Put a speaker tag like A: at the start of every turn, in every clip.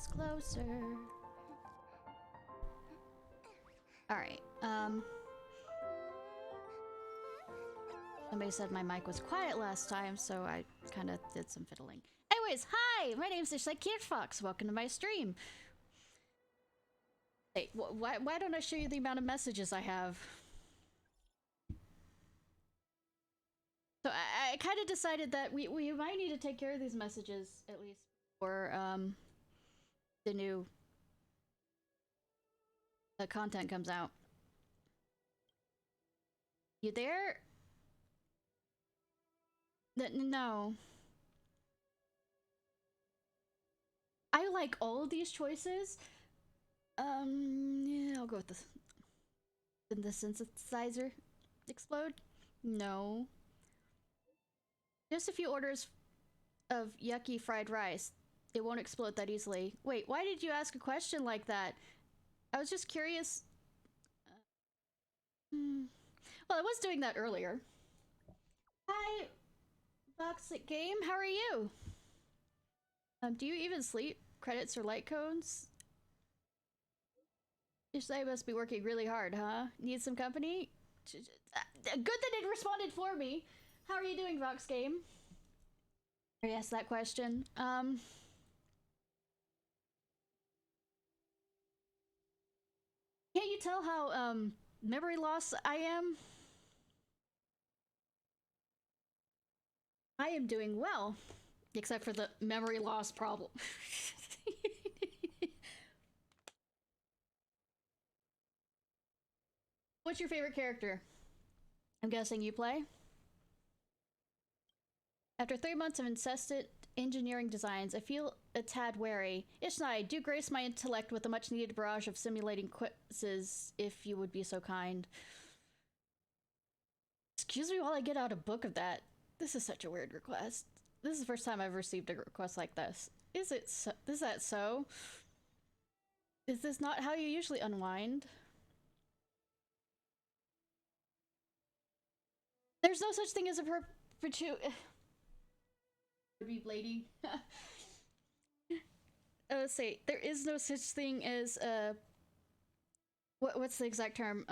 A: is closer. Alright, somebody said my mic was quiet last time, so I kind of did some fiddling. Anyways, hi! My name's Ishnai Ciarfox. Welcome to my stream. Hey, why don't I show you the amount of messages I have? So I kind of decided that we might need to take care of these messages, at least before, the new content comes out. You there? No. I like all of these choices. Yeah, I'll go with this. Did the synthesizer explode? No. Just a few orders of yucky fried rice. It won't explode that easily. Wait, why did you ask a question like that? I was just curious. Well, I was doing that earlier. Hi, Toxic Game. How are you? Do you even sleep? Credits or light cones? Ishnai must be working really hard, huh? Need some company? Good that it responded for me. How are you doing, Vox Game? I asked that question. Can't you tell how, memory loss I am? I am doing well. Except for the memory loss problem. What's your favorite character? I'm guessing you play? After 3 months of incessant engineering designs, I feel a tad wary. Ishnai, do grace my intellect with a much needed barrage of simulating quizzes, if you would be so kind. Excuse me while I get out a book of that. This is such a weird request. This is the first time I've received a request like this. Is it so? Is that so? Is this not how you usually unwind? There's no such thing as a reblading. Let's say there is no such thing as what's the exact term?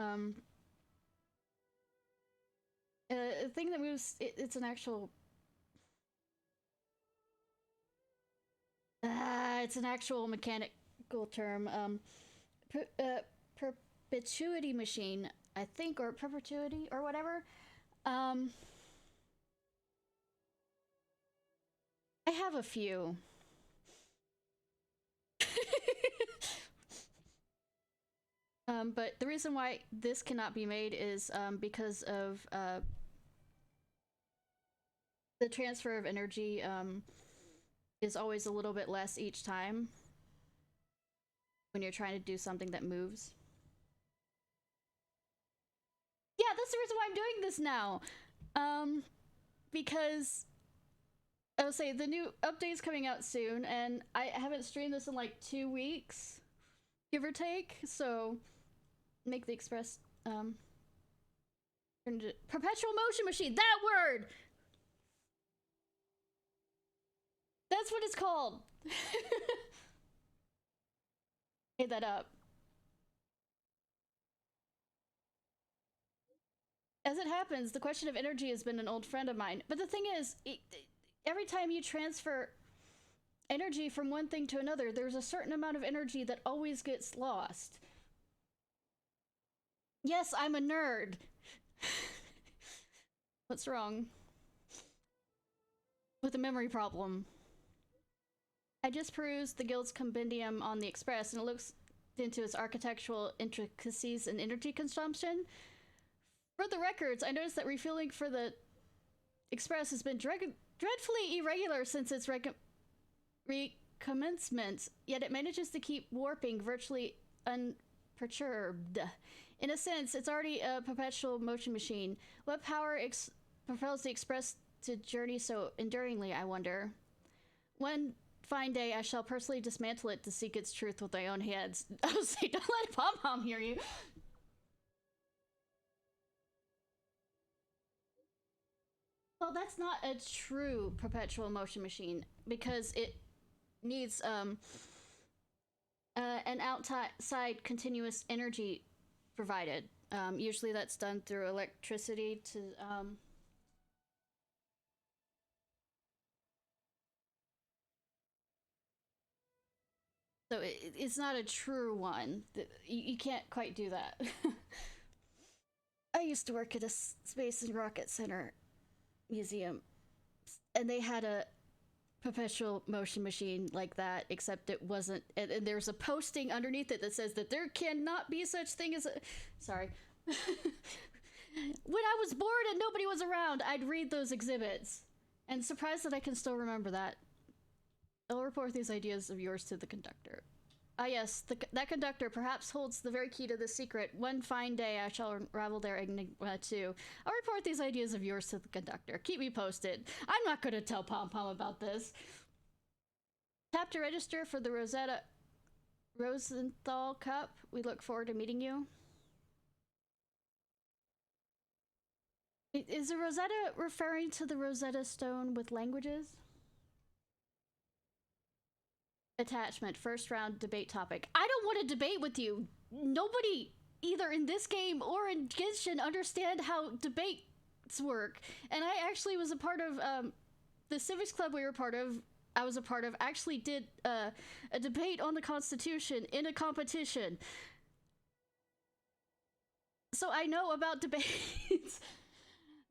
A: A thing that moves. It's an actual. It's an actual mechanical term. Perpetuity machine, I think, or perpetuity or whatever. I have a few. But the reason why this cannot be made is because of the transfer of energy is always a little bit less each time when you're trying to do something that moves. Yeah, that's the reason why I'm doing this now. Because I would say the new update's coming out soon, and I haven't streamed this in like 2 weeks, give or take. So make the express turn into perpetual motion machine. That word. That's what it's called. Made that up. As it happens, the question of energy has been an old friend of mine. But the thing is, every time you transfer energy from one thing to another, there's a certain amount of energy that always gets lost. Yes, I'm a nerd. What's wrong? With a memory problem. I just perused the Guild's compendium on the Express, and it looks into its architectural intricacies and energy consumption. For the records, I noticed that refueling for the Express has been dreadfully irregular since its recommencement, yet it manages to keep warping virtually unperturbed. In a sense, it's already a perpetual motion machine. What power propels the Express to journey so enduringly, I wonder? One fine day, I shall personally dismantle it to seek its truth with my own hands. I was like, don't let Pom-Pom hear you. Well, that's not a true perpetual motion machine, because it needs, and outside continuous energy provided. Usually that's done through electricity to so it's not a true one. You can't quite do that. I used to work at a space and rocket center museum, and they had a perpetual motion machine like that, except it wasn't, and there's a posting underneath it that says that there cannot be such thing as a sorry. When I was bored and nobody was around, I'd read those exhibits, and surprised that I can still remember that. I'll report these ideas of yours to the conductor. Ah yes, that conductor perhaps holds the very key to the secret. One fine day I shall unravel their enigma too. I'll report these ideas of yours to the conductor. Keep me posted. I'm not gonna tell Pom Pom about this. Tap to register for the Rosenthal Cup. We look forward to meeting you. Is the Rosetta referring to the Rosetta Stone with languages? Attachment, first round debate topic. I don't want to debate with you. Nobody, either in this game or in Genshin, understand how debates work. And I actually was a part of the civics club we were part of. I was a part of actually did a debate on the Constitution in a competition. So I know about debates,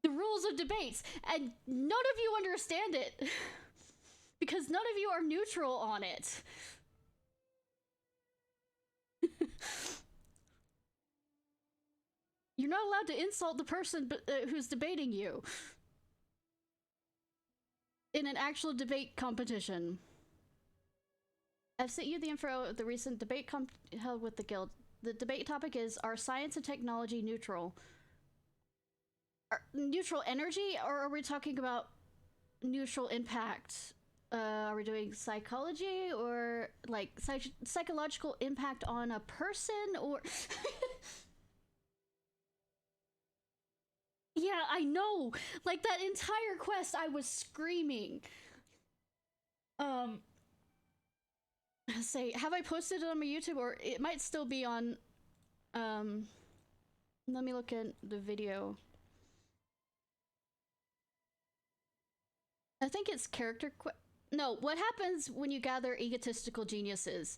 A: the rules of debates, and none of you understand it. Because none of you are neutral on it. You're not allowed to insult the person who's debating you in an actual debate competition. I've sent you the info of the recent debate held with the guild. The debate topic is, are science and technology neutral? Neutral energy, or are we talking about neutral impact? Are we doing psychology or like psychological impact on a person or yeah, I know, like that entire quest I was screaming. Say, have I posted it on my YouTube, or it might still be on let me look at the video. I think it's no, what happens when you gather egotistical geniuses?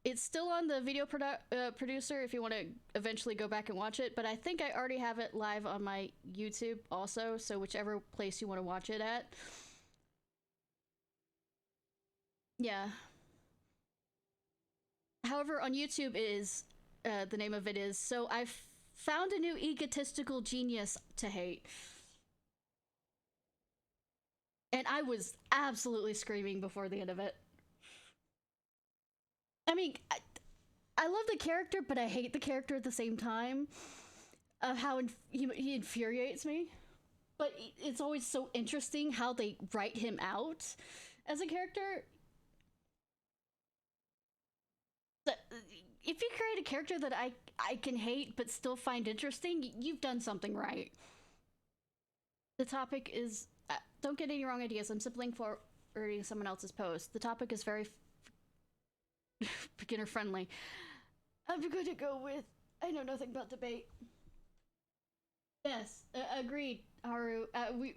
A: It's still on the video producer if you want to eventually go back and watch it, but I think I already have it live on my YouTube also, so whichever place you want to watch it at. Yeah. However, on YouTube is, the name of it is, so I've found a new egotistical genius to hate. And I was absolutely screaming before the end of it. I mean, I love the character, but I hate the character at the same time. Of how he infuriates me. But it's always so interesting how they write him out as a character. If you create a character that I can hate but still find interesting, you've done something right. The topic is... don't get any wrong ideas. I'm simply forwarding someone else's post. The topic is very beginner friendly. I'm going to go with, I know nothing about debate. Yes, agreed, Haru.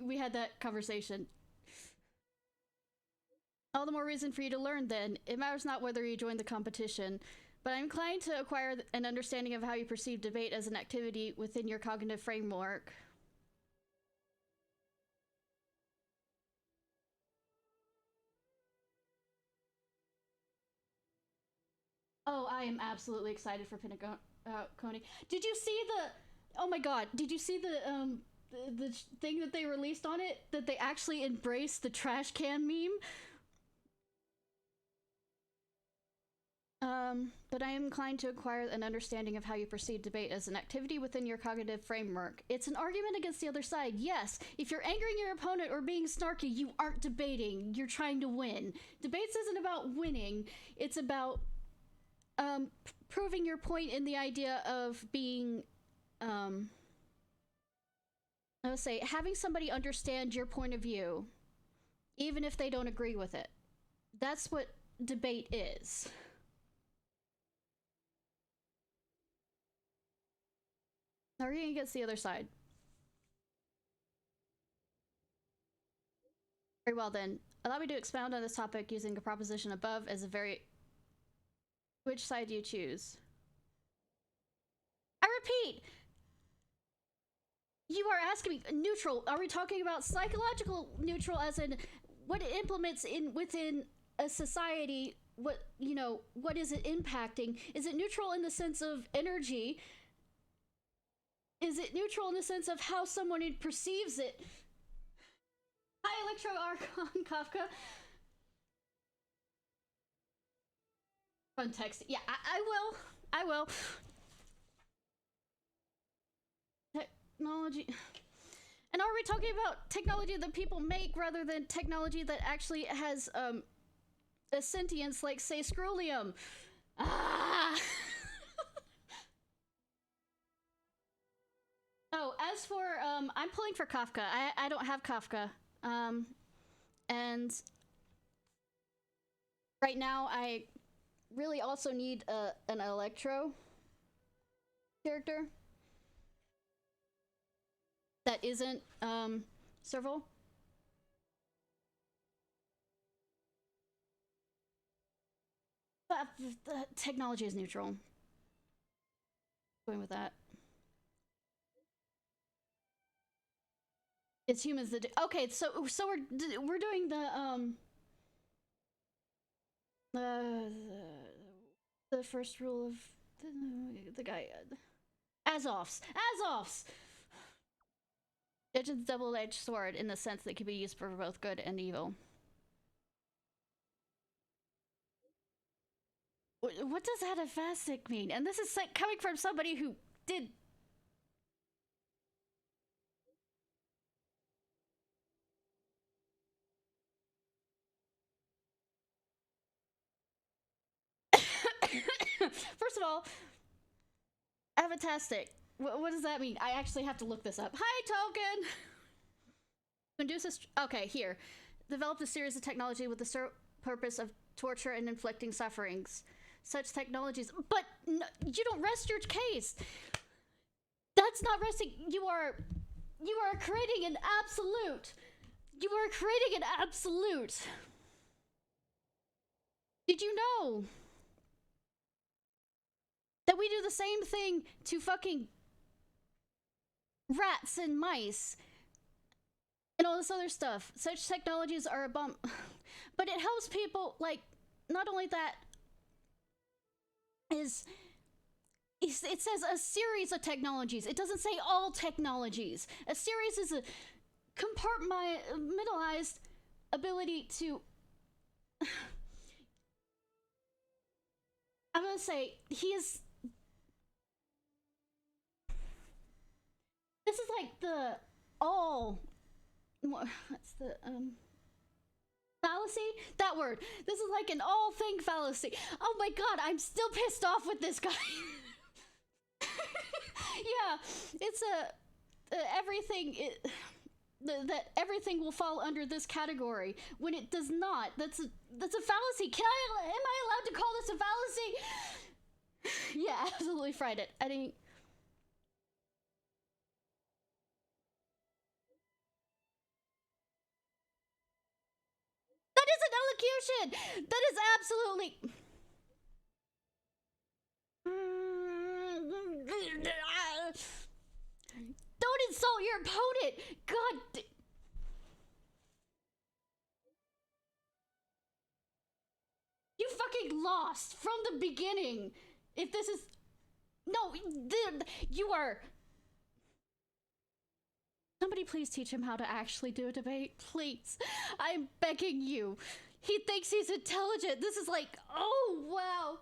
A: We had that conversation. All the more reason for you to learn then. It matters not whether you join the competition, but I'm inclined to acquire an understanding of how you perceive debate as an activity within your cognitive framework. Oh, I am absolutely excited for Pinacone. Did you see the... Oh my god, did you see the thing that they released on it? That they actually embraced the trash can meme? But I am inclined to acquire an understanding of how you perceive debate as an activity within your cognitive framework. It's an argument against the other side, yes. If you're angering your opponent or being snarky, you aren't debating. You're trying to win. Debates isn't about winning. It's about proving your point in the idea of being, I would say, having somebody understand your point of view, even if they don't agree with it. That's what debate is. Now we're going against the other side. Very well then. Allow me to expound on this topic using a proposition above as a very... Which side do you choose? I repeat! You are asking me neutral. Are we talking about psychological neutral as in what it implements within a society? What, you know, what is it impacting? Is it neutral in the sense of energy? Is it neutral in the sense of how someone perceives it? Hi, Electro Archon Kafka. Fun text. Yeah, I will. Technology. And are we talking about technology that people make rather than technology that actually has a sentience, like say Scrollium? Ah! Oh, as for I'm pulling for Kafka. I don't have Kafka. And right now I really also need an Electro character that isn't Serval. But the technology is neutral. Going with that. It's humans that do. Okay, so we're doing the first rule of the guy Azovs. It's a double-edged sword in the sense that it can be used for both good and evil. What does atavastic mean? And this is like coming from somebody who did. First of all, avatastic. What does that mean? I actually have to look this up. Hi, Token! Conducive. Okay, here. Developed a series of technology with the purpose of torture and inflicting sufferings. Such technologies. But no, you don't rest your case. That's not resting. You are creating an absolute. You are creating an absolute. Did you know that we do the same thing to fucking rats and mice and all this other stuff? Such technologies are a bump. But it helps people, like, not only that, it says a series of technologies. It doesn't say all technologies. A series is a compartmentalized ability to... I'm gonna say, he is... This is like the all... What's the, fallacy? That word. This is like an all thing fallacy. Oh my god, I'm still pissed off with this guy. Yeah, it's everything... that everything will fall under this category when it does not. That's a fallacy. Am I allowed to call this a fallacy? Yeah, absolutely fried it. I didn't... That is an elocution! That is absolutely... Don't insult your opponent! God... You fucking lost from the beginning! If this is... No, you are... Somebody please teach him how to actually do a debate, please. I'm begging you. He thinks he's intelligent. This is like, oh, wow.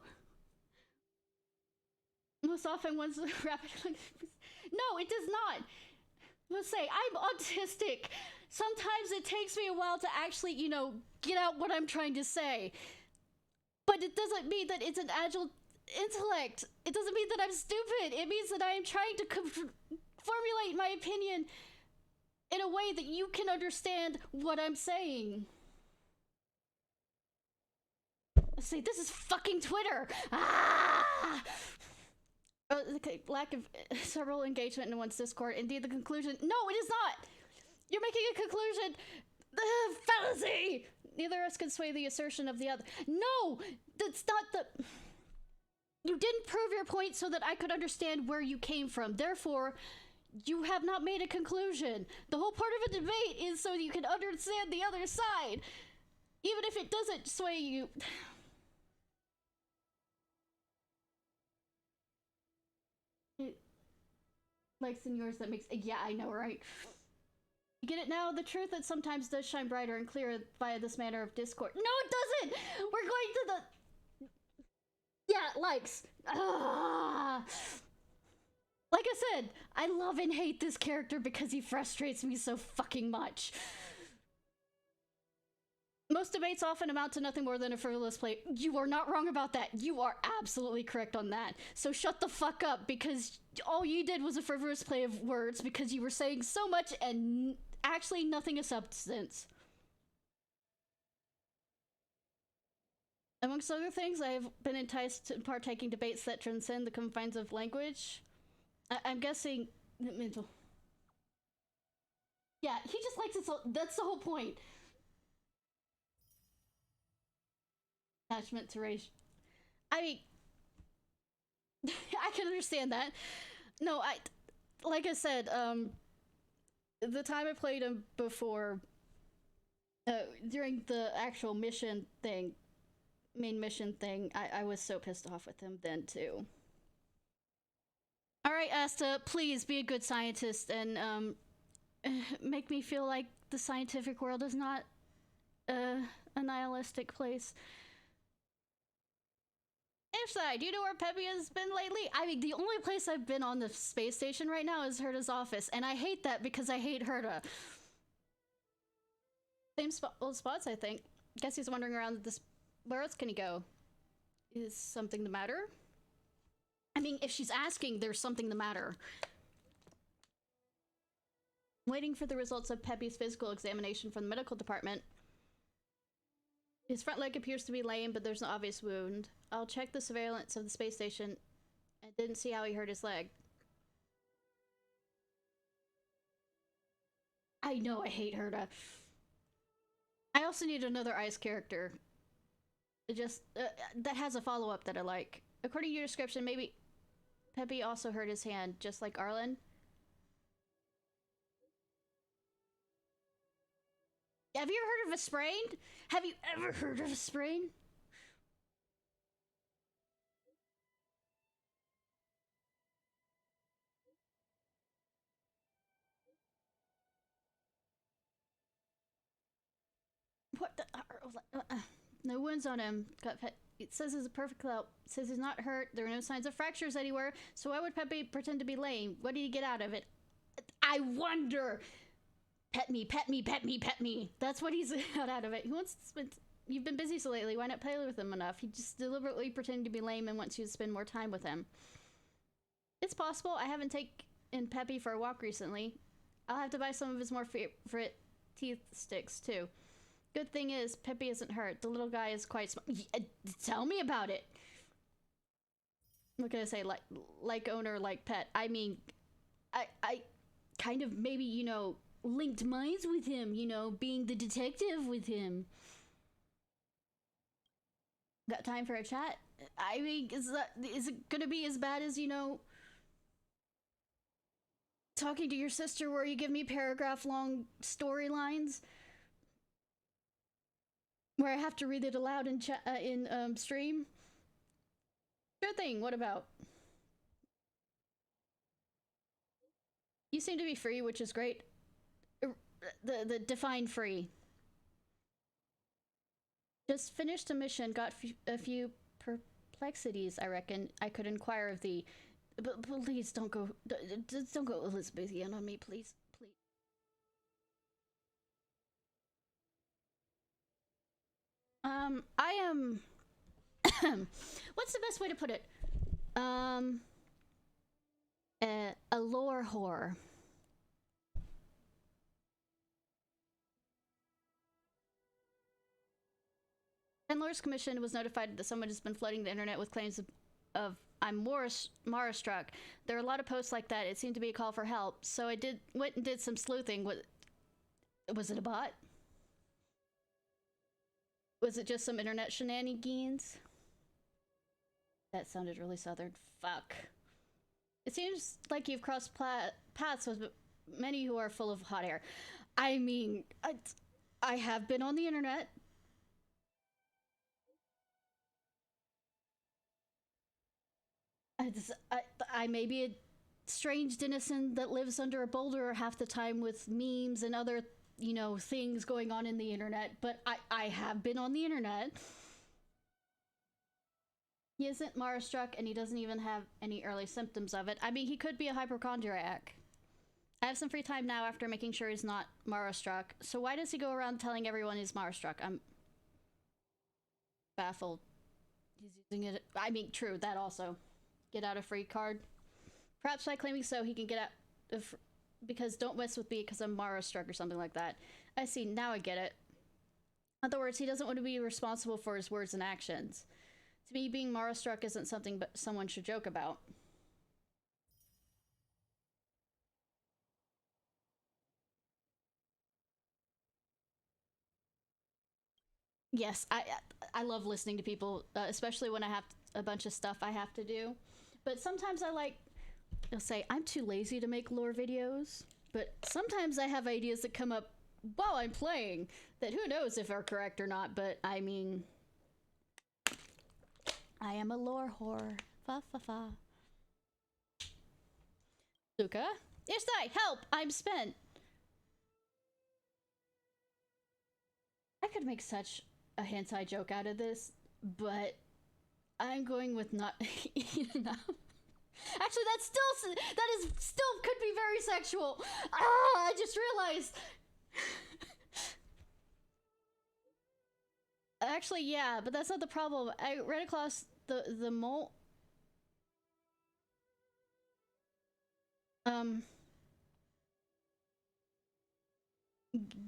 A: Most often one's rapid... No, it does not. Let's say, I'm autistic. Sometimes it takes me a while to actually, you know, get out what I'm trying to say. But it doesn't mean that it's an agile intellect. It doesn't mean that I'm stupid. It means that I am trying to formulate my opinion in a way that you can understand what I'm saying. Let's see, this is fucking Twitter. Ah! Lack of several engagement in one's Discord. Indeed, the conclusion. No, it is not! You're making a conclusion! Fallacy! Neither of us can sway the assertion of the other. No! That's not the... You didn't prove your point so that I could understand where you came from. Therefore, you have not made a conclusion. The whole part of a debate is so you can understand the other side. Even if it doesn't sway you. Likes in yours that makes... Yeah, I know, right? You get it now? The truth that sometimes does shine brighter and clearer via this manner of discord. No, it doesn't! We're going to the... Yeah, likes. Ah. Like I said, I love and hate this character because he frustrates me so fucking much. Most debates often amount to nothing more than a frivolous play. You are not wrong about that. You are absolutely correct on that. So shut the fuck up, because all you did was a frivolous play of words because you were saying so much and actually nothing of substance. Amongst other things, I have been enticed to partaking debates that transcend the confines of language. I'm guessing... mental. Yeah, he just likes it so... That's the whole point. Attachment to race. I mean... I can understand that. No, like I said, the time I played him before... during the actual mission thing... main mission thing, I was so pissed off with him then, too. Alright, Asta, please be a good scientist and, make me feel like the scientific world is not a nihilistic place. Ishnai, do you know where Peppy has been lately? I mean, the only place I've been on the space station right now is Herta's office, and I hate that because I hate Herta. Same old spots, I think. Guess he's wandering around this... Where else can he go? Is something the matter? I mean, if she's asking, there's something the matter. Waiting for the results of Peppy's physical examination from the medical department. His front leg appears to be lame, but there's an obvious wound. I'll check the surveillance of the space station. I didn't see how he hurt his leg. I know I hate Herta. I also need another ice character. Just, that has a follow-up that I like. According to your description, maybe Peppy also hurt his hand, just like Arlen. Have you ever heard of a sprain? Have you ever heard of a sprain? What the... No wounds on him. It says he's a perfect clout. It says he's not hurt. There are no signs of fractures anywhere. So why would Peppy pretend to be lame? What did he get out of it? I wonder. Pet me, pet me, pet me, pet me. That's what he's got out of it. He wants to spend... You've been busy so lately. Why not play with him enough? He just deliberately pretended to be lame and wants you to spend more time with him. It's possible. I haven't taken Peppy for a walk recently. I'll have to buy some of his more favorite teeth sticks too. Good thing is, Peppy isn't hurt. The little guy is quite smart. Tell me about it. What can I say? Like owner, like pet. I mean, I kind of maybe, you know, linked minds with him, you know, being the detective with him. Got time for a chat? I mean, is it gonna be as bad as, you know, talking to your sister where you give me paragraph-long storylines? Where I have to read it aloud in stream? Sure thing, what about? You seem to be free, which is great. The define free. Just finished a mission, got a few perplexities, I reckon. I could inquire of thee. But please don't go Elizabethan on me, please. Please. I am... What's the best way to put it? A lore whore. Landlord's Commission was notified that someone has been flooding the internet with claims of I'm Mara struck. There are a lot of posts like that. It seemed to be a call for help. So I went and did some sleuthing. Was it a bot? Was it just some internet shenanigans? That sounded really southern. Fuck. It seems like you've crossed paths with many who are full of hot air. I mean, I have been on the internet. I may be a strange denizen that lives under a boulder half the time with memes and other, you know, things going on in the internet, but I have been on the internet. He isn't Mara struck, and he doesn't even have any early symptoms of it. I mean, he could be a hypochondriac. I have some free time now after making sure he's not Mara struck. So why does he go around telling everyone he's Mara struck? I'm baffled. He's using it. I mean, true, that also. Get out a free card. Perhaps by claiming so, he can get out of, because don't mess with me because I'm Mara struck or something like that. I see, now I get it. In other words, he doesn't want to be responsible for his words and actions. To me, being Mara struck isn't something but someone should joke about. Yes, I love listening to people, especially when I have a bunch of stuff I have to do. But sometimes they'll say, I'm too lazy to make lore videos. But sometimes I have ideas that come up while I'm playing that who knows if are correct or not. But I mean, I am a lore whore. Fa fa fa. Luca? Ishnai, help! I'm spent! I could make such a hentai joke out of this, but I'm going with not enough. Actually, that is still could be very sexual. Ah, I just realized. Actually, yeah, but that's not the problem. I ran across the mole.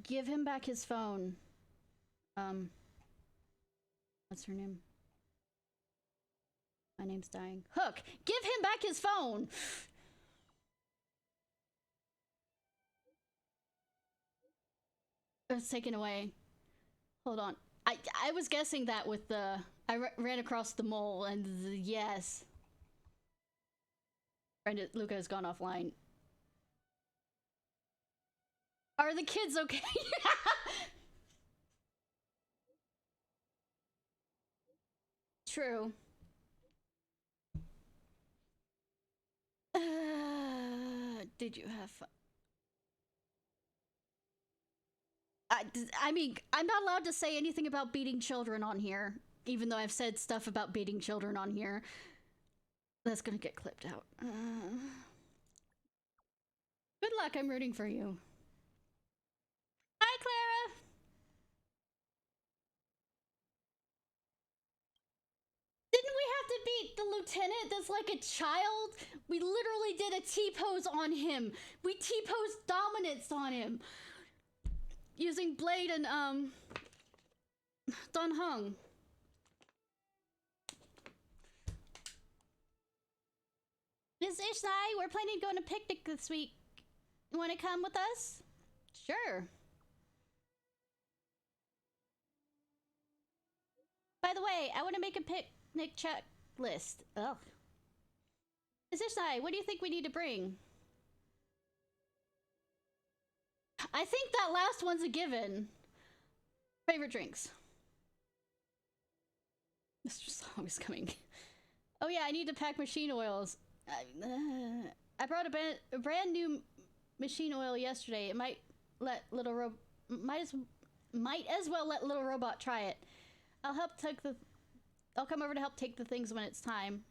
A: Give him back his phone. What's her name? My name's dying. Hook! Give him back his phone! It was taken away. Hold on. I was guessing that with the... ran across the mole and yes. Luca has gone offline. Are the kids okay? True. Did you have fun? I mean, I'm not allowed to say anything about beating children on here, even though I've said stuff about beating children on here. That's gonna get clipped out. Good luck, I'm rooting for you. Hi, Clara! Didn't we have to beat the lieutenant that's like a child? We literally did a T-pose on him. We T-posed dominance on him. Using Blade and, Don Hung. Miss Ishnai, we're planning to go on a picnic this week. You want to come with us? Sure. By the way, I want to make a picnic checklist. Ugh. Miss Ishnai, what do you think we need to bring? I think that last one's a given. Favorite drinks. Mr. Song is coming. Oh yeah, I need to pack machine oils. I brought a brand new machine oil yesterday. It might let little might as well let little robot try it. I'll come over to help take the things when it's time.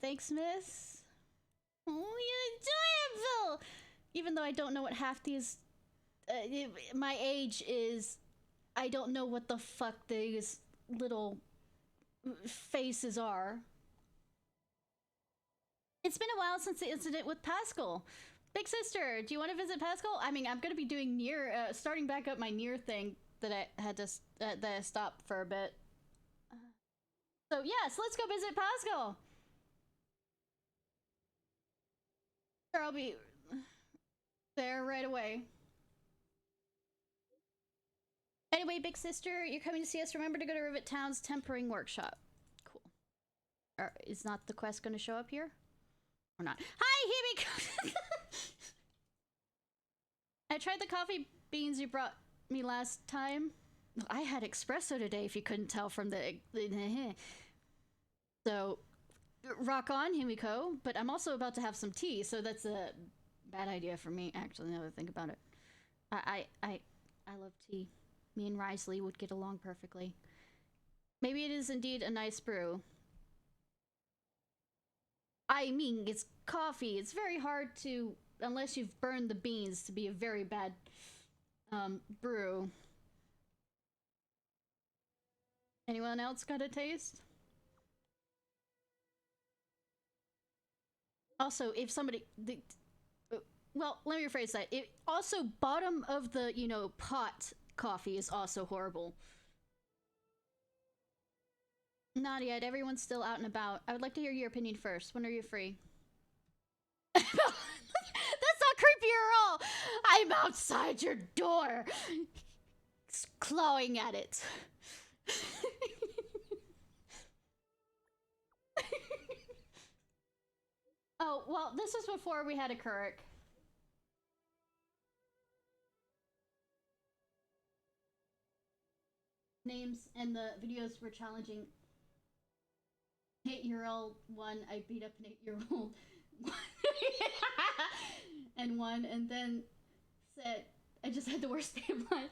A: Thanks, miss. Oh, you're adorable. Even though I don't know what half these my age is, I don't know what the fuck these little faces are. It's been a while since the incident with Pascal. Big sister, do you want to visit Pascal? I mean, I'm going to be doing starting back up my near thing that I had to that I stopped for a bit. So yes, let's go visit Pascal. Sure, I'll be there right away. Anyway, big sister, you're coming to see us. Remember to go to Rivet Town's tempering workshop. Cool. Is not the quest going to show up here? Or not? Hi, Hibiko! I tried the coffee beans you brought me last time. I had espresso today, if you couldn't tell from the so, rock on, Himiko. But I'm also about to have some tea, so that's a bad idea for me, actually, now that I think about it. I love tea. Me and Risley would get along perfectly. Maybe it is indeed a nice brew. I mean, it's coffee. It's very hard to, unless you've burned the beans, to be a very bad brew. Anyone else got a taste? Also, if somebody... well, let me rephrase that. Also, bottom of the, you know, pot coffee is also horrible. Not yet. Everyone's still out and about. I would like to hear your opinion first. When are you free? That's not creepy at all! I'm outside your door! Clawing at it. Oh, well, this was before we had a Kuruk. Names and the videos were challenging. 8-year-old one, I beat up an 8-year-old. And one, and then said, I just had the worst day of life.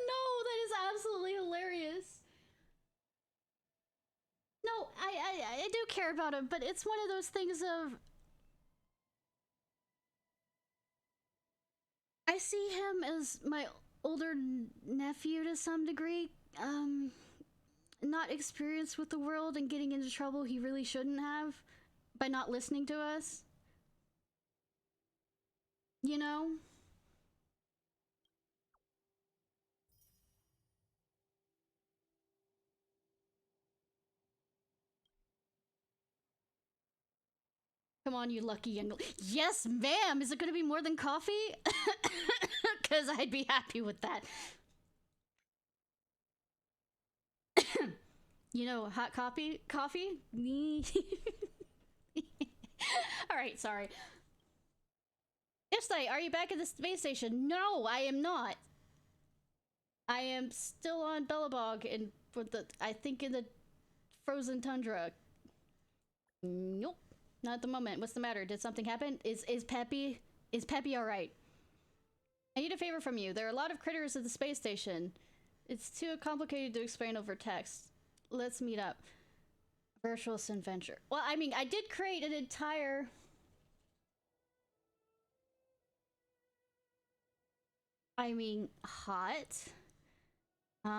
A: No, that is absolutely hilarious. No, I do care about him, but it's one of those things of... I see him as my older nephew to some degree. Not experienced with the world and getting into trouble he really shouldn't have by not listening to us. You know? Come on, you lucky young... Yes, ma'am! Is it gonna be more than coffee? Because I'd be happy with that. You know, hot coffee? Coffee? Alright, sorry. Ishnai, are you back at the space station? No, I am not. I am still on Bellabog and for the... I think in the frozen tundra. Nope. Not at the moment. What's the matter? Did something happen? Is Peppy alright? I need a favor from you. There are a lot of critters at the space station. It's too complicated to explain over text. Let's meet up. Virtual adventure. Well, I mean, I did create an entire... I mean, hot. But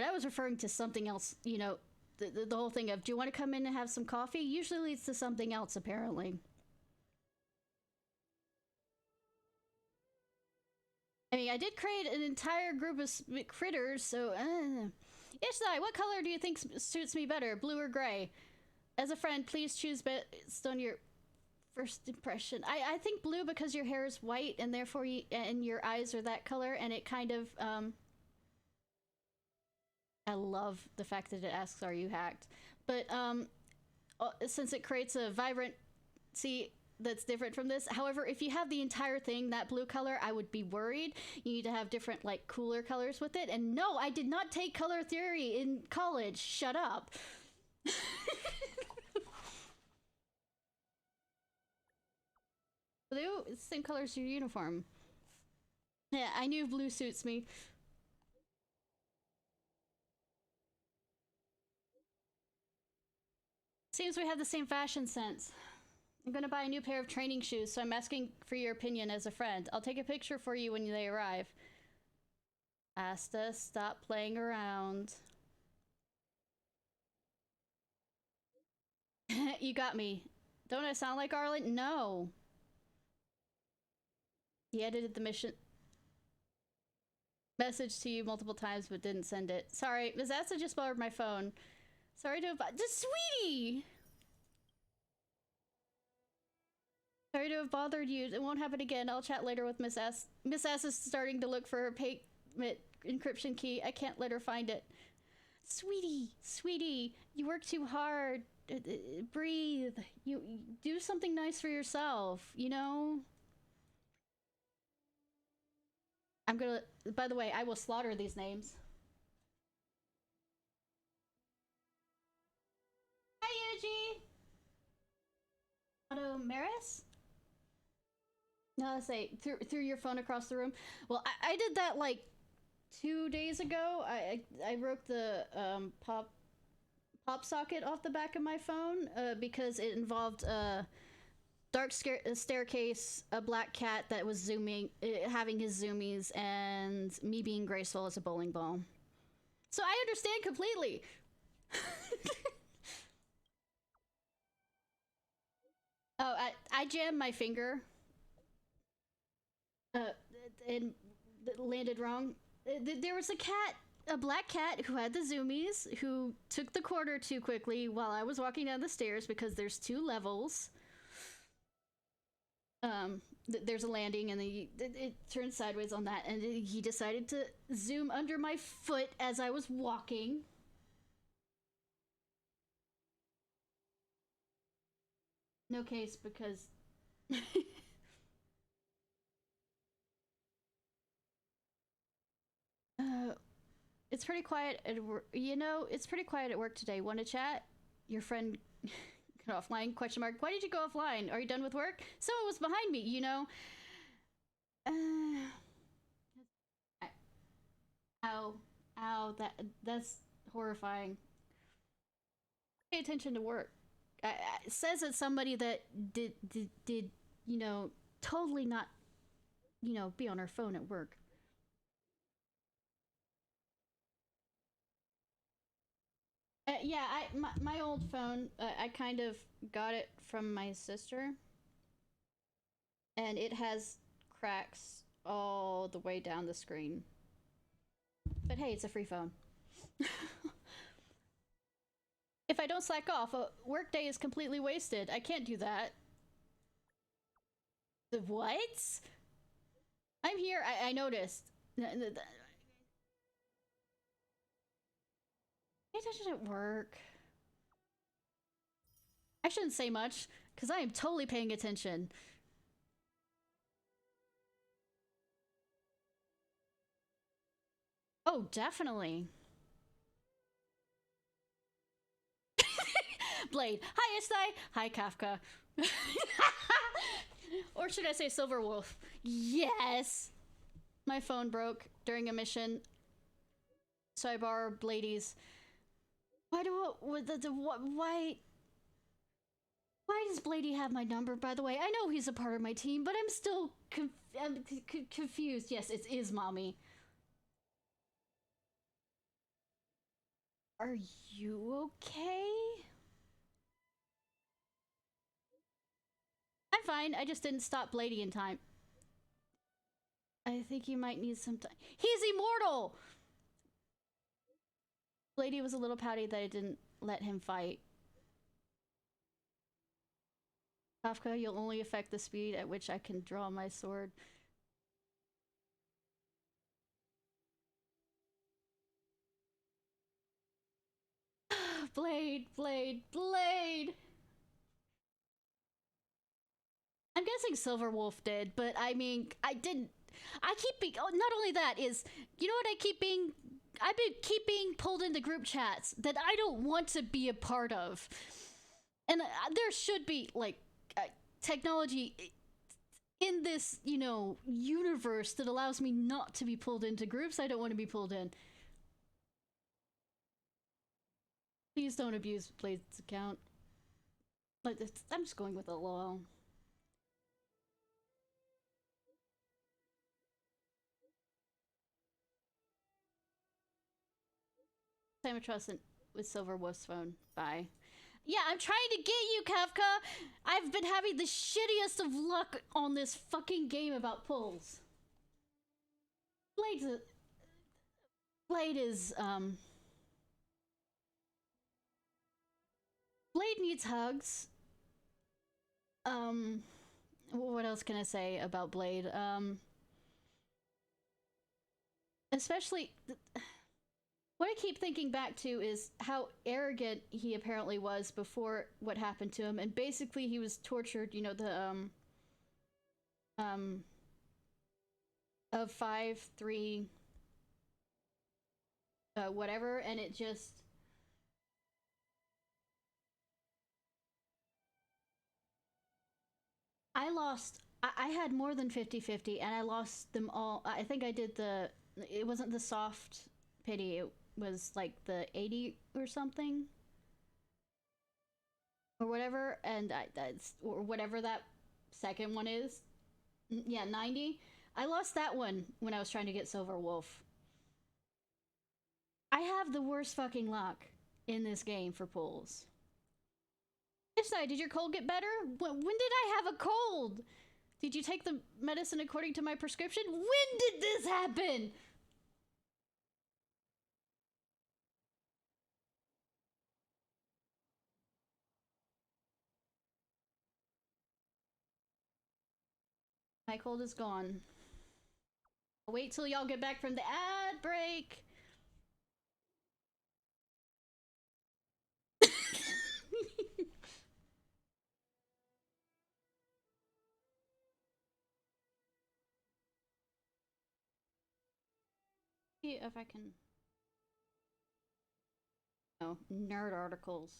A: I was referring to something else, you know, the whole thing of, do you want to come in and have some coffee? Usually leads to something else, apparently. I mean, I did create an entire group of critters, so... Ishnai, what color do you think suits me better, blue or gray? As a friend, please choose based on your first impression. I think blue because your hair is white, and therefore and your eyes are that color, and it kind of... I love the fact that it asks, are you hacked? But since it creates a vibrancy that's different from this. However, if you have the entire thing, that blue color, I would be worried. You need to have different, like, cooler colors with it. And no, I did not take color theory in college. Shut up. Blue? It's the same color as your uniform. Yeah, I knew blue suits me. Seems we have the same fashion sense. I'm gonna buy a new pair of training shoes, so I'm asking for your opinion as a friend. I'll take a picture for you when they arrive. Asta, stop playing around. You got me. Don't I sound like Arlen? No. He edited the mission messaged to you multiple times but didn't send it. Sorry, Miss Asa just borrowed my phone. Sorry to have... Just sweetie! Sorry to have bothered you. It won't happen again. I'll chat later with Miss S. Miss S is starting to look for her payment encryption key. I can't let her find it. Sweetie, you work too hard. Breathe. You do something nice for yourself, you know? I'm gonna... By the way, I will slaughter these names. Hi, Yuji! Otto Maris? No, say threw your phone across the room. Well, I did that like 2 days ago. I broke the pop socket off the back of my phone because it involved a dark staircase, a black cat that was zooming, having his zoomies, and me being graceful as a bowling ball. So I understand completely. Oh, I jammed my finger. And landed wrong. There was a cat, a black cat, who had the zoomies, who took the corner too quickly while I was walking down the stairs because there's 2 levels. There's a landing and then it turns sideways on that, and he decided to zoom under my foot as I was walking. No case because... it's pretty quiet at work. You know, it's pretty quiet at work today. Want to chat? Your friend got offline? Question mark. Why did you go offline? Are you done with work? Someone was behind me, you know. Ow, that's horrifying. Pay attention to work. It says that somebody that did you know, totally not, you know, be on her phone at work. Yeah, my old phone, I kind of got it from my sister, and it has cracks all the way down the screen. But hey, it's a free phone. If I don't slack off, a workday is completely wasted. I can't do that. The what? I'm here. I noticed. Pay attention at work. I shouldn't say much, because I am totally paying attention. Oh, definitely. Blade. Hi, Ishnai. Hi, Kafka. Or should I say Silver Wolf? Yes! My phone broke during a mission, so I borrowed Blady's. Why does Blady have my number, by the way? I know he's a part of my team, but I'm still confused. Yes, it is Mommy. Are you okay? I'm fine. I just didn't stop Blady in time. I think you might need some time. He's immortal! Blady was a little pouty that I didn't let him fight. Kafka, you'll only affect the speed at which I can draw my sword. Blade! I'm guessing Silver Wolf did, but I mean, I didn't. I keep being. Oh, not only that is, you know what? I've been keeping pulled into group chats that I don't want to be a part of, and there should be like technology in this, you know, universe that allows me not to be pulled into groups I don't want to be pulled in. Please don't abuse Blade's account. Like, I'm just going with a lol. Time of trust with Silver Wolf's phone. Bye. Yeah, I'm trying to get you, Kafka! I've been having the shittiest of luck on this fucking game about pulls. Blade is, Blade needs hugs. What else can I say about Blade? Especially, what I keep thinking back to is how arrogant he apparently was before what happened to him, and basically he was tortured, you know, of 5, 3, whatever, and it just... I had more than 50-50, and I lost them all. I think I did it wasn't the soft pity, it was like the 80 or something. Or whatever, and or whatever that second one is. Yeah, 90. I lost that one when I was trying to get Silver Wolf. I have the worst fucking luck in this game for pulls. Ishnai, did your cold get better? When did I have a cold? Did you take the medicine according to my prescription? When did this happen? My cold is gone. I'll wait till y'all get back from the ad break. See if I can... Oh, nerd articles.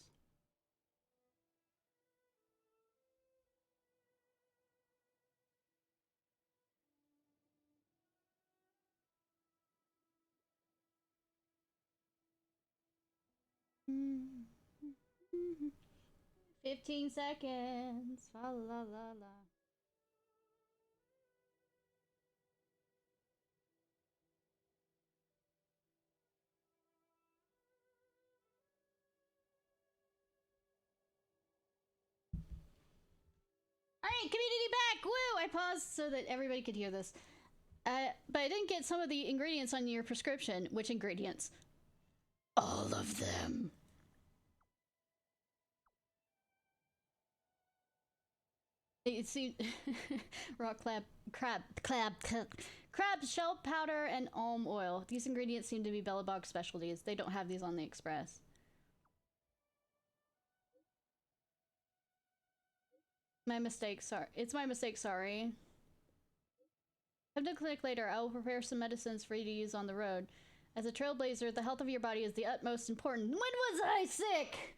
A: Mm-hmm. 15 seconds. La la la la. Alright, community back! Woo! I paused so that everybody could hear this. But I didn't get some of the ingredients on your prescription. Which ingredients? All of them. It seemed raw crab shell powder and almond oil. These ingredients seem to be Bellabog specialties. They don't have these on the Express. My mistake, sorry. It's my mistake, sorry. Come to clinic later. I will prepare some medicines for you to use on the road. As a trailblazer, the health of your body is the utmost important. When was I sick?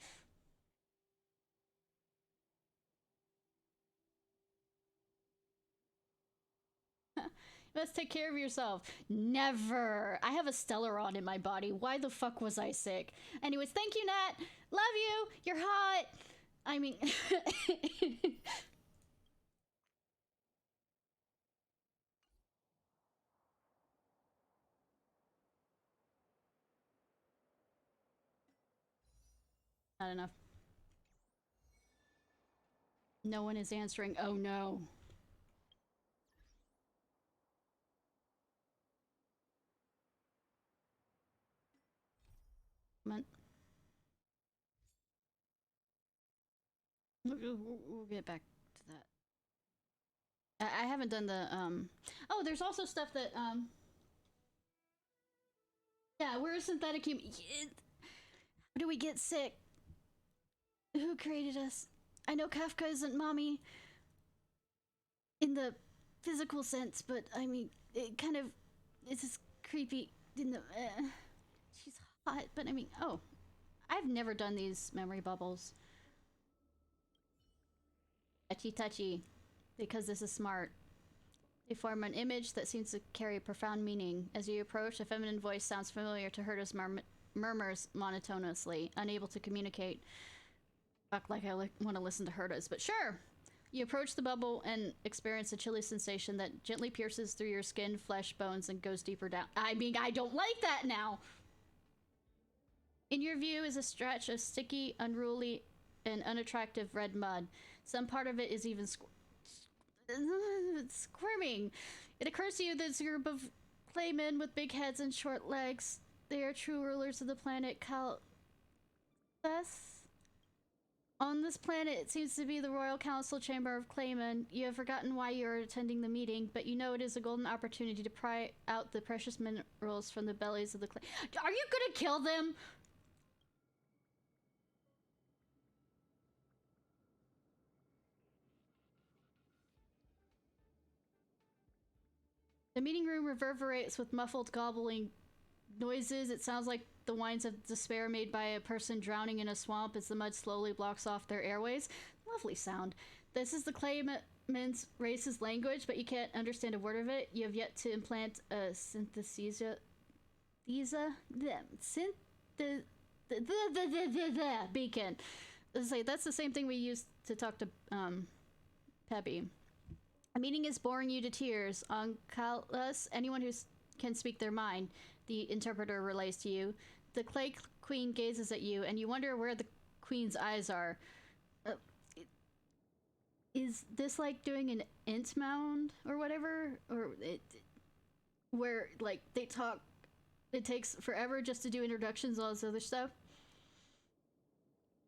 A: You must take care of yourself. Never. I have a Stellaron in my body. Why the fuck was I sick? Anyways, thank you, Nat. Love you. You're hot. I mean... Not enough. No one is answering. Oh no. We'll get back to that. I haven't done the oh, there's also stuff that yeah, we're a synthetic human. How do we get sick? Who created us? I know Kafka isn't mommy in the physical sense, but I mean, it kind of, it's just creepy in the, she's hot, but I mean, oh, I've never done these memory bubbles. Touchy, because this is smart. They form an image that seems to carry a profound meaning. As you approach, a feminine voice sounds familiar to Herta's murmurs monotonously, unable to communicate. Fuck, like I want to listen to Herta's, but sure! You approach the bubble and experience a chilly sensation that gently pierces through your skin, flesh, bones, and goes deeper down. I mean, I don't like that now! In your view is a stretch of sticky, unruly, and unattractive red mud. Some part of it is even squirming. It occurs to you that it's a group of claymen with big heads and short legs. they are true rulers of the planet Calthus. On this planet, it seems to be the Royal Council Chamber of Claymen. You have forgotten why you are attending the meeting, but you know it is a golden opportunity to pry out the precious minerals from the bellies of the clay. Are you gonna kill them? The meeting room reverberates with muffled gobbling noises. It sounds like the whines of despair made by a person drowning in a swamp as the mud slowly blocks off their airways. Lovely sound. This is the Clayman's race's language, but you can't understand a word of it. You have yet to implant a synthesia beacon. That's the same thing we used to talk to Peppy. A meeting is boring you to tears. On Calus, anyone who can speak their mind, the interpreter relays to you. The Clay Queen gazes at you, and you wonder where the Queen's eyes are. Is this like doing an int mound or whatever? Or where, like, they talk, it takes forever just to do introductions, all this other stuff?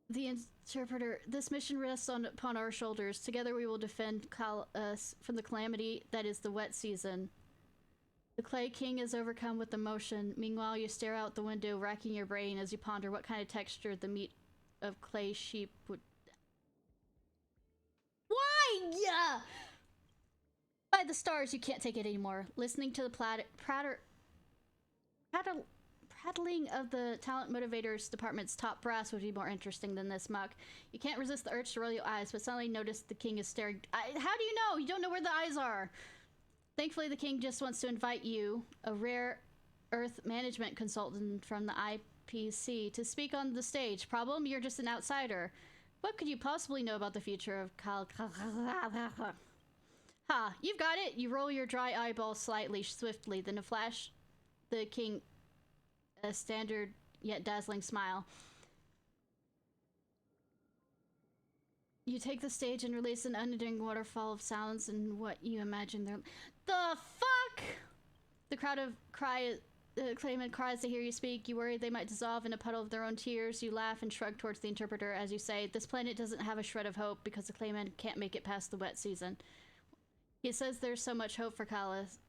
A: The interpreter, this mission rests upon our shoulders. Together we will defend us from the calamity that is the wet season. The Clay King is overcome with emotion. Meanwhile, you stare out the window, racking your brain as you ponder what kind of texture the meat of clay sheep would... Why? Yeah! By the stars, you can't take it anymore. Listening to the prattling of the talent motivators department's top brass would be more interesting than this muck. You can't resist the urge to roll your eyes, but suddenly notice the king is staring. How do you know? You don't know where the eyes are. Thankfully, the king just wants to invite you, a rare Earth management consultant from the IPC, to speak on the stage. Problem? You're just an outsider. What could you possibly know about the future of Ha, you've got it. You roll your dry eyeball slightly, swiftly, then a flash the king a standard yet dazzling smile. You take the stage and release an unending waterfall of sounds and what you imagine they're... The fuck? The crowd of Clayman cries to hear you speak. You worry they might dissolve in a puddle of their own tears. You laugh and shrug towards the interpreter as you say, this planet doesn't have a shred of hope because the Clayman can't make it past the wet season. He says there's so much hope for Kalas.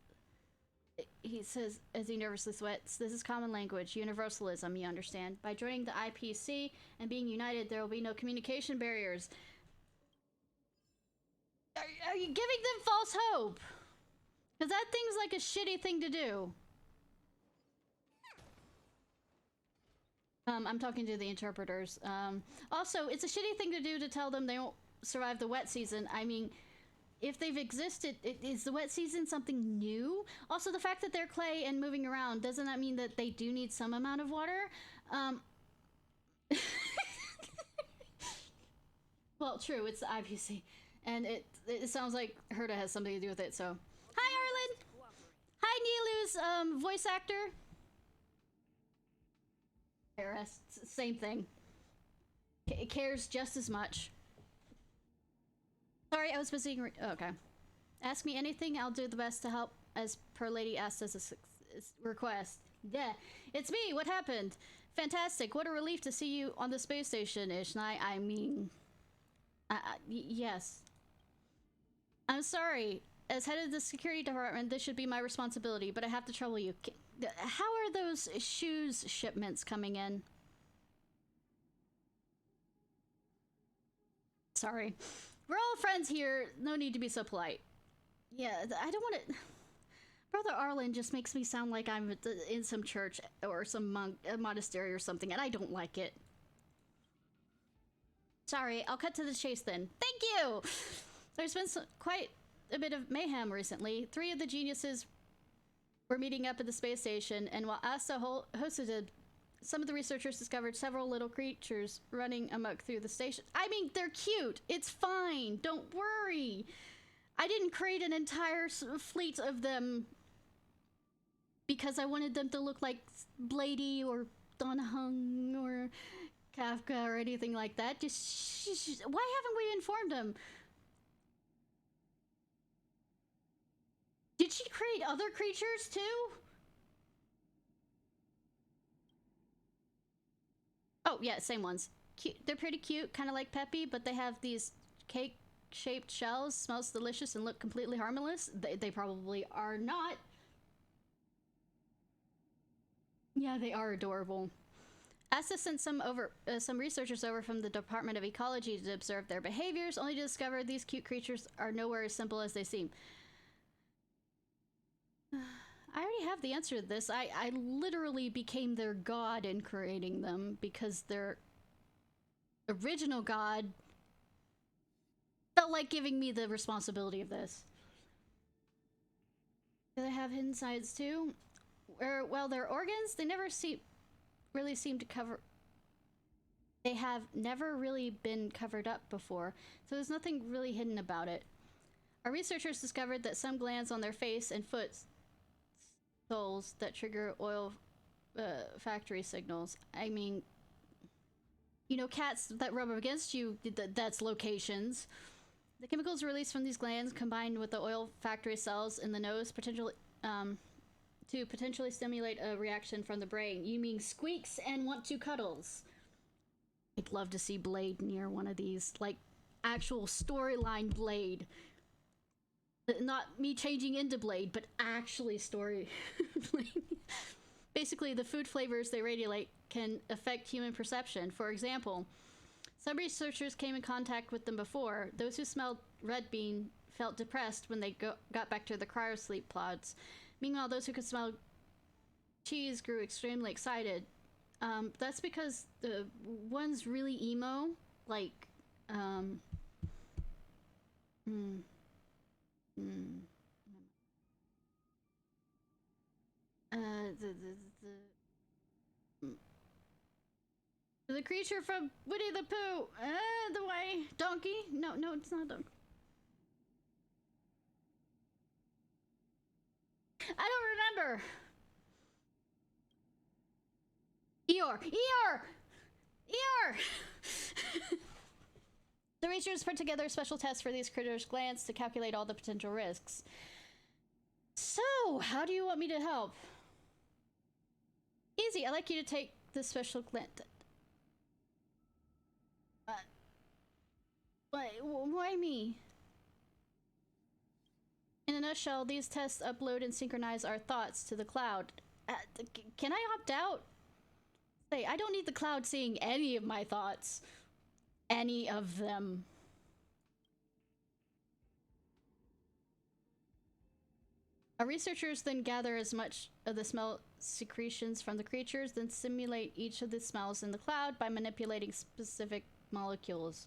A: He says as he nervously sweats, this is common language, universalism, you understand. By joining the IPC and being united, there will be no communication barriers. Are you giving them false hope? Because that thing's like a shitty thing to do. I'm talking to the interpreters. Also, it's a shitty thing to do to tell them they won't survive the wet season. I mean, if they've existed, is the wet season something new? Also, the fact that they're clay and moving around, doesn't that mean that they do need some amount of water? Well, true, it's the IPC. And it sounds like Herta has something to do with it, so. Hi, Arlen! Hi, Nilu's voice actor. Paris, same thing. Cares just as much. Sorry, I was busy. Okay. Ask me anything, I'll do the best to help, as per Lady asked as a request. Yeah, it's me. What happened? Fantastic. What a relief to see you on the space station, Ishnai. I mean, yes. I'm sorry. As head of the security department, this should be my responsibility, but I have to trouble you. How are those shoes shipments coming in? Sorry. We're all friends here. No need to be so polite. Yeah, I don't want to... Brother Arlen just makes me sound like I'm in some church or some monastery or something, and I don't like it. Sorry, I'll cut to the chase then. Thank you! There's been quite a bit of mayhem recently. 3 of the geniuses were meeting up at the space station, and while Asta hosted it, some of the researchers discovered several little creatures running amok through the station. I mean, they're cute. It's fine. Don't worry. I didn't create an entire fleet of them because I wanted them to look like Blady or Don Hung or Kafka or anything like that. Just why haven't we informed them? Did she create other creatures too? Oh, yeah, same ones. Cute. They're pretty cute, kind of like Peppy, but they have these cake-shaped shells, smells delicious, and look completely harmless. They probably are not. Yeah, they are adorable. ASTA sent some researchers over from the Department of Ecology to observe their behaviors, only to discover these cute creatures are nowhere as simple as they seem. I already have the answer to this. I literally became their god in creating them because their original god felt like giving me the responsibility of this. Do they have hidden sides too? Well, their organs, they never really seem to cover. They have never really been covered up before, so there's nothing really hidden about it. Our researchers discovered that some glands on their face and foot soles that trigger oil factory signals. I mean, you know, cats that rub up against you, that's locations. The chemicals released from these glands combined with the oil factory cells in the nose to potentially stimulate a reaction from the brain. You mean squeaks and want to cuddles. I'd love to see Blade near one of these, like actual storyline Blade. Not me changing into Blade, but actually story Blade. Basically, the food flavors they radiate can affect human perception. For example, some researchers came in contact with them before. Those who smelled red bean felt depressed when they got back to the cryosleep pods. Meanwhile, those who could smell cheese grew extremely excited. That's because the one's really emo, like, the creature from Winnie the Pooh, the way, donkey? No, it's not a donkey. I don't remember. Eeyore! The researchers put together a special test for these critters' glands to calculate all the potential risks. So, how do you want me to help? Easy, I'd like you to take this special gland. Why me? In a nutshell, these tests upload and synchronize our thoughts to the cloud. Can I opt out? Say, I don't need the cloud seeing any of my thoughts. Any of them. Our researchers then gather as much of the smell secretions from the creatures, then simulate each of the smells in the cloud by manipulating specific molecules.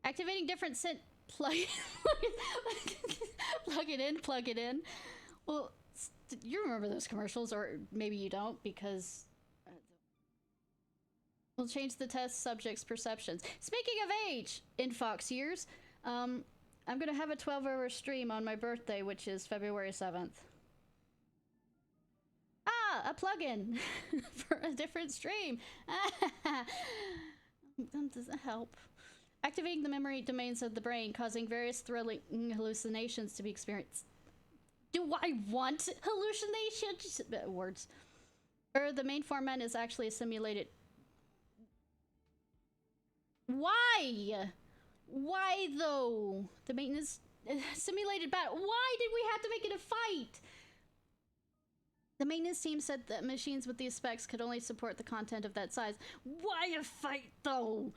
A: Activating different scent plug it in. Well, you remember those commercials, or maybe you don't, because we'll change the test subject's perceptions. Speaking of age, in Fox years, I'm gonna have a 12-hour stream on my birthday, which is February 7th. Ah, a plugin for a different stream. Does that help? Activating the memory domains of the brain, causing various thrilling hallucinations to be experienced. Do I want hallucinations? Words. Or the main format is actually a simulated. Why? Why though? The maintenance simulated battle. Why did we have to make it a fight? The maintenance team said that machines with these specs could only support the content of that size. Why a fight though?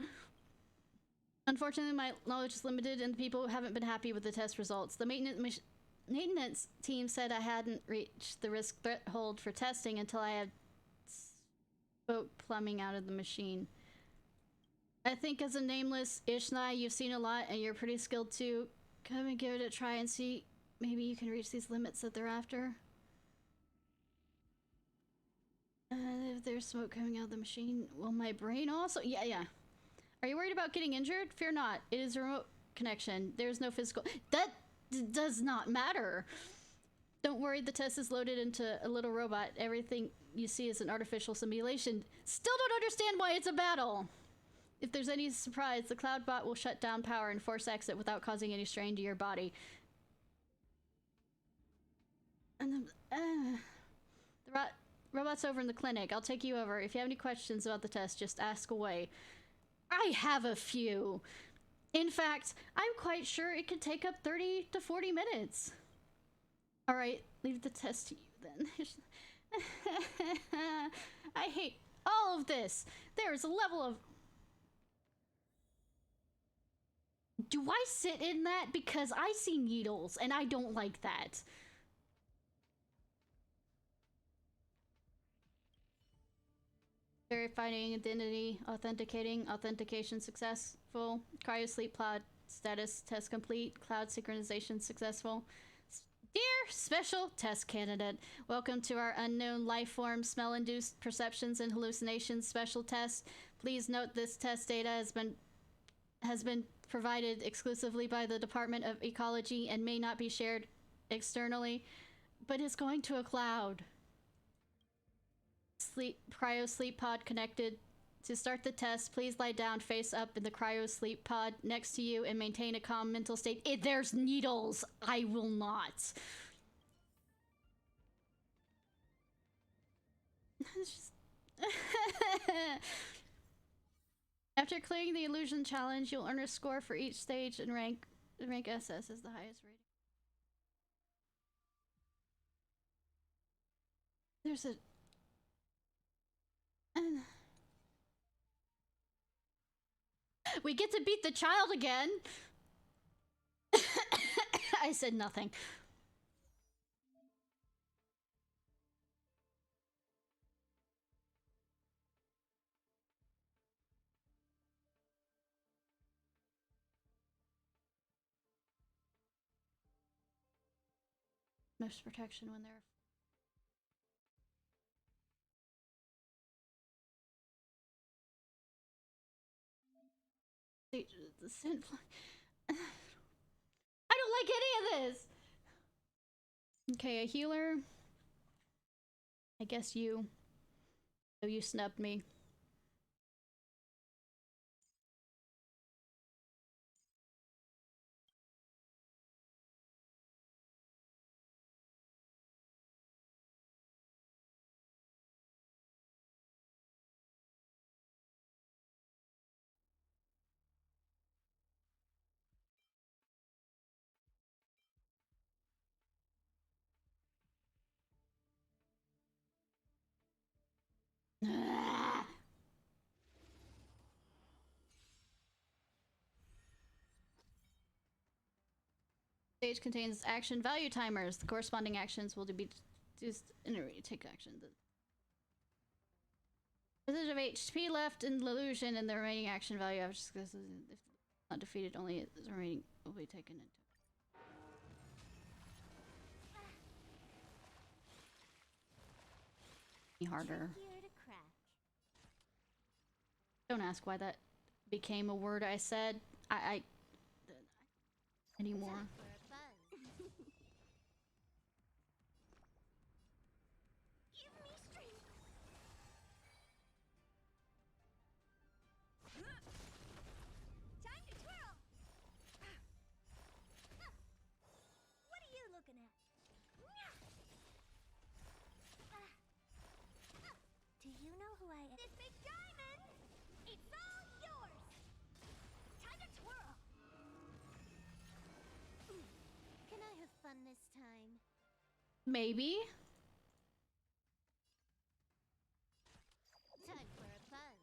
A: Unfortunately, my knowledge is limited and people haven't been happy with the test results. The maintenance team said I hadn't reached the risk threshold for testing until I had smoke plumbing out of the machine. I think as a nameless Ishnai, you've seen a lot and you're pretty skilled too. Come and give it a try and see. Maybe you can reach these limits that they're after. If there's smoke coming out of the machine, will my brain also? Yeah. Are you worried about getting injured? Fear not. It is a remote connection. There's no physical. That does not matter. Don't worry, the test is loaded into a little robot. Everything you see is an artificial simulation. Still don't understand why it's a battle. If there's any surprise, the cloud bot will shut down power and force exit without causing any strain to your body. And the Robot's over in the clinic. I'll take you over. If you have any questions about the test, just ask away. I have a few. In fact, I'm quite sure it could take up 30 to 40 minutes. Alright, leave the test to you then. I hate all of this. There's a level of... Do I sit in that? Because I see needles, and I don't like that. Verifying identity, authentication successful. Cryosleep pod status test complete. Cloud synchronization successful. Dear special test candidate, welcome to our unknown life form smell-induced perceptions and hallucinations special test. Please note this test data has been provided exclusively by the Department of Ecology and may not be shared externally, but is going to a cloud. Cryo sleep pod connected. To start the test, please lie down face up in the cryo sleep pod next to you and maintain a calm mental state. There's needles! I will not. After clearing the illusion challenge, you'll earn a score for each stage and rank SS as the highest rating. There's a... We get to beat the child again! I said nothing. Most protection when they're... The sin... I don't like any of this! Okay, a healer. I guess you. So you snubbed me. Stage contains action value timers. The corresponding actions will be used in a take action. The percentage of HP left in the illusion and the remaining action value if not defeated, only the remaining will be taken into. Harder. Don't ask why that became a word I said. I anymore.
B: This time.
A: Maybe.
B: Time for a buzz.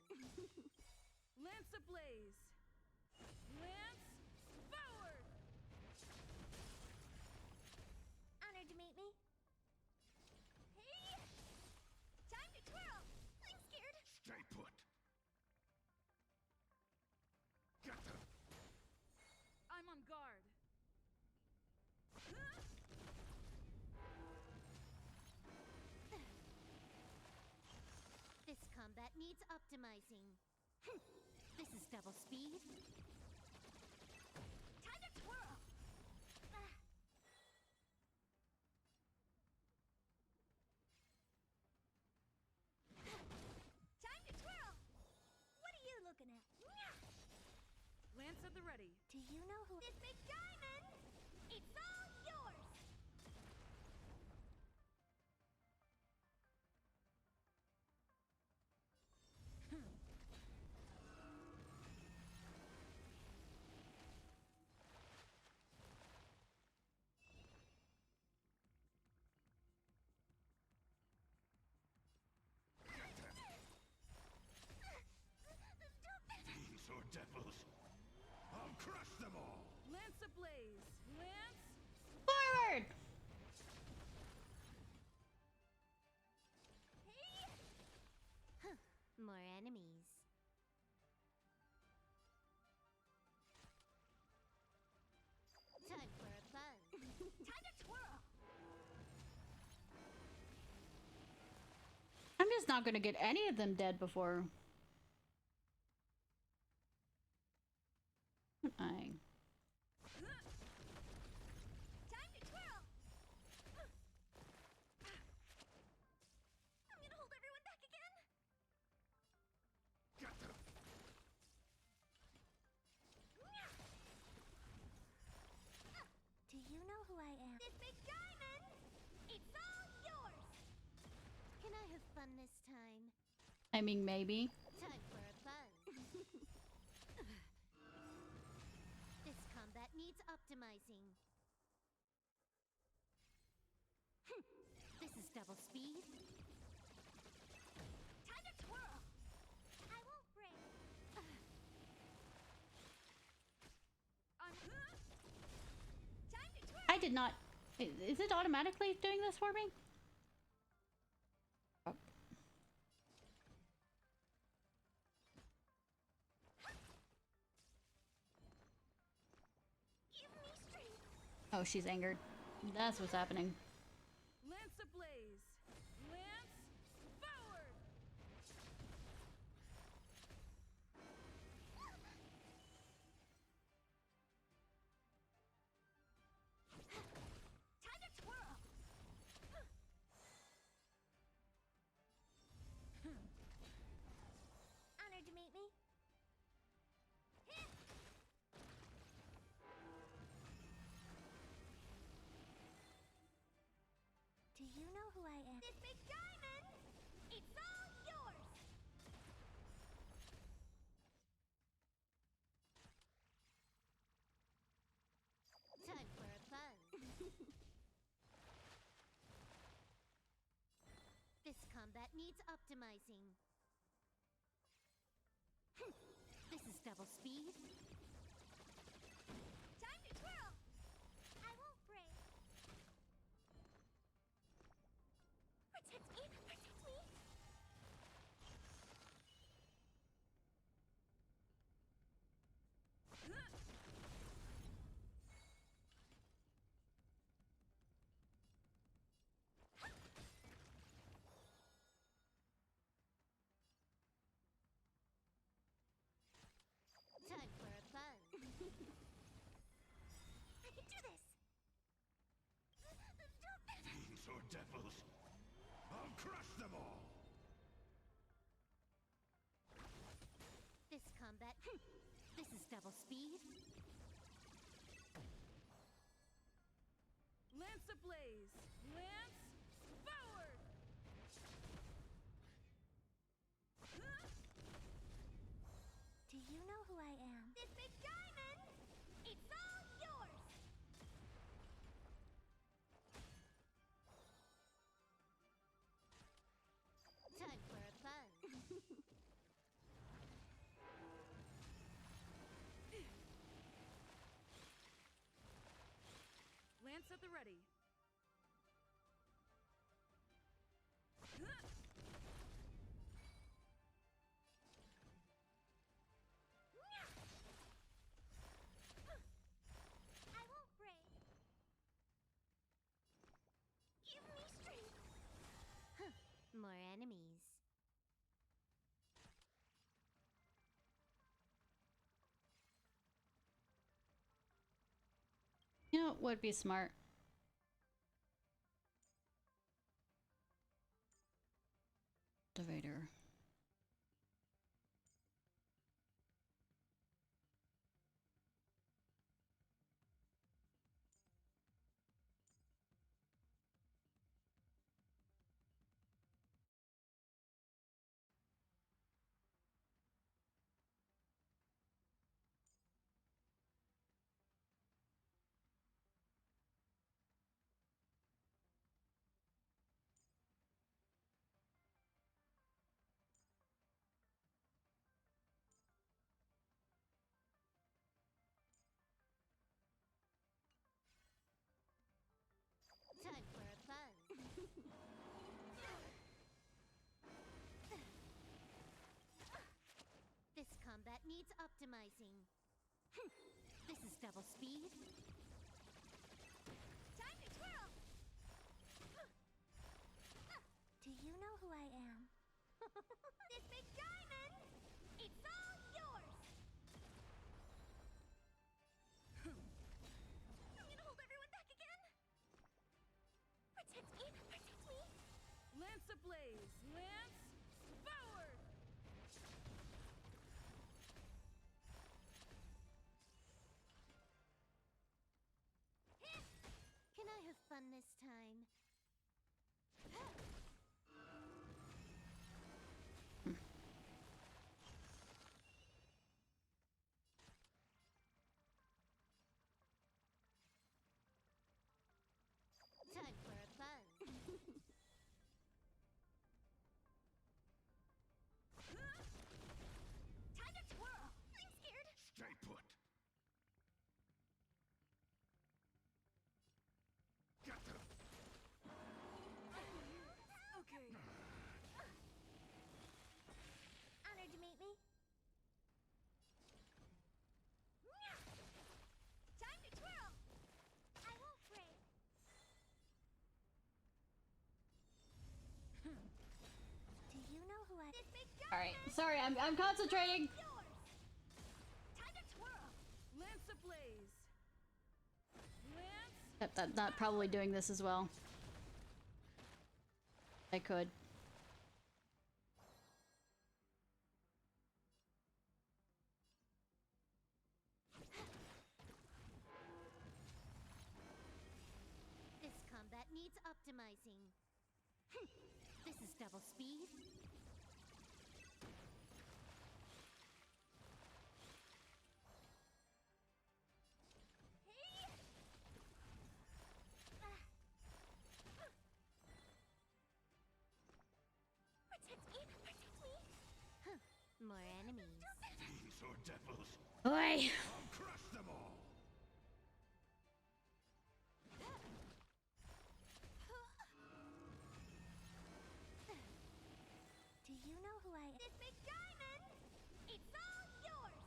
C: Lance ablaze. Lance forward.
B: Honored to meet me. Hey! Time to twirl. I'm scared.
D: Stay put. Get them.
C: I'm on guard.
B: This combat needs optimizing. This is double speed. Time to twirl. Time to twirl. What are you looking at?
C: Lance at the ready.
B: Do you know who this big diamond? It's all yours.
C: ablaze. Lance.
A: Forward!
B: Hey! Huh. More enemies. Time for a buzz. Time to twirl.
A: I'm just not gonna get any of them dead before. I.
B: Time to twirl. I'm gonna hold everyone back again.
D: Get them.
B: Do you know who I am? This big diamond! It's all yours! Can I have fun this time?
A: I mean, maybe.
B: Time for a buzz. This combat needs optimizing. This is double speed. Time to twirl! I won't break.
C: I'm.
B: Time to twirl!
A: I did not. Is it automatically doing this for me? Oh.
B: Give me strength!
A: Oh, she's angered. That's what's happening.
C: Lance ablaze. Lance forward.
B: Time to twirl! Honored to meet me. Do you know who I am? This big diamond! It's all yours! Time for a buzz. This combat needs optimizing. This is double speed. Time to twirl! I won't break. Protect me! Protect me! Time for a buzz. I can do this!
D: Fiends or devils. I'll crush them all.
B: This combat. This is double speed.
C: Lance ablaze. Lance forward.
B: Do you know who I am? This big diamond! It's all yours! Time for a buzz.
C: Lance at the ready.
B: I won't break. Give me strength. More enemies.
A: You know, it would be smart. Divider.
B: needs optimizing. This is double speed. Time to twirl! Do you know who I am? This big diamond! It's all yours! I'm gonna hold everyone back again! Protect me! Protect me!
C: Lance ablaze! Lance forward!
B: Can I have fun this time? Time for a buzz. Time to twirl! I'm scared!
D: Stay put. Get them.
C: Okay.
B: Honored to meet me. Time to twirl! I won't break. Do you know who I... This big
A: All right, sorry, I'm concentrating.
B: yours! Time to twirl!
C: Lance ablaze! Lance
A: Except I'm not probably doing this as well. I could.
B: This combat needs optimizing. This is double speed. Hey! Protect me! Protect me! More enemies.
D: These or devils.
A: Oi!
D: I'll crush them all.
B: Do you know who I am? This big diamond! It's all yours!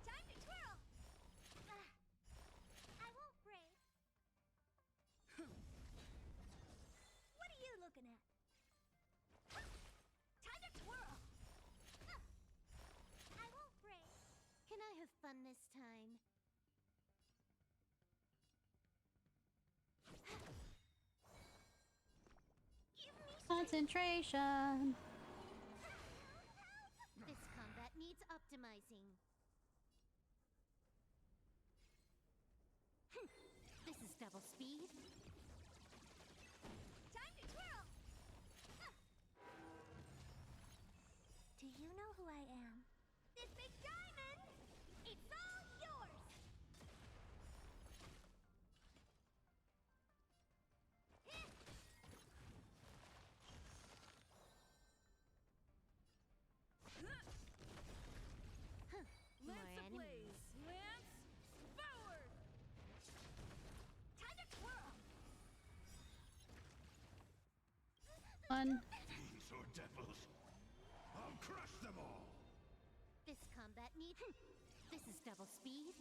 B: Time to twirl! I won't break. What are you looking at? Time to twirl! I won't break. Can I have fun this time? Give me strength.
A: Concentration.
B: This combat needs optimizing. This is double speed. Time to twirl! Do you know who I am? This big diamond! It's all yours! More
C: Lance
B: enemies.
C: ablaze! Lance forward!
B: Time to twirl!
A: One.
D: These or devils. I'll crush them all.
B: This combat needs... This is double speed.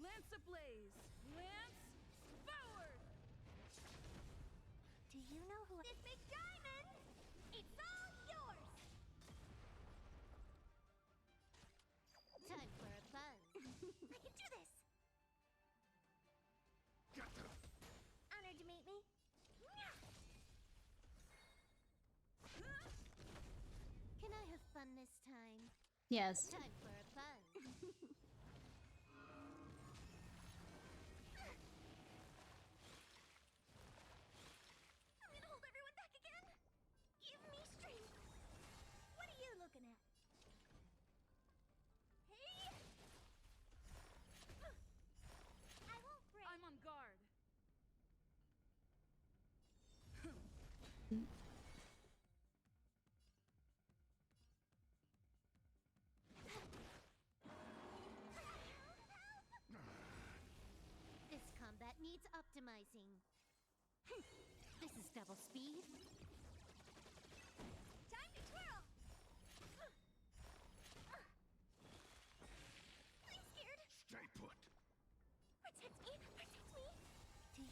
C: Lance ablaze! Lance forward!
B: Do you know who This big diamond! It's all yours! Time for a buzz. I can do this!
D: Get them.
B: Honored to meet me. Can I have fun this time?
A: Yes.
B: Time for a buzz. I'm gonna hold everyone back again. Give me strength. What are you looking at? Hey! I won't break.
C: I'm on guard.
B: This combat needs optimizing. This is double speed. Time to twirl!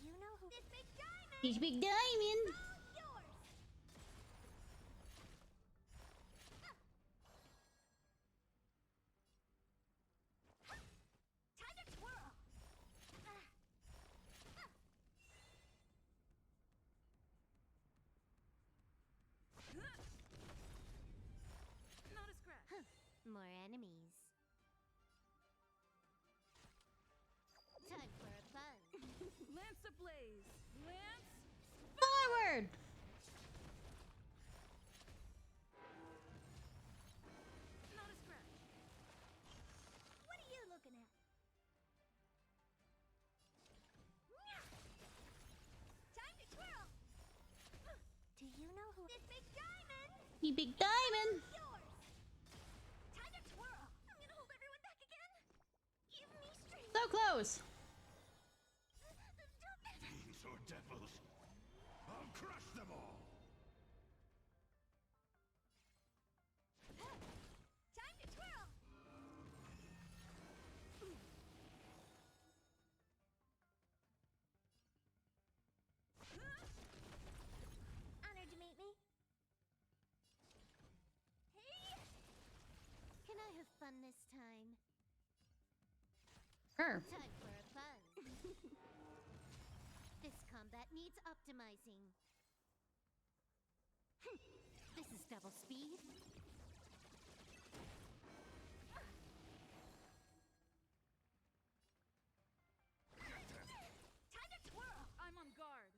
B: Do you know who this big diamond?
A: He's big diamond.
B: All yours. Time to twirl.
C: Not a scratch.
B: More enemies. Time for a fun.
C: Lance ablaze. Lance
A: Forward.
C: not a scratch.
B: What are you looking at? Time to twirl. Do you know who this big diamond?
A: He big diamond.
B: Yours. Time to twirl. I'm gonna hold everyone back again. Give me strength.
A: So close.
D: Fiends or devils, I'll crush them all.
B: Time to twirl. Honored to meet me. Hey! Can I have fun this time?
A: Sure.
B: Time for a fun. This combat needs optimizing. This is double speed. Time to twirl.
C: I'm on guard.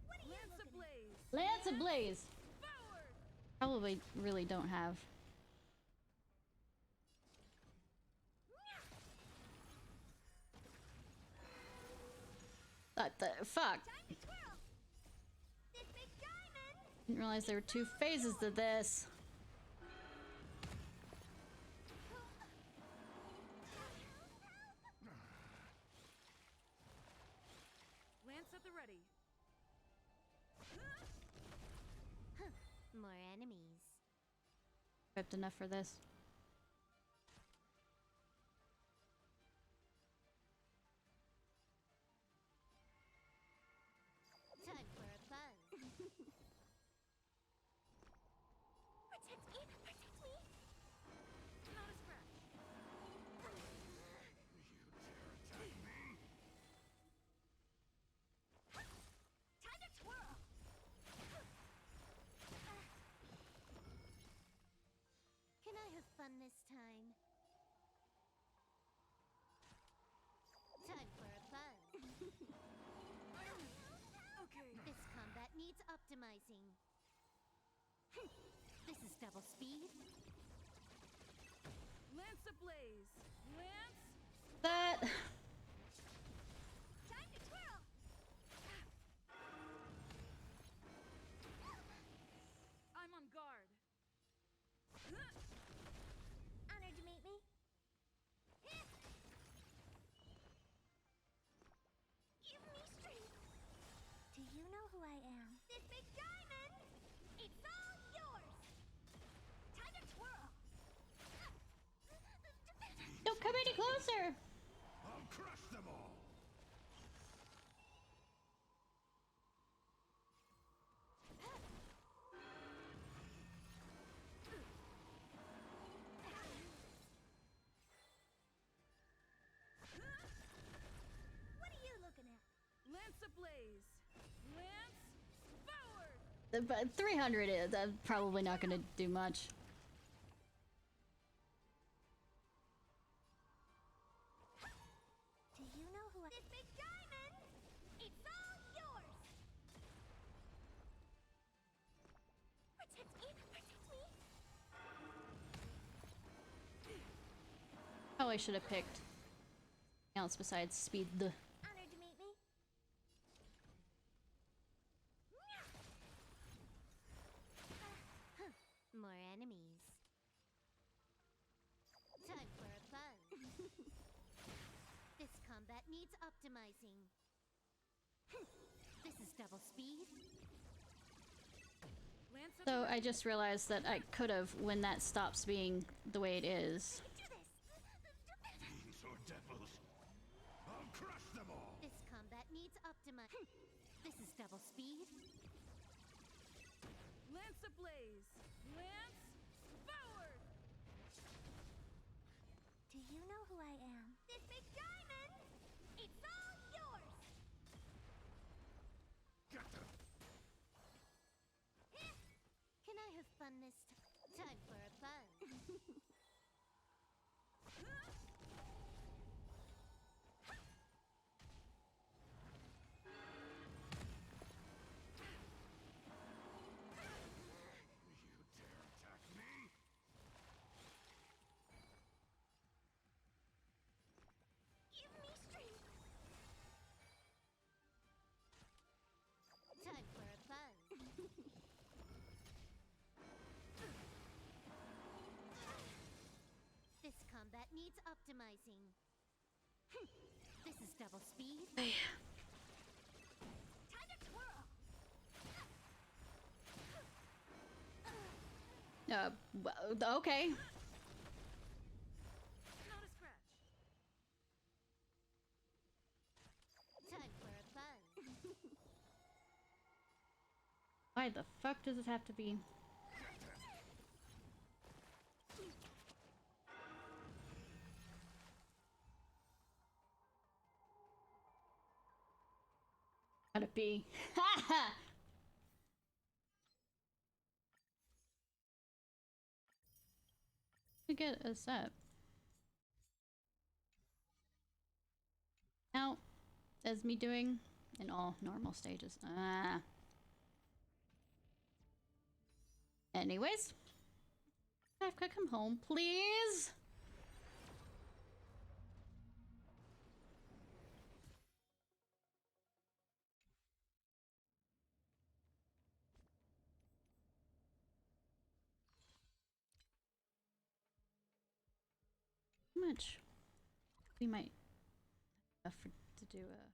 B: What are you
C: Lance
B: looking at?
C: ablaze.
A: Lance ablaze.
C: Forward.
A: Probably really don't have. What the fuck?
B: Time to twirl. This big diamond.
A: Didn't realize there were two phases to this.
C: Lance at the ready.
B: More enemies.
A: Equipped enough for this.
B: Time for a fun. Protect me! Protect me!
C: Not a scratch.
B: Time to twirl! Can I have fun this time? Time for a fun.
C: Okay.
B: This combat needs optimizing. This is double speed.
C: Lance ablaze. Lance
A: That.
B: Time to twirl!
C: I'm on guard.
B: Honored to meet me. Give me strength. Do you know who I am? This big diamond! It's all yours! Time to twirl!
A: Don't come any closer.
D: I'll crush them all.
B: What are you looking at?
C: Lance ablaze. Lance forward.
A: But 300 is probably not going to do much.
B: Do you know who I am? This big diamond! It's all yours! Protect me! Protect me!
A: Probably should have picked something else besides speed. The
B: Honored to meet me. More enemies. Time for a fun. This combat needs optimizing. This is double speed.
C: Lance at
A: So
C: the
A: I
C: ready.
A: just realized that I could have, when that stops being the way it is.
B: Do this.
D: Fiends or devils,
B: is double speed.
C: Lance ablaze! Lance forward!
B: Do you know who I am? This big diamond! It's all yours! Can I have fun this time for a fun?
D: You dare attack me?
B: Give me strength! Time for a fun. This combat needs optimizing. This is double speed. Time to twirl!
A: Okay.
C: Not a scratch.
B: Time for a fun.
A: Why the fuck does it have to be? Gotta be. To get a set. Now, as me doing in all normal stages. Anyways, I've got to come home, please. How much? We might have to do a.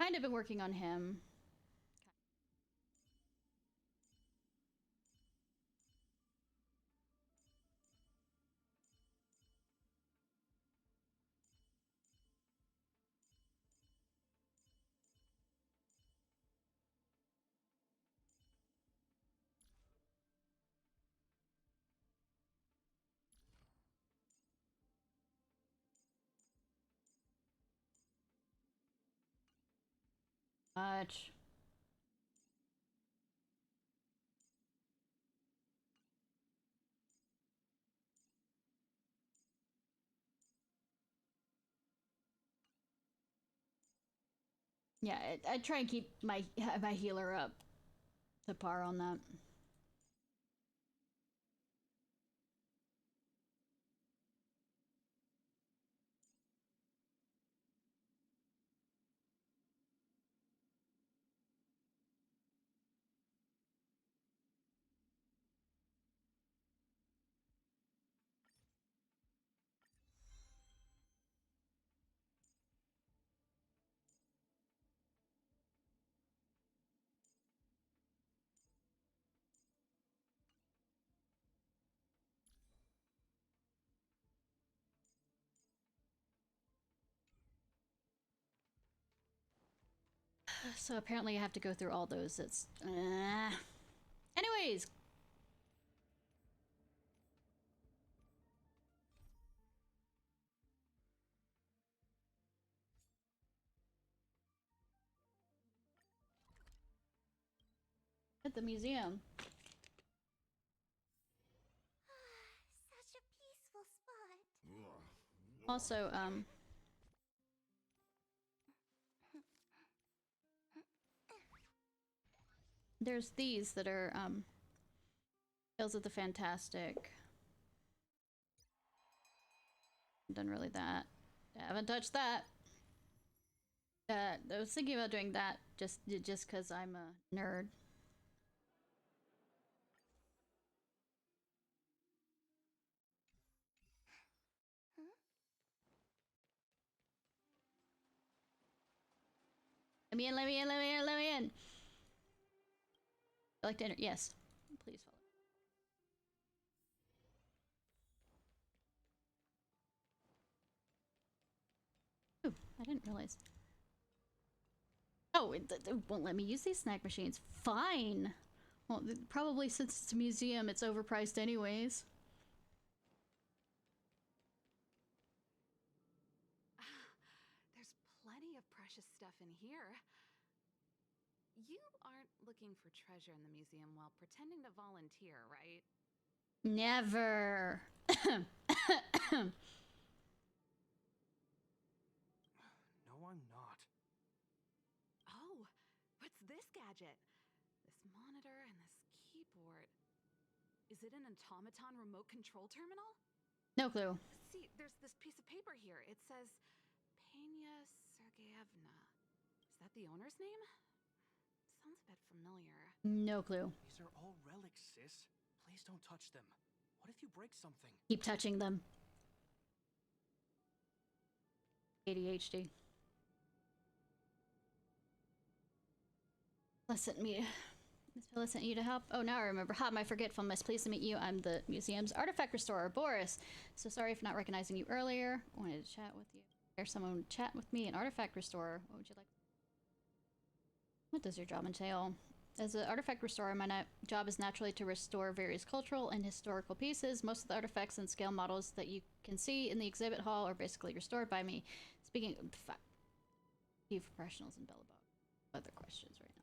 A: Kind of been working on him. Much. Yeah, I try and keep my healer up to par on that. So apparently I have to go through all those. It's anyways. At the museum. Also, there's these that are, Tales of the Fantastic. Done really that. I haven't touched that. I was thinking about doing that just because I'm a nerd. Let me in, let me in, let me in, let me in. I like to enter. Yes. Please follow. Ooh, I didn't realize. Oh, it won't let me use these snack machines. Fine. Well, probably since it's a museum, it's overpriced anyways.
E: There's plenty of precious stuff in here. You aren't looking for treasure in the museum while pretending to volunteer, right?
A: Never.
F: No, I'm not.
E: Oh, what's this gadget? This monitor and this keyboard. Is it an automaton remote control terminal?
A: No clue.
E: See, there's this piece of paper here. It says Pena Sergeyevna. Is that the owner's name? Sounds a bit familiar.
A: No clue.
F: These are all relics, sis. Please don't touch them. What if you break something?
A: Keep touching them. ADHD. Sent me. Miss Pilla sent you to help. Oh, now I remember. Ha, my forgetfulness. Pleased to meet you. I'm the museum's artifact restorer, Boris. So sorry for not recognizing you earlier. Wanted to chat with you. There's someone would chat with me, an artifact restorer. What would you like? What does your job entail? As an artifact restorer, my job is naturally to restore various cultural and historical pieces. Most of the artifacts and scale models that you can see in the exhibit hall are basically restored by me. Speaking of few professionals in Bellabog. Other questions right now.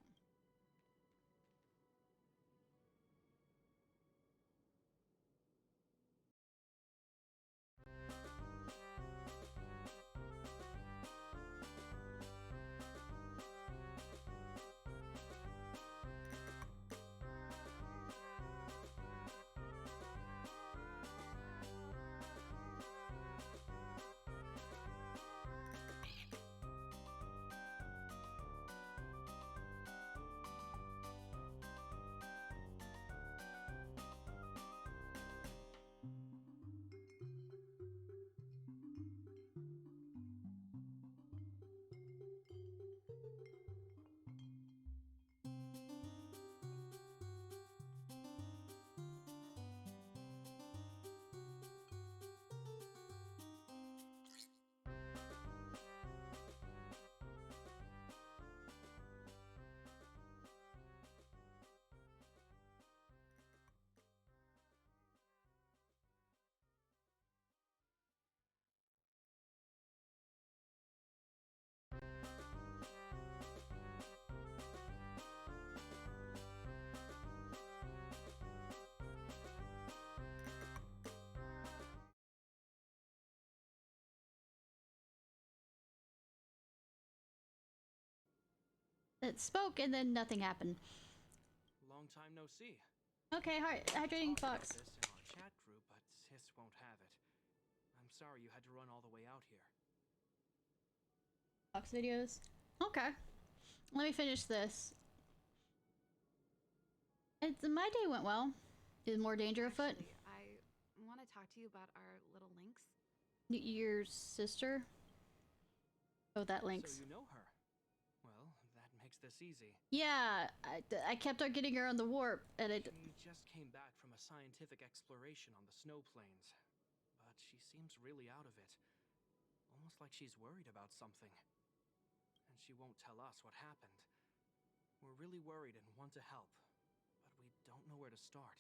A: It spoke and then nothing happened.
F: Long time no see.
A: Okay, hydrating Fox.
F: This in our chat group, but sis won't have it. I'm sorry you had to run all the way out here.
A: Fox videos. Okay. Let me finish this. My day went well. Is more danger afoot?
E: Actually, I want to talk to you about our little Lynx.
A: Your sister? Oh, that Lynx.
F: So you know her. Well, that makes this easy.
A: Yeah, I kept on getting her on the warp, and it...
F: She just came back from a scientific exploration on the snow plains. But she seems really out of it. Almost like she's worried about something. And she won't tell us what happened. We're really worried and want to help. But we don't know where to start.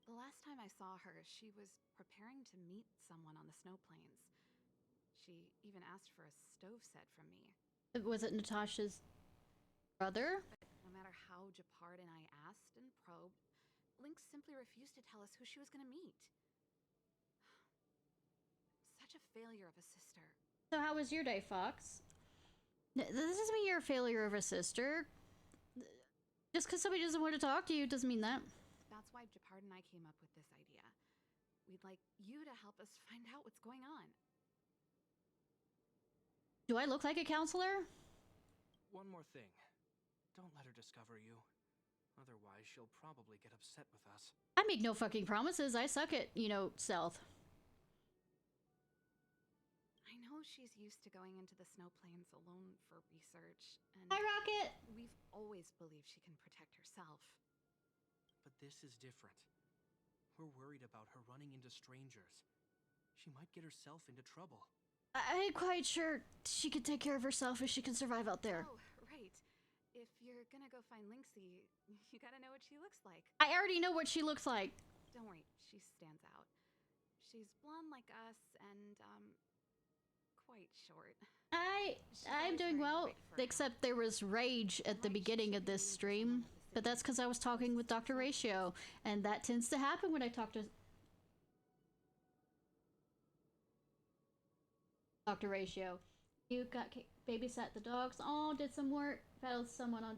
E: The last time I saw her, she was preparing to meet someone on the snow plains. She even asked for a stove set from me.
A: Was it Natasha's brother?
E: But no matter how Japard and I asked and probed, Lynx simply refused to tell us who she was going to meet. such a failure of a sister.
A: So how was your day, Fox? This doesn't mean you're a failure of a sister. Just because somebody doesn't want to talk to you doesn't mean that.
E: That's why Japard and I came up with this idea. We'd like you to help us find out what's going on.
A: Do I look like a counselor?
F: One more thing. Don't let her discover you. Otherwise, she'll probably get upset with us.
A: I make no fucking promises. I suck at, stealth.
E: I know she's used to going into the snow plains alone for research, and
A: Hi, Rocket!
E: we've always believed she can protect herself.
F: But this is different. We're worried about her running into strangers. She might get herself into trouble.
A: I ain't quite sure she can take care of herself if she can survive out there.
E: Oh, right. If you're gonna go find Lynxie, you gotta know what she looks like.
A: I already know what she looks like.
E: Don't worry, she stands out. She's blonde like us and, quite short.
A: I'm doing well, except there was rage at the beginning of this stream. But that's because I was talking with Dr. Ratio, and that tends to happen when I talk to Dr. Ratio. You got babysat the dogs. Oh, did some work. Battled someone on.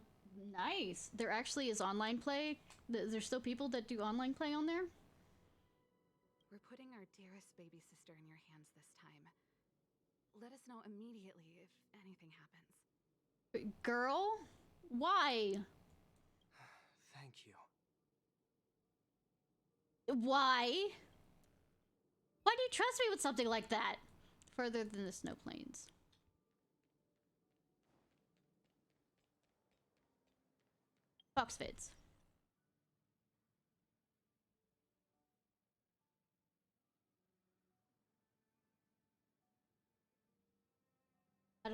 A: Nice. There actually is online play. There's still people that do online play on there.
E: We're putting our dearest baby sister in your hands this time. Let us know immediately if anything happens.
A: Girl? Why?
F: Thank you.
A: Why? Why do you trust me with something like that? Further than the snow plains. Fox fits.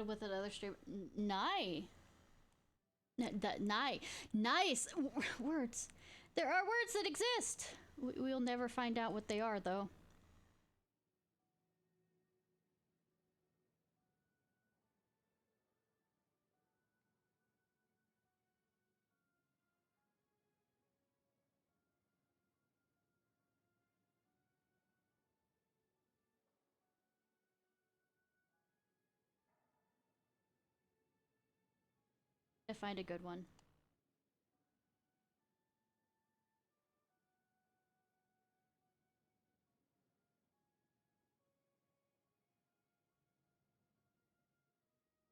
A: With another stream. Nice words. There are words that exist. We'll never find out what they are, though. I find a good one.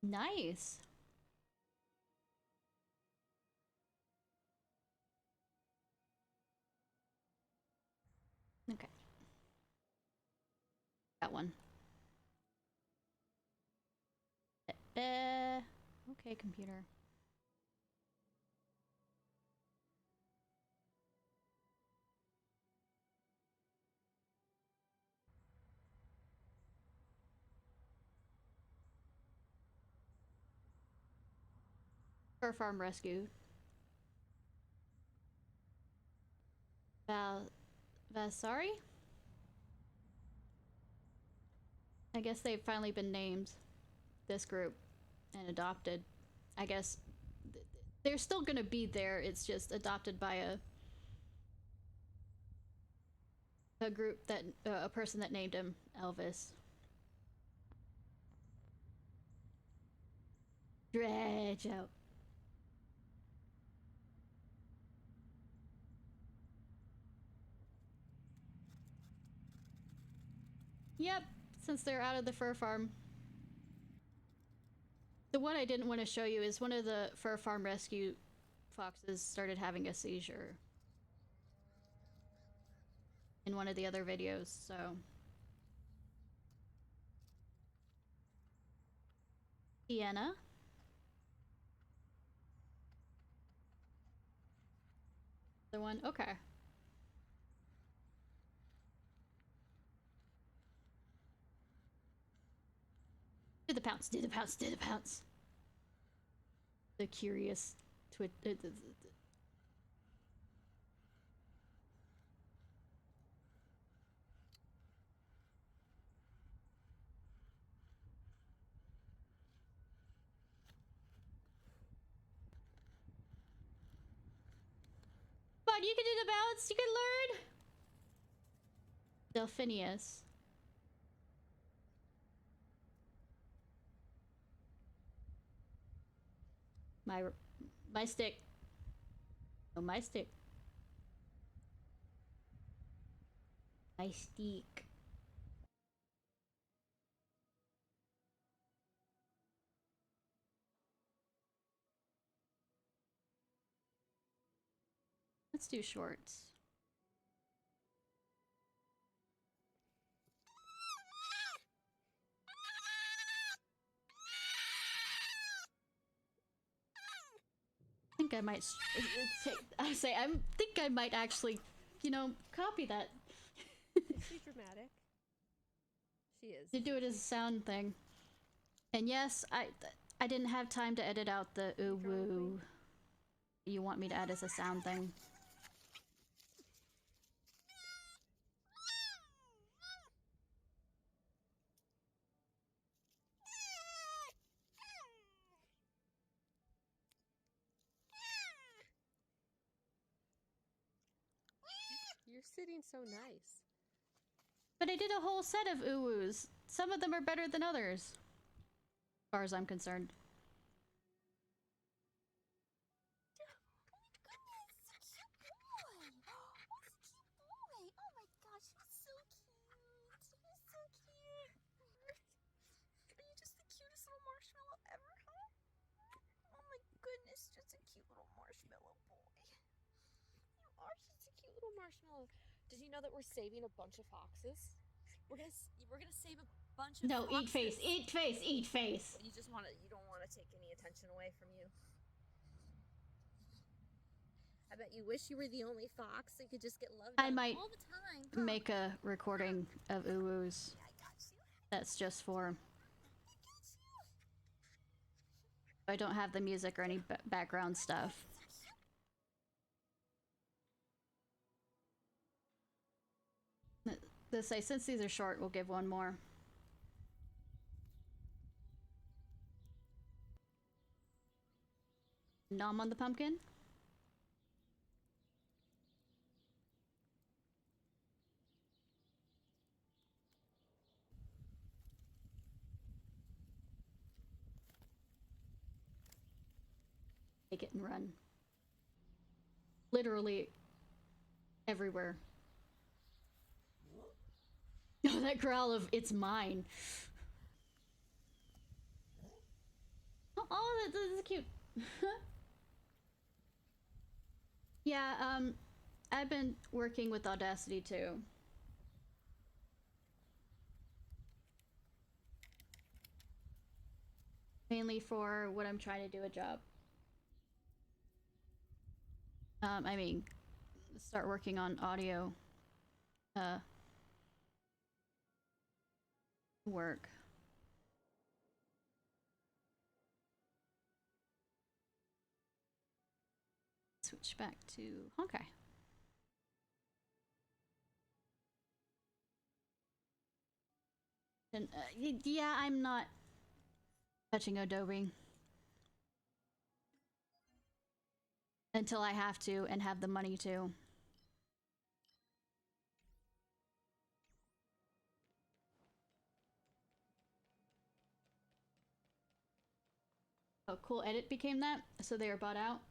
A: Nice. Okay. That one. Okay, computer. Fur farm rescue. Vasari? I guess they've finally been named, this group, and adopted. I guess they're still gonna be there, it's just adopted by a group that, a person that named him Elvis. Dredge out. Yep, since they're out of the fur farm. The one I didn't want to show you is one of the fur farm rescue foxes started having a seizure in one of the other videos, so. Sienna. The one, okay. Do the pounce, do the pounce, do the pounce. The curious twit. But you can do the bounce, you can learn. Delphinius. My stick. Oh, my stick. My stick. Let's do shorts. I think I might think I might actually, you know, copy that.
G: She's dramatic. She is.
A: To do it as a sound thing. And yes, I didn't have time to edit out the ooh woo. You want me to add as a sound thing.
G: You're sitting so nice.
A: But I did a whole set of ooh woos. Some of them are better than others. As far as I'm concerned.
G: Marshmallow. Did you know that we're saving a bunch of foxes? We're gonna save a bunch of
A: No,
G: foxes.
A: eat face, eat face, eat face.
G: You don't want to take any attention away from you. I bet you wish you were the only fox so you could just get loved
A: I might
G: all the time.
A: make a recording of ooh woos.
G: I got you.
A: That's just for. I don't have the music or any background stuff. This say since these are short, we'll give one more. Nom on the pumpkin. Take it and run. Literally everywhere. Oh, that growl of "it's mine." Oh, this is cute. Yeah, I've been working with Audacity too. Mainly for what I'm trying to do a job. I mean, start working on audio. Work. Switch back to Honkai. And yeah, I'm not touching Adobe until I have to and have the money to. Oh, Cool Edit became that, so they were bought out.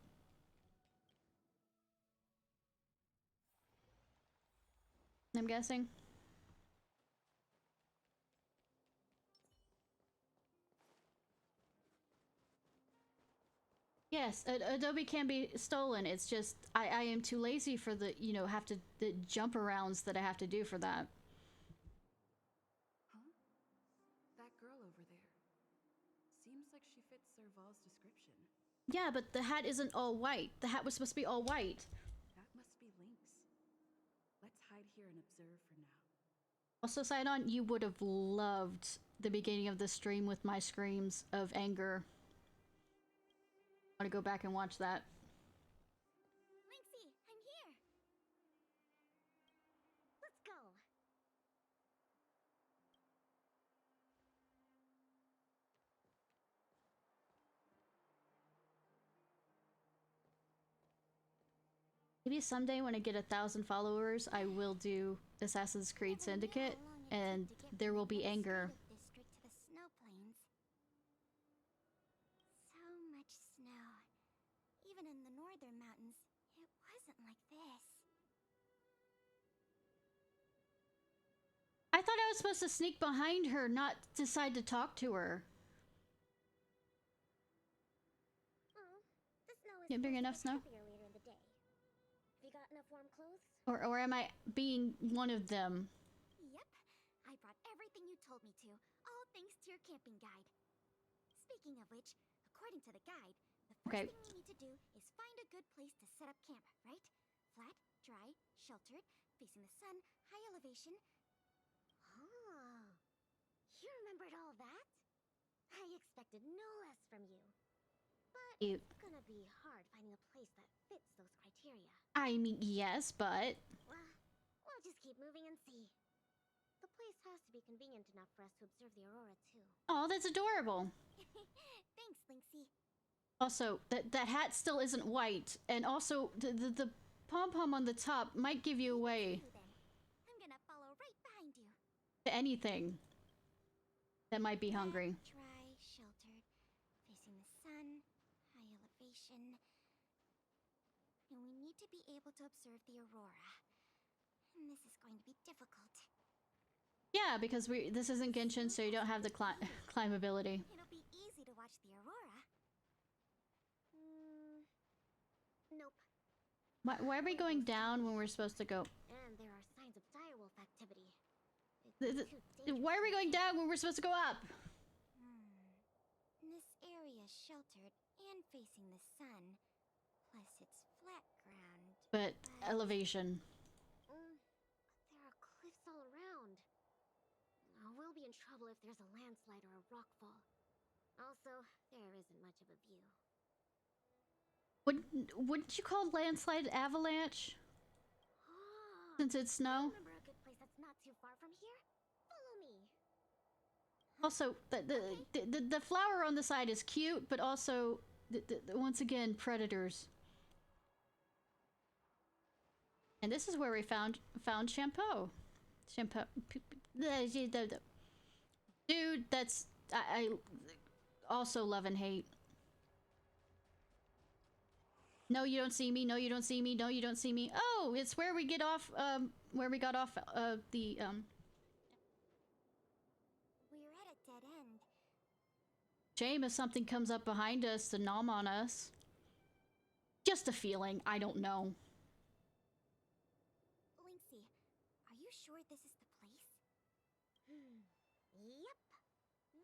A: I'm guessing. Yes, Adobe can be stolen. It's just I am too lazy for the, you know, the jump arounds that I have to do for that.
E: Huh? That girl over there. Seems like she fits Serval's description.
A: Yeah, but the hat isn't all white. The hat was supposed to be all white.
E: That must be Lynx. Let's hide here and observe for now.
A: Also, Sidon, you would have loved the beginning of the stream with my screams of anger. I want to go back and watch that.
B: Lynxie, I'm here. Let's go.
A: Maybe someday when I get 1,000 followers, I will do Assassin's Creed Syndicate, and there will be anger.
B: District to the snow plains. So much snow. Even in the northern mountains, it wasn't like this.
A: I thought I was supposed to sneak behind her, not decide to talk to her.
B: Oh, the snow is
A: Didn't bring enough snow?
B: heavier later in the day. Have you got enough warm clothes?
A: Or am I being one of them?
B: Yep, I brought everything you told me to, all thanks to your camping guide. Speaking of which, according to the guide, the first
A: Okay.
B: thing we need to do is find a good place to set up camp, right? Flat, dry, sheltered, facing the sun, high elevation. Oh, you remembered all that? I expected no less from you. But
A: You.
B: it's gonna be hard finding a place that fits those criteria.
A: I mean, yes, but
B: Well, we'll just keep moving and see. The place has to be convenient enough for us to observe the aurora, too.
A: oh, that's adorable.
B: Thanks, Lynxie.
A: Also, that hat still isn't white, and also the pom pom on the top might give you away
B: You then. I'm gonna follow right behind you.
A: to anything that might be hungry.
B: Dry, sheltered, facing the sun, high elevation. And we need to be able to observe the aurora. And this is going to be difficult.
A: Yeah, because this isn't Genshin, so you don't have the climbability.
B: It'll be easy to watch the aurora. Nope.
A: Why are we going down when we're supposed to go?
B: And there are signs of direwolf activity. It's
A: The-
B: too dangerous.
A: Why are we going down when we're supposed to go up?
B: This area is sheltered and facing the sun. Plus it's flat ground.
A: But elevation.
B: But there are cliffs all around. We'll be in trouble if there's a landslide or a rockfall. Also, there isn't much of a view.
A: Wouldn't you call landslide avalanche? Since it's snow?
B: Remember a good place that's not too far from here? Follow me.
A: Also, the flower on the side is cute, but also, once again, predators. And this is where we found shampoo. Shampoo. Dude, that's I also love and hate. No, you don't see me. No, you don't see me. No, you don't see me. Oh, it's where we get off. Where we got off. The
B: We're at a dead end.
A: Shame if something comes up behind us to nom on us. Just a feeling. I don't know.
B: Lynxie, are you sure this is the place? Yep.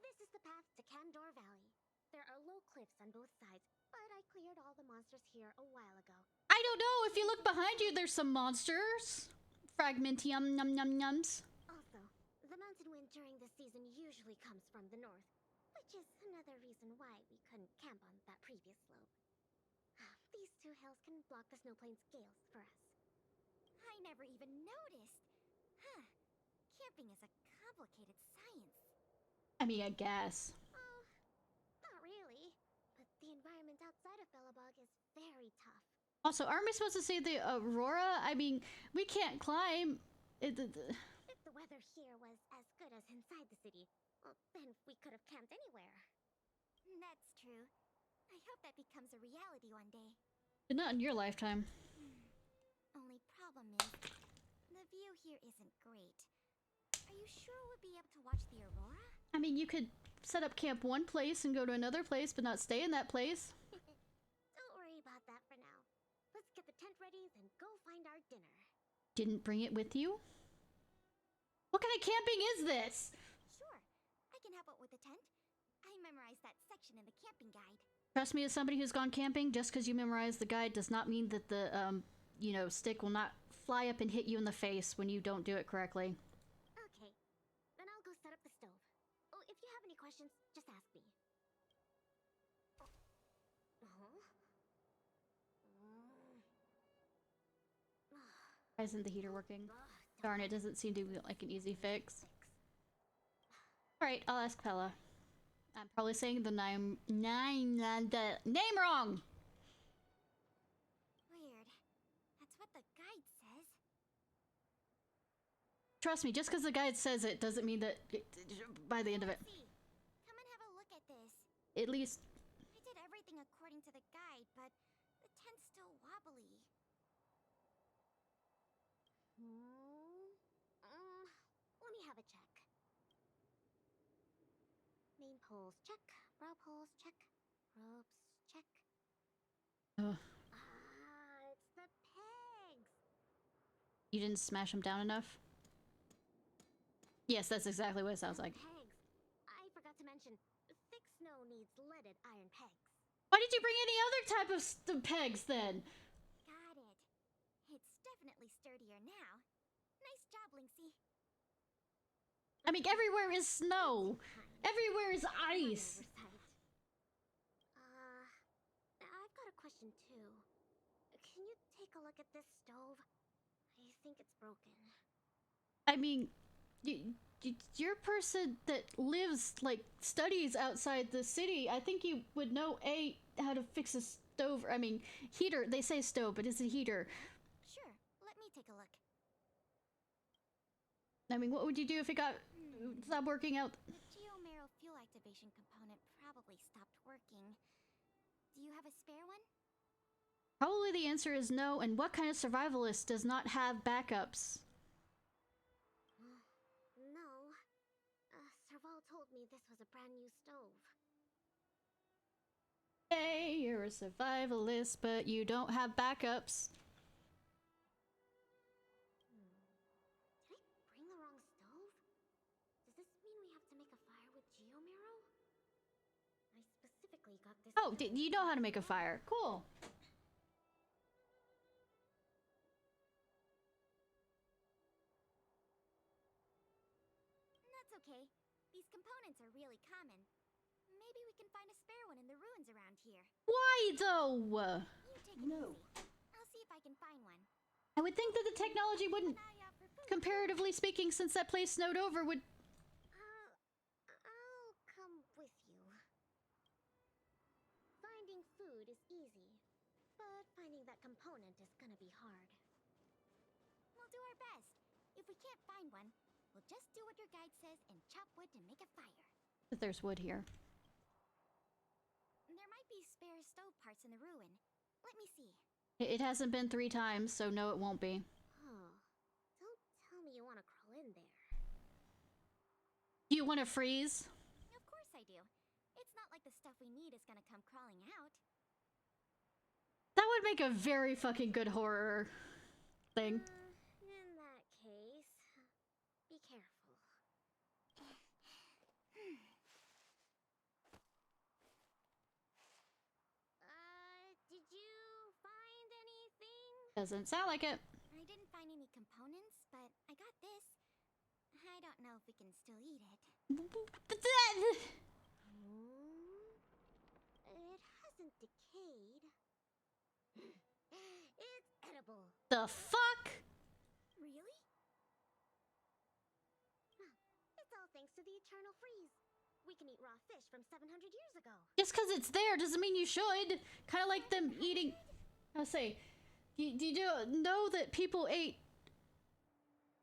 B: This is the path to Kandor Valley. There are low cliffs on both sides, but I cleared all the monsters here a while ago.
A: I don't know. If you look behind you, there's some monsters. Fragmentium num num nums.
B: Also, the mountain wind during this season usually comes from the north, which is another reason why we couldn't camp on that previous slope. These two hills can block the snowplains' gales for us. I never even noticed. Huh. Camping is a complicated science.
A: I mean, I guess.
B: Oh, not really. But the environment outside of Belobog is very tough.
A: Also, aren't we supposed to see the aurora? I mean, we can't climb.
B: If the weather here was as good as inside the city, well, then we could have camped anywhere. That's true. I hope that becomes a reality one day.
A: Not in your lifetime.
B: Only problem is, the view here isn't great. Are you sure we'll be able to watch the aurora?
A: I mean, you could set up camp one place and go to another place, but not stay in that place.
B: Don't worry about that for now. Let's get the tent ready, then go find our dinner.
A: Didn't bring it with you? What kind of camping is this?
B: Sure, I can help out with the tent. I memorized that section in the camping guide.
A: Trust me, as somebody who's gone camping, just because you memorize the guide does not mean that the, stick will not fly up and hit you in the face when you don't do it correctly.
B: Okay, then I'll go set up the stove. Oh, if you have any questions, just ask me.
A: Why isn't the heater working? Darn, it doesn't seem to be like an easy fix. Alright, I'll ask Pella. I'm probably saying the name wrong!
B: Weird. That's what the guide says.
A: Trust me, just because the guide says it doesn't mean that by the end of it.
B: See, come and have a look at this.
A: At least,
B: I did everything according to the guide, but the hand's still wobbly. Let me have a check. Main poles check. Row poles check. Ropes check.
A: Ugh.
B: It's the pegs.
A: You didn't smash them down enough? Yes, that's exactly what it sounds like.
B: Pegs. I forgot to mention, thick snow needs leaded iron pegs.
A: Why did you bring any other type of pegs then?
B: Got it. It's definitely sturdier now. Nice job, Linksy.
A: I mean, everywhere is snow. Everywhere is ice.
B: I've got a question too. Can you take a look at this stove? I think it's broken.
A: I mean, you're a person that lives, like, studies outside the city. I think you would know, A, how to fix a stove. I mean, heater. They say stove, but it's a heater.
B: Sure, let me take a look.
A: I mean, what would you do if it got stopped working out?
B: The geomero fuel activation component probably stopped working. Do you have a spare one?
A: Probably the answer is no, and what kind of survivalist does not have backups?
B: No. Serval told me this was a brand new stove.
A: Hey, you're a survivalist, but you don't have backups.
B: Did I bring the wrong stove? Does this mean we have to make a fire with geomero? I specifically got this.
A: Oh, you know how to make a fire. Cool.
B: That's okay. These components are really common. Maybe we can find a spare one in the ruins around here.
A: Why though?
B: You take it easy. I'll see if I can find one.
A: I would think that the technology wouldn't,
B: Keep an eye out for food.
A: comparatively speaking, since that place snowed over, would...
B: I'll come with you. Finding food is easy, but finding that component is gonna be hard. We'll do our best. If we can't find one, we'll just do what your guide says and chop wood to make a fire.
A: But there's wood here.
B: There might be spare stove parts in the ruin. Let me see.
A: It hasn't been 3 times, so no, it won't be.
B: Oh, don't tell me you want to crawl in there.
A: Do you want to freeze?
B: Of course I do. It's not like the stuff we need is gonna come crawling out.
A: That would make a very fucking good horror thing.
B: In that case, be careful. Did you find anything?
A: Doesn't sound like it.
B: I didn't find any components, but I got this. I don't know if we can still eat it. It hasn't decayed. It's edible.
A: The fuck?
B: Really? It's all thanks to the eternal freeze. We can eat raw fish from 700 years ago.
A: Just because it's there doesn't mean you should. Kind of like them eating... I'll say, do you know that people ate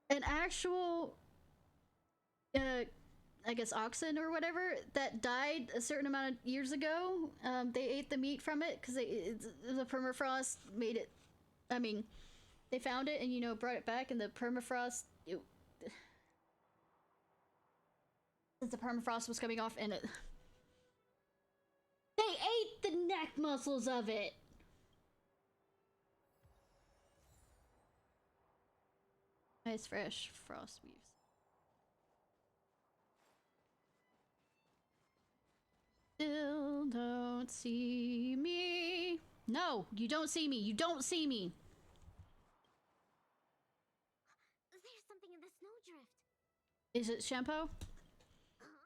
A: an actual, I guess oxen or whatever, that died a certain amount of years ago? They ate the meat from it because the permafrost made it... I mean, they found it and, you know, brought it back, and the permafrost... Since the permafrost was coming off, and it... They ate the neck muscles of it! Nice fresh frost weaves. Still don't see me. No, you don't see me. You don't see me.
B: There's something in the snowdrift.
A: Is it shampoo?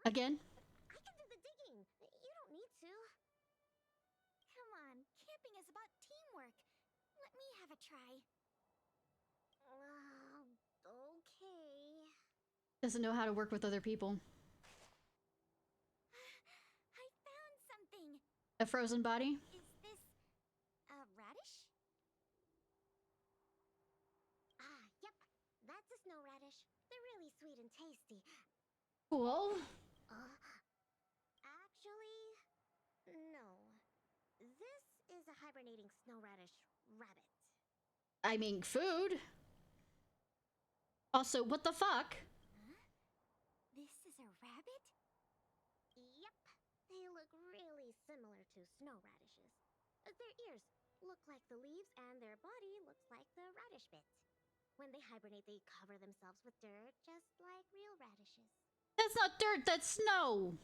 A: Again?
B: I can do the digging. You don't need to. Come on, camping is about teamwork. Let me have a try. Okay.
A: Doesn't know how to work with other people.
B: I found something.
A: A frozen body?
B: Is this a radish? Yep. That's a snow radish. They're really sweet and tasty.
A: Cool.
B: Actually, no. This is a hibernating snow radish rabbit?
A: I mean, food. Also, what the fuck?
B: Huh? This is a rabbit? Yep. They look really similar to snow radishes. Their ears look like the leaves and their body looks like the radish bit. When they hibernate, they cover themselves with dirt, just like real radishes.
A: That's not dirt, that's snow.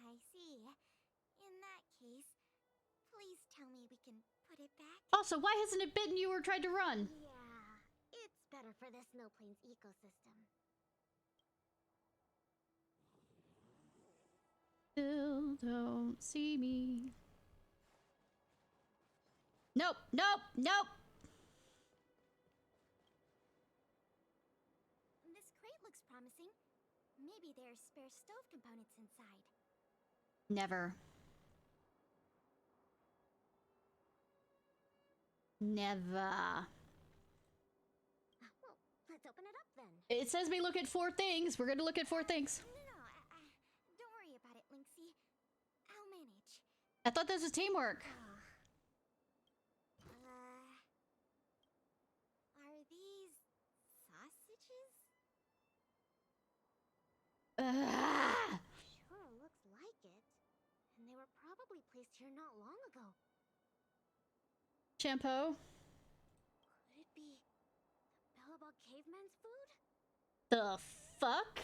B: I see. In that case, please tell me we can put it back.
A: Also, why hasn't it bitten you or tried to run?
B: Yeah, it's better for the snow plains ecosystem.
A: Still don't see me. Nope, nope, nope.
B: This crate looks promising. Maybe there's spare stove components inside.
A: Never. Never.
B: Well, let's open it up then.
A: It says we look at 4 things. We're gonna look at 4 things.
B: No, don't worry about it, Lynxie. I'll manage.
A: I thought this was teamwork.
B: Are these sausages? Sure looks like it. And they were probably placed here not long ago.
A: Shampoo.
B: Could it be the Bellabog caveman's food?
A: The fuck?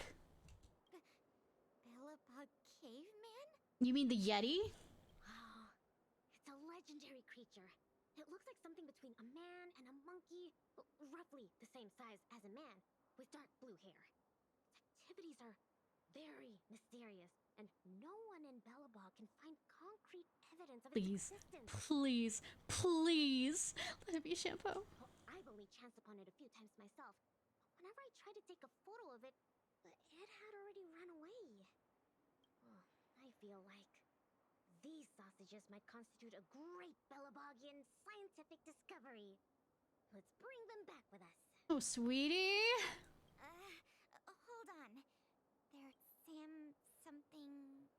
B: Bellabog caveman?
A: You mean the Yeti?
B: Oh, it's a legendary creature. It looks like something between a man and a monkey, roughly the same size as a man, with dark blue hair. Its activities are very mysterious, and no one in Bellabog can find concrete evidence of its
A: Please.
B: existence.
A: Please. Please. Let it be shampoo.
B: Well, I've only chanced upon it a few times myself, but whenever I tried to take a photo of it, it had already run away. Oh, I feel like these sausages might constitute a great Bellabogian scientific discovery. Let's bring them back with us.
A: Oh, sweetie.
B: Hold on. They're Sam something,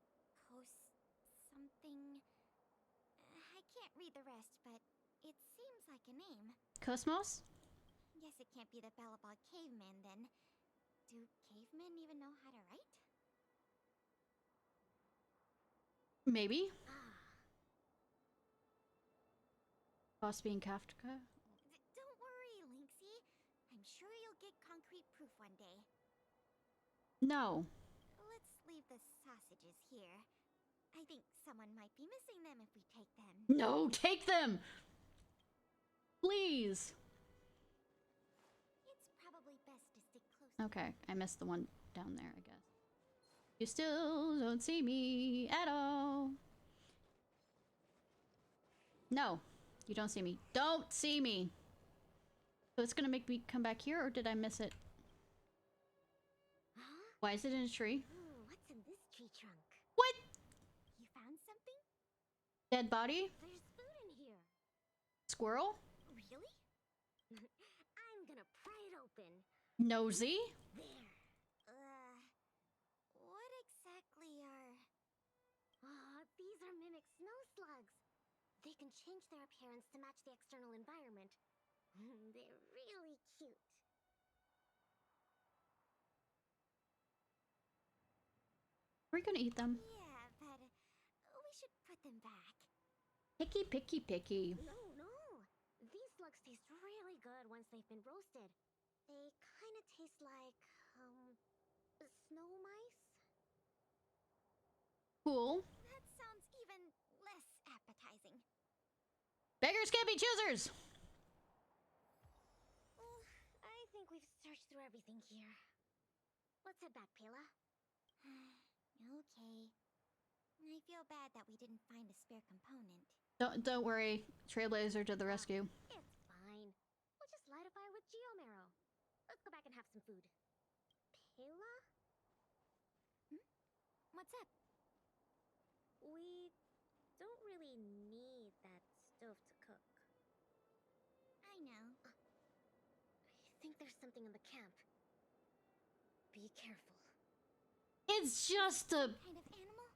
B: something. I can't read the rest, but it seems like a name.
A: Cosmos?
B: Guess it can't be the Bellabog caveman then. Do cavemen even know how to write?
A: Maybe. Boss being Kafka?
B: Don't worry, Lynxie. I'm sure you'll get concrete proof one day.
A: No.
B: Let's leave the sausages here. I think someone might be missing them if we take them.
A: No, take them! Please.
B: It's probably best to stick close.
A: Okay, I missed the one down there, I guess. You still don't see me at all. No, you don't see me. Don't see me! So it's gonna make me come back here, or did I miss it?
B: Huh?
A: Why is it in a tree?
B: Ooh, what's in this tree trunk?
A: What?
B: You found something?
A: Dead body?
B: There's food in here.
A: Squirrel?
B: Really? I'm gonna pry it open.
A: Nosy?
B: There. What exactly are... these are mimic snow slugs. They can change their appearance to match the external environment. They're really cute.
A: Are we gonna eat them?
B: Yeah, but we should put them back.
A: Picky, picky, picky.
B: No. These slugs taste really good once they've been roasted. They kind of taste like, snow mice?
A: Cool.
B: That sounds even less appetizing.
A: Beggars can't be choosers!
B: Well, I think we've searched through everything here. Let's head back, Pela. Okay. I feel bad that we didn't find a spare component.
A: Don't worry. Trailblazer to the rescue.
B: It's fine. We'll just light a fire with Geomarrow. Let's go back and have some food. Pela? What's up? We don't really need that stove to cook. I know. I think there's something in the camp. Be careful.
A: It's just a...
B: Kind of animal?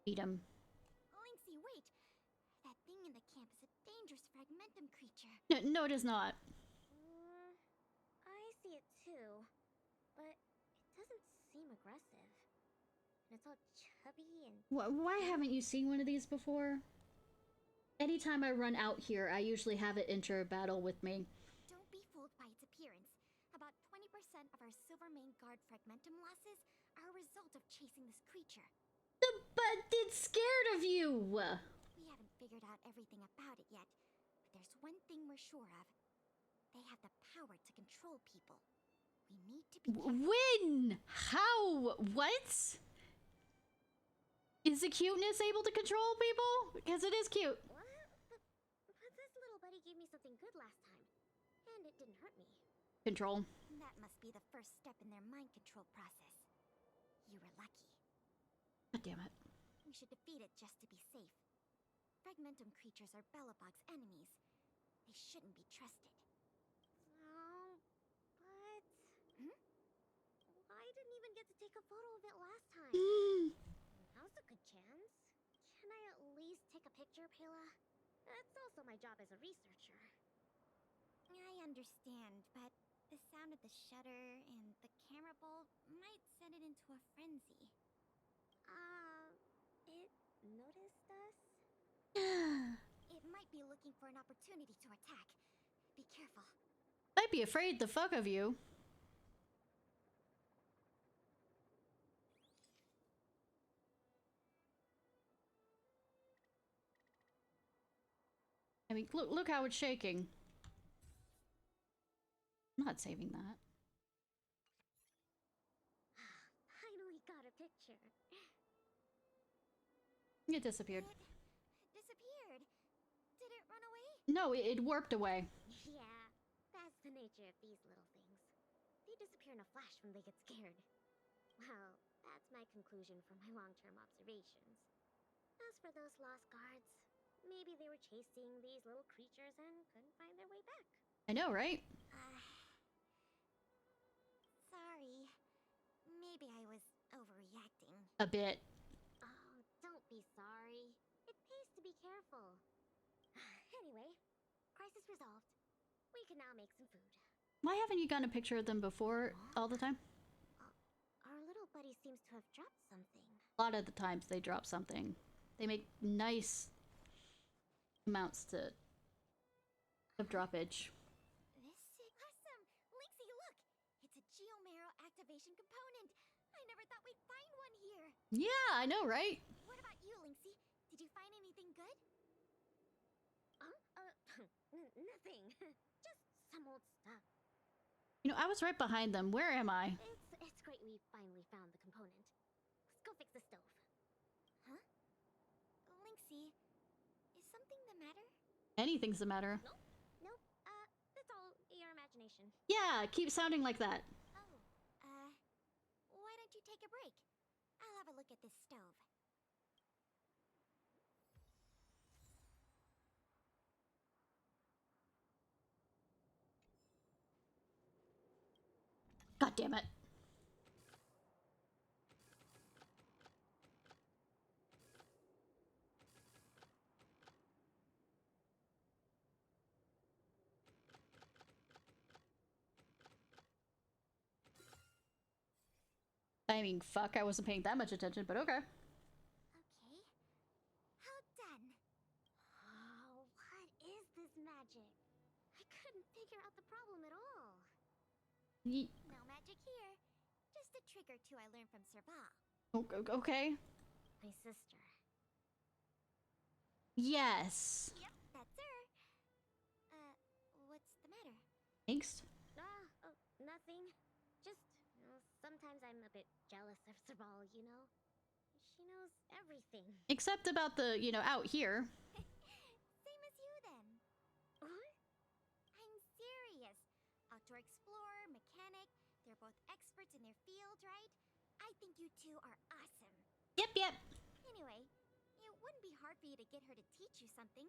A: Eat him.
B: Linksy, wait! That thing in the camp is a dangerous fragmentum creature.
A: No, no, it is not.
B: I see it too, but it doesn't seem aggressive. And it's all chubby and...
A: Why haven't you seen one of these before? Anytime I run out here, I usually have it enter a battle with me.
B: Don't be fooled by its appearance. About 20% of our Silvermane Guard fragmentum losses are a result of chasing this creature.
A: But it's scared of you!
B: We haven't figured out everything about it yet, but there's one thing we're sure of. They have the power to control people. We need to be careful.
A: When? How? What? Is the cuteness able to control people? Because it is cute.
B: What? But this little buddy gave me something good last time, and it didn't hurt me.
A: Control.
B: That must be the first step in their mind control process. You were lucky.
A: God damn it.
B: We should defeat it just to be safe. Fragmentum creatures are Belobog's enemies. They shouldn't be trusted. Oh, but... I didn't even get to take a photo of it last time. Now's a good chance. Can I at least take a picture, Pela? That's also my job as a researcher. I understand, but the sound of the shutter and the camera bulb might send it into a frenzy. It noticed us? It might be looking for an opportunity to attack. Be careful.
A: Might be afraid the fuck of you. I mean, look how it's shaking. I'm not saving that.
B: Finally got a picture.
A: It disappeared.
B: It disappeared. Did it run away?
A: No, it warped away.
B: Yeah, that's the nature of these little things. They disappear in a flash when they get scared. Well, that's my conclusion from my long-term observations. As for those lost guards, maybe they were chasing these little creatures and couldn't find their way back.
A: I know, right?
B: Sorry. Maybe I was overreacting.
A: A bit.
B: Oh, don't be sorry. It pays to be careful. Anyway, crisis resolved. We can now make some food.
A: Why haven't you gotten a picture of them before all the time?
B: Our little buddy seems to have dropped something.
A: A lot of the times they drop something. They make nice amounts of droppage.
B: This is awesome! Linksy, look! It's a Geomero activation component. I never thought we'd find one here.
A: Yeah, I know, right?
B: What about you, Linksy? Did you find anything good? Nothing. Just some old stuff.
A: You know, I was right behind them. Where am I?
B: It's great we finally found the component. Let's go fix the stove. Huh? Linksy, is something the matter?
A: Anything's the matter.
B: Nope. That's all your imagination.
A: Yeah, keep sounding like that.
B: Oh, why don't you take a break? I'll have a look at this stove.
A: God damn it. I mean, fuck, I wasn't paying that much attention, but okay.
B: Okay. How done? Oh, what is this magic? I couldn't figure out the problem at all. No magic here. Just a trick or two I learned from Sir Ba.
A: Okay.
B: My sister.
A: Yes.
B: Yep, that's her. What's the matter?
A: Angst?
B: Nothing. Just, sometimes I'm a bit jealous of Sir Ba, you know? She knows everything.
A: Except about the, out here.
B: Same as you then. What? I'm serious. Outdoor explorer, mechanic, they're both experts in their field, right? I think you two are awesome.
A: Yep.
B: Anyway, it wouldn't be hard for you to get her to teach you something.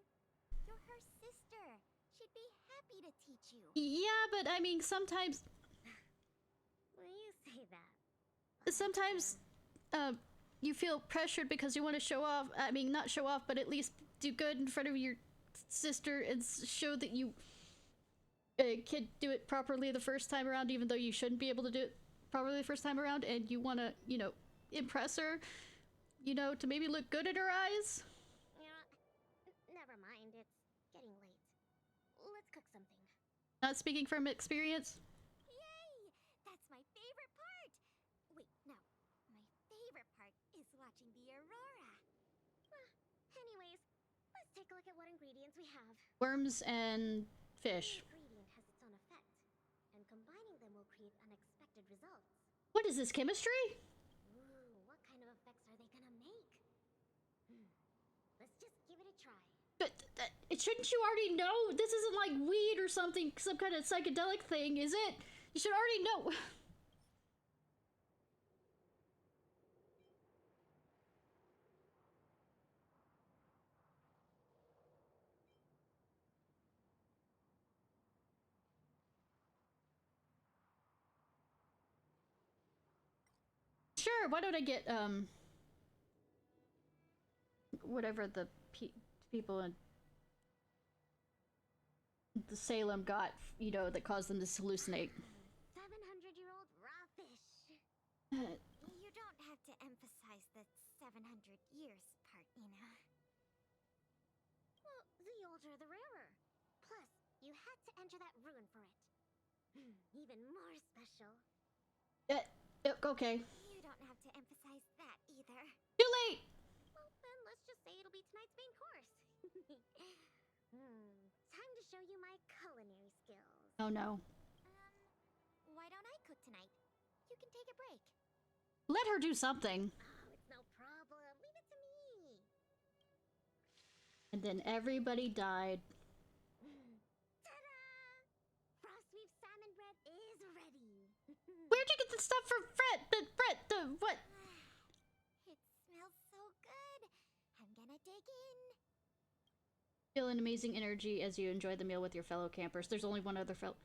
B: You're her sister. She'd be happy to teach you.
A: Yeah, but I mean, sometimes...
B: Well, you say that.
A: you feel pressured because you want to show off. I mean, not show off, but at least do good in front of your sister and show that you can do it properly the first time around, even though you shouldn't be able to do it properly the first time around, and you want to, you know, impress her, you know, to maybe look good in her eyes.
B: Yeah, never mind. It's getting late. Let's cook something.
A: Not speaking from experience.
B: Yay! That's my favorite part! Wait, no. My favorite part is watching the aurora. Anyways, let's take a look at what ingredients we have.
A: Worms and fish.
B: Each ingredient has its own effect, and combining them will create unexpected results.
A: What is this, chemistry?
B: Ooh, what kind of effects are they gonna make? Let's just give it a try.
A: But shouldn't you already know? This isn't like weed or something, some kind of psychedelic thing, is it? You should already know. Sure, why don't I get, whatever the people in the Salem got, you know, that caused them to hallucinate.
B: 700-year-old raw fish. You don't have to emphasize the 700 years part, you know. Well, the older the rarer. Plus, you had to enter that rune for it. Even more special.
A: Okay.
B: You don't have to emphasize that either.
A: Too late!
B: Well, then let's just say it'll be tonight's main course. Time to show you my culinary skills.
A: Oh no.
B: Why don't I cook tonight? You can take a break.
A: Let her do something.
B: Oh, it's no problem. Leave it to me.
A: And then everybody died.
B: Ta-da! Frost Reef salmon bread is ready.
A: Where'd you get the stuff from what?
B: It smells so good. I'm gonna dig in.
A: Feel an amazing energy as you enjoy the meal with your fellow campers. There's only one other fellow.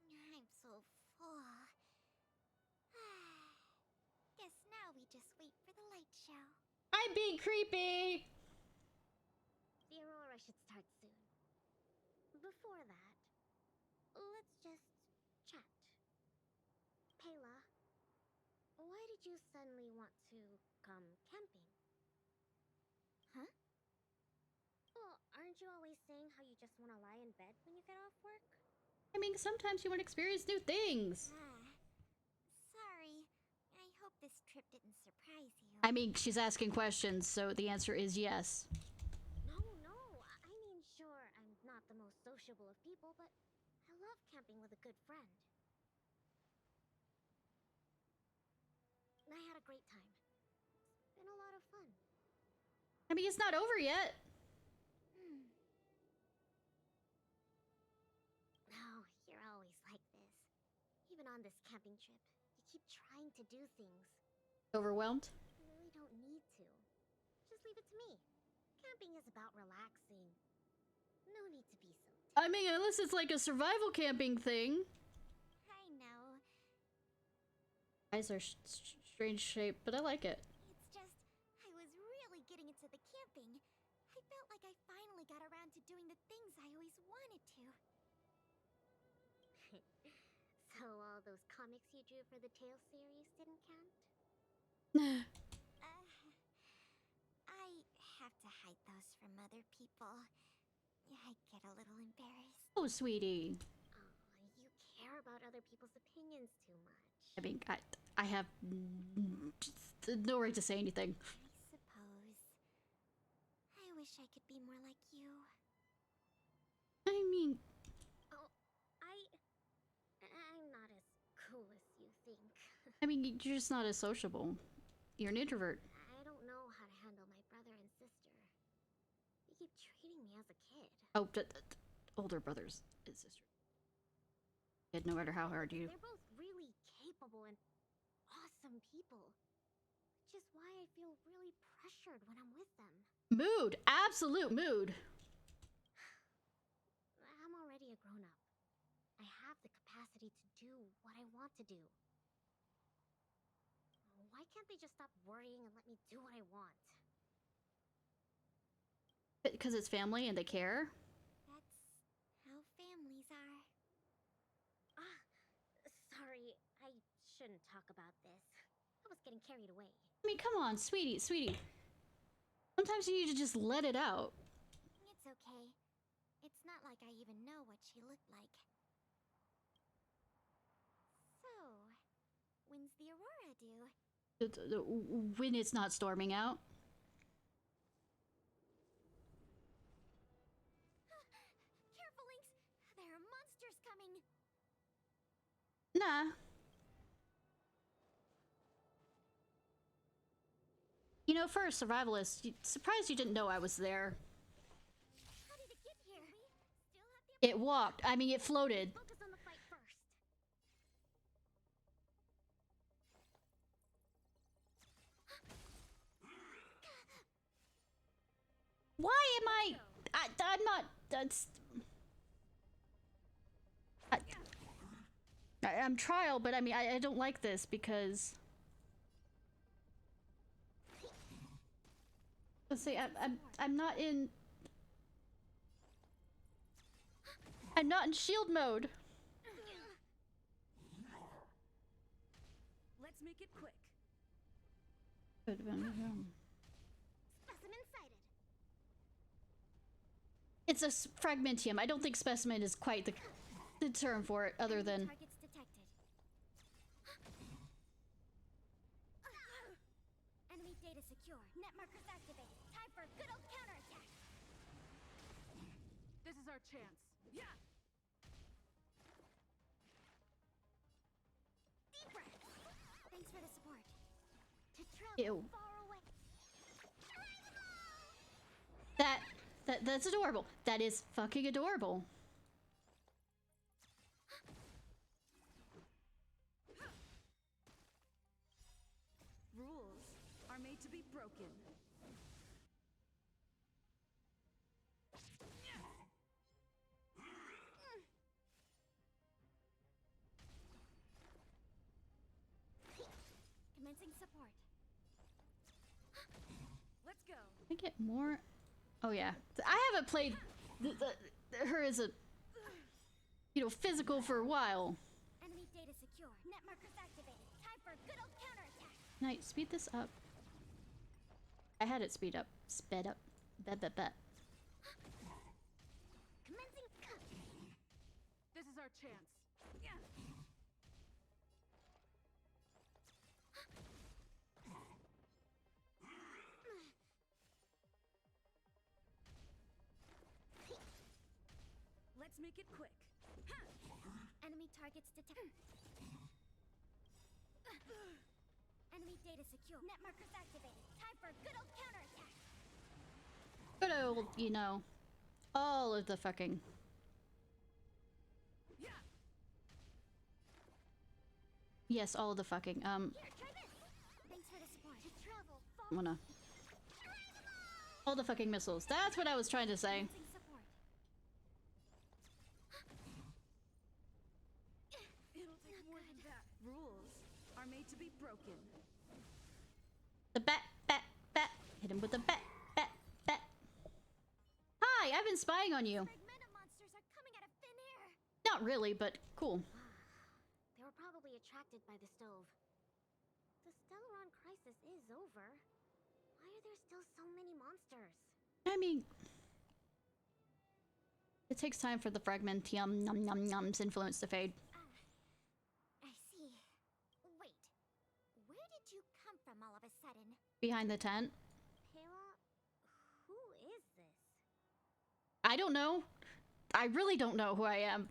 B: I'm so full. Guess now we just wait for the light show.
A: I'm being creepy!
B: The aurora should start soon. Before that, let's just chat. Pela, why did you suddenly want to come camping? Huh? Well, aren't you always saying how you just want to lie in bed when you get off work?
A: I mean, sometimes you want to experience new things.
B: Sorry. I hope this trip didn't surprise you.
A: I mean, she's asking questions, so the answer is yes.
B: No. I mean, sure, I'm not the most sociable of people, but I love camping with a good friend. I had a great time. It's been a lot of fun.
A: I mean, it's not over yet.
B: Oh, you're always like this. Even on this camping trip, you keep trying to do things.
A: Overwhelmed?
B: You really don't need to. Just leave it to me. Camping is about relaxing. No need to be so.
A: I mean, unless it's like a survival camping thing.
B: I know.
A: Eyes are strange shape, but I like it.
B: It's just, I was really getting into the camping. I felt like I finally got around to doing the things I always wanted to. So all those comics you drew for the Tale series didn't count? I have to hide those from other people. I get a little embarrassed.
A: Oh, sweetie.
B: Oh, you care about other people's opinions too much.
A: I mean, I have no right to say anything.
B: I suppose. I wish I could be more like you.
A: I mean,
B: I'm not as cool as you think.
A: you're just not as sociable. You're an introvert.
B: I don't know how to handle my brother and sister. They keep treating me as a kid.
A: Oh, older brothers and sister. No matter how hard you...
B: They're both really capable and awesome people. Which is why I feel really pressured when I'm with them.
A: Mood! Absolute mood!
B: I'm already a grown-up. I have the capacity to do what I want to do. can't they just stop worrying and let me do what I want?
A: Because it's family and they care.
B: That's how families are. Ah, sorry, I shouldn't talk about this. I was getting carried away.
A: I mean, come on, sweetie, sweetie. Sometimes you need to just let it out.
B: It's okay. It's not like I even know what she looked like. So, when's the Aurora due?
A: When it's not storming out.
B: Careful, Lynx! There are monsters coming!
A: Nah. You know, for a survivalist, surprised you didn't know I was there.
B: How did it get here? We still have the
A: It walked. I mean, it floated.
B: focus on the fight first.
A: Why am I'm not. That's. I'm trial, but I mean, I don't like this because. Let's see, I'm not in. I'm not in shield mode.
C: Let's make it quick.
B: Specimen sighted.
A: It's a fragmentium. I don't think specimen is quite the term for it, other than.
B: Targets detected. Enemy data secure. Net markers activated. Time for a good old counterattack.
C: This is our chance. Yeah.
B: Deep breath. Thanks for the support. To travel
A: Ew.
B: far away.
A: That's adorable. That is fucking adorable.
C: Rules are made to be broken.
B: Commencing support.
C: Let's go.
A: I get more. Oh yeah, I haven't played her as a physical for a while.
B: Enemy data secure. Net markers activated. Time for a good old counterattack.
A: Can I speed this up? I had it speed up. Sped up. Bet.
B: Commencing cut.
C: This is our chance. Yeah. Let's make it quick.
B: Enemy targets detected. Enemy data secure. Net markers activated. Time for a good old counterattack.
A: Good old, all of the fucking.
C: Yeah.
A: Yes, all of the fucking.
B: Here, try this. Thanks for the support. To travel far.
A: I'm gonna. All the fucking missiles. That's what I was trying to say.
B: Commencing support.
C: It'll take more than that. Rules are made to be broken.
A: The bat. Hit him with the bat. Hi, I've been spying on you.
B: Fragmenta monsters are coming out of thin air.
A: Not really, but cool.
B: They were probably attracted by the stove. The Stellaron crisis is over. Why are there still so many monsters?
A: I mean, it takes time for the fragmentium nums influence to fade.
B: I see. Wait. Where did you come from all of a sudden?
A: Behind the tent.
B: Pela? Who is this?
A: I don't know. I really don't know who I am.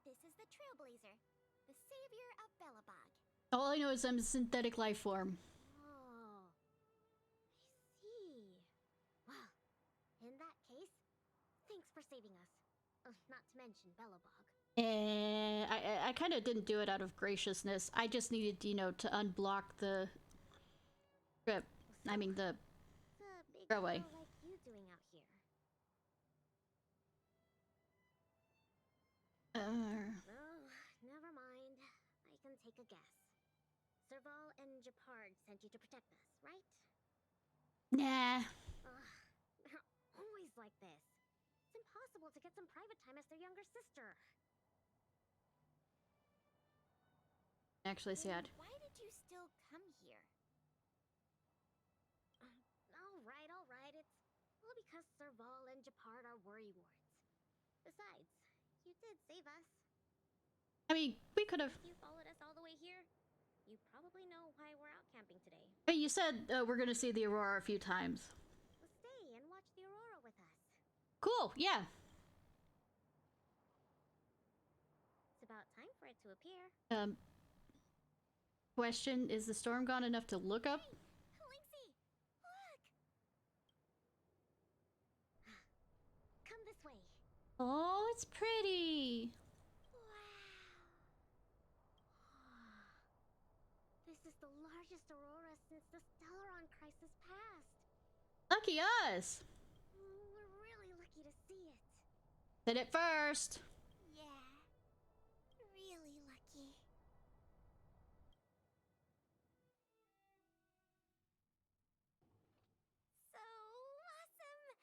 B: This is the Trailblazer, the savior of Belobog.
A: All I know is I'm a synthetic life form.
B: Oh, I see. Well, in that case, thanks for saving us. Not to mention Belobog.
A: I kind of didn't do it out of graciousness. I just needed, to unblock the trip. I mean, the
B: What's a big
A: railway.
B: girl like you doing out here? Oh, never mind. I can take a guess. Serval and Japard sent you to protect us, right?
A: Nah.
B: Ugh, they're always like this. It's impossible to get some private time as their younger sister.
A: Actually sad.
B: Why did you still come here? All right. It's all because Serval and Japard are worrywarts. Besides, you did save us.
A: I mean, we could have.
B: If you followed us all the way here, you probably know why we're out camping today.
A: Hey, you said we're gonna see the aurora a few times.
B: Well, stay and watch the aurora with us.
A: Cool. Yeah.
B: It's about time for it to appear.
A: Question: is the storm gone enough to look up?
B: Linksy, look! Come this way.
A: Oh, it's pretty.
B: Wow. This is the largest aurora since the Stellaron crisis passed.
A: Lucky us.
B: We're really lucky to see it.
A: Did it first.
B: Yeah, really lucky. So awesome!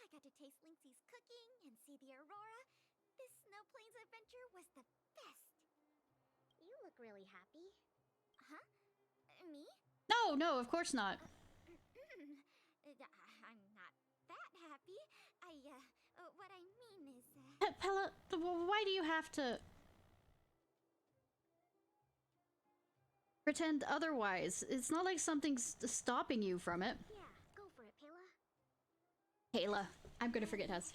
B: I got to taste Linksy's cooking and see the aurora. This Snow Plains adventure was the best. You look really happy. Huh? Me?
A: No, of course not.
B: I'm not that happy. What I mean is,
A: Pella, why do you have to pretend otherwise? It's not like something's stopping you from it.
B: yeah, go for it, Pela.
A: Kayla, I'm gonna forget Hess.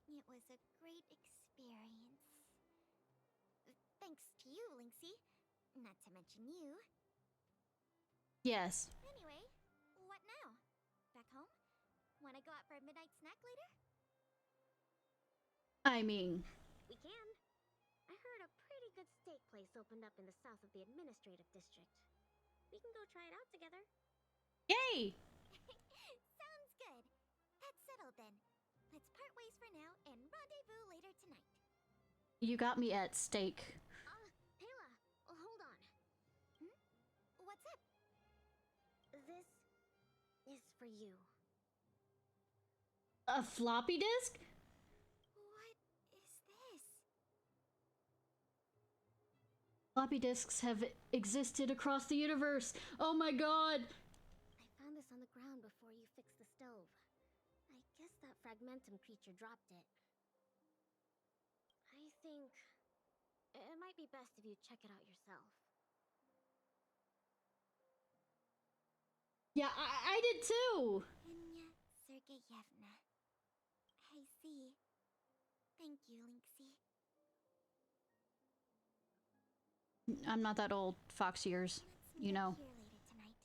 B: It was a great experience. Thanks to you, Linksy. Not to mention you.
A: Yes.
B: Anyway, what now? Back home? Wanna go out for a midnight snack later?
A: I mean,
B: We can. I heard a pretty good steak place opened up in the south of the administrative district. We can go try it out together.
A: yay!
B: Sounds good. That's settled then. Let's part ways for now and rendezvous later tonight.
A: You got me at stake.
B: Pela, hold on. What's up? This is for you.
A: A floppy disk?
B: What is this?
A: Floppy disks have existed across the universe. Oh my god!
B: I found this on the ground before you fixed the stove. I guess that fragmentum creature dropped it. I think it might be best if you check it out yourself.
A: Yeah, I did too!
B: Enya Sergeyevna. I see. Thank you, Linksy.
A: I'm not that old. Fox years.
B: Let's meet
A: You know.
B: here later tonight.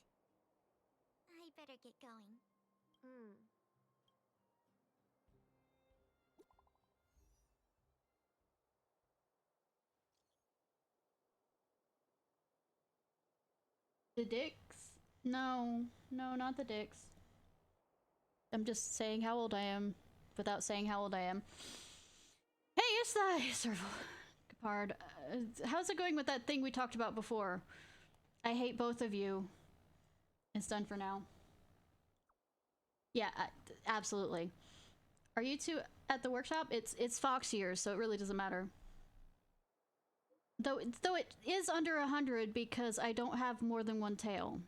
B: I better get going.
A: The dicks? No, not the dicks. I'm just saying how old I am without saying how old I am. Hey, Ishnai! Serval. Capard. How's it going with that thing we talked about before? I hate both of you. It's done for now. Yeah, absolutely. Are you two at the workshop? It's Fox years, so it really doesn't matter. Though it is under 100 because I don't have more than one tail.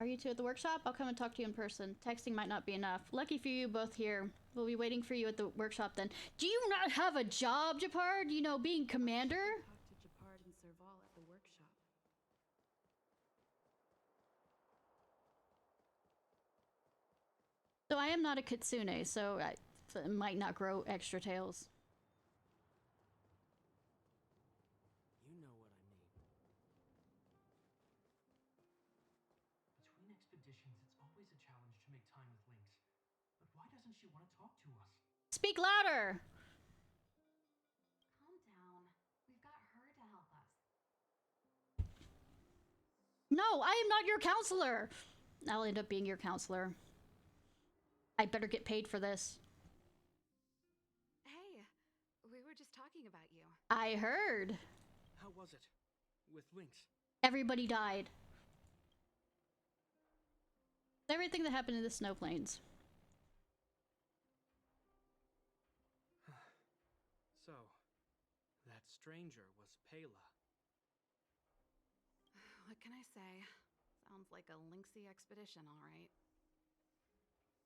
A: Are you two at the workshop? I'll come and talk to you in person. Texting might not be enough. Lucky for you, both here. We'll be waiting for you at the workshop then. Do you not have a job, Japard? You know, being commander?
C: Talk to Japard and Serval at the workshop.
A: So I am not a kitsune, so I might not grow extra tails.
F: You know what I mean. Between expeditions, it's always a challenge to make time with Lynx. But why doesn't she want to talk to us?
A: Speak louder!
E: Calm down. We've got her to help us.
A: No, I am not your counselor! I'll end up being your counselor. I better get paid for this.
E: Hey, we were just talking about you.
A: I heard.
F: was it? With Lynx?
A: Everybody died. Everything that happened in the snow plains.
F: So, that stranger was Pela.
E: What can I say? Sounds like a lynxy expedition, all right.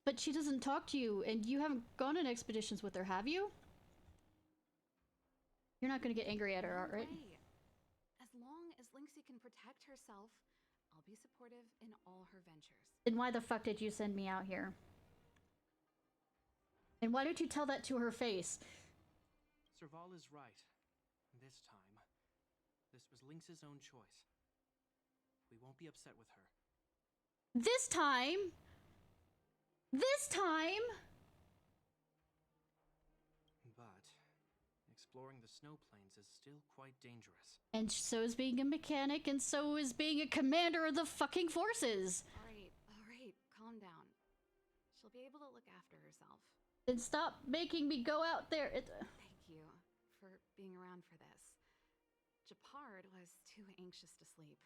A: But she doesn't talk to you, and you haven't gone on expeditions with her, have you? You're not gonna get angry at her,
E: No
A: right?
E: way. As long as Lynxie can protect herself, I'll be supportive in all her ventures.
A: Then why the fuck did you send me out here? And why don't you tell that to her face?
F: Serval is right. This time, this was Lynx's own choice. We won't be upset with her.
A: This time? This time?
F: But exploring the snow plains is still quite dangerous.
A: And so is being a mechanic, and so is being a commander of the fucking forces.
E: All right, calm down. She'll be able to look after herself.
A: Then stop making me go out there.
E: Thank you for being around for this. Japard was too anxious to sleep.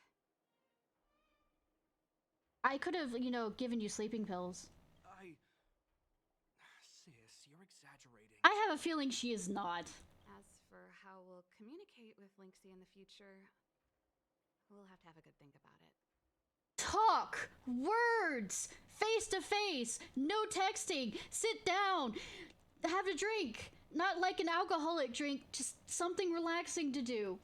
A: I could have, you know, given you sleeping pills.
F: Sis, you're exaggerating.
A: I have a feeling she is not.
E: As for how we'll communicate with Lynxie in the future, we'll have to have a good think about it.
A: Talk! Words! Face to face! No texting! Sit down! Have a drink! Not like an alcoholic drink, just something relaxing to do.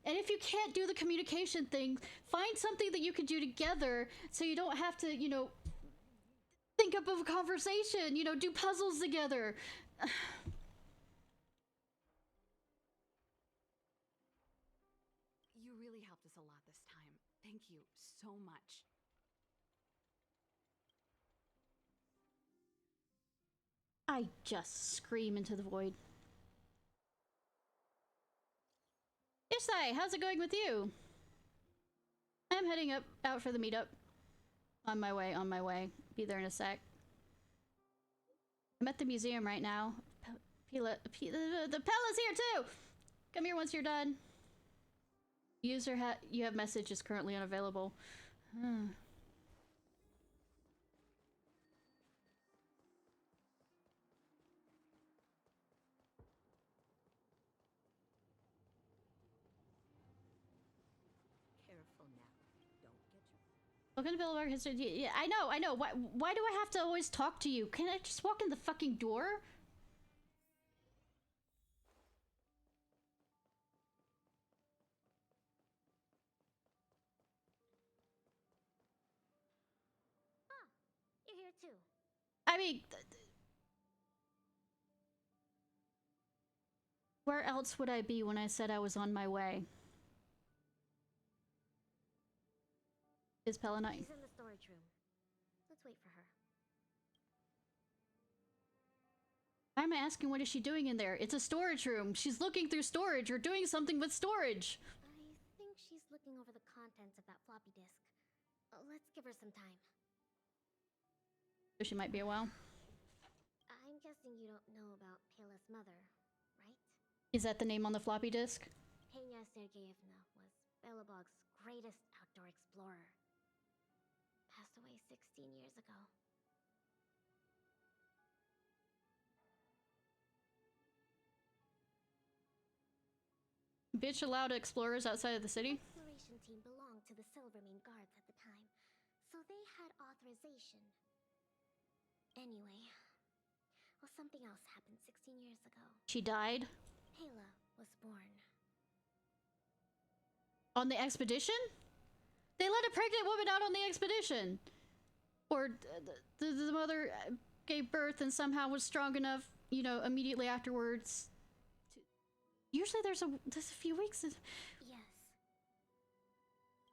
A: And if you can't do the communication thing, find something that you can do together so you don't have to, you know, think up of a conversation, you know, do puzzles together.
E: You really helped us a lot this time. Thank you so much.
A: I just scream into the void. Ishnai, how's it going with you? I'm heading out for the meetup. On my way. Be there in a sec. I'm at the museum right now. The Pella's here too! Come here once you're done. User you have message is currently unavailable. Welcome to Billboard History. Yeah, I know. Why do I have to always talk to you? Can I just walk in the fucking door?
B: Ah, you're here too.
A: I mean, where else would I be when I said I was on my way? Is Pella not?
B: She's in the storage room. Let's wait for her.
A: Why am I asking what is she doing in there? It's a storage room. She's looking through storage or doing something with storage.
B: I think she's looking over the contents of that floppy disk. Let's give her some time.
A: So she might be a while.
B: I'm guessing you don't know about Pela's mother, right?
A: Is that the name on the floppy disk?
B: Pena Sergeyevna was Belobog's greatest outdoor explorer. Passed away 16 years ago.
A: Bitch allowed explorers outside of the city?
B: The exploration team belonged to the Silvermane Guards at the time, so they had authorization. Anyway, well, something else happened 16 years ago.
A: She died?
B: Pela was born.
A: On the expedition? They let a pregnant woman out on the expedition! Or the mother gave birth and somehow was strong enough, you know, immediately afterwards. Usually there's a few weeks.
B: Yes.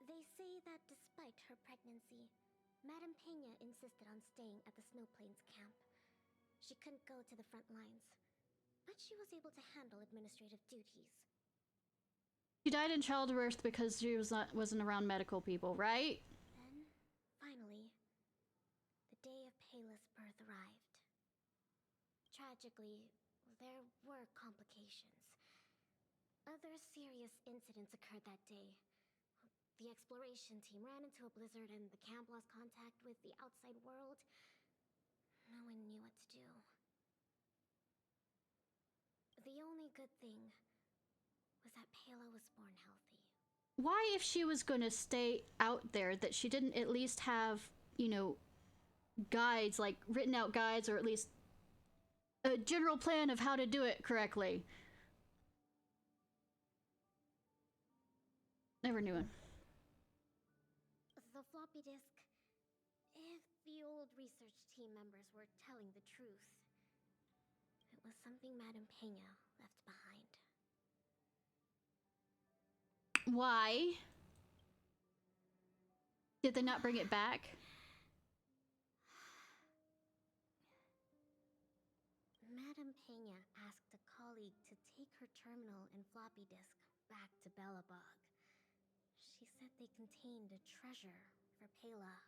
B: They say that despite her pregnancy, Madame Pena insisted on staying at the Snow Plains camp. She couldn't go to the front lines, but she was able to handle administrative duties.
A: She died in childbirth because she wasn't around medical people, right?
B: Then, finally, the day of Pela's birth arrived. Tragically, there were complications. Others serious incidents occurred that day. The exploration team ran into a blizzard and the camp lost contact with the outside world. No one knew what to do. The only good thing was that Pela was born healthy.
A: Why, if she was gonna stay out there, that she didn't at least have, you know, guides, like written out guides, or at least a general plan of how to do it correctly? Never knew it.
B: The floppy disk, if the old research team members were telling the truth, it was something Madame Pena left behind.
A: Why? Did they not bring it back?
B: Madame Pena asked a colleague to take her terminal and floppy disk back to Belobog. She said they contained a treasure for Pela.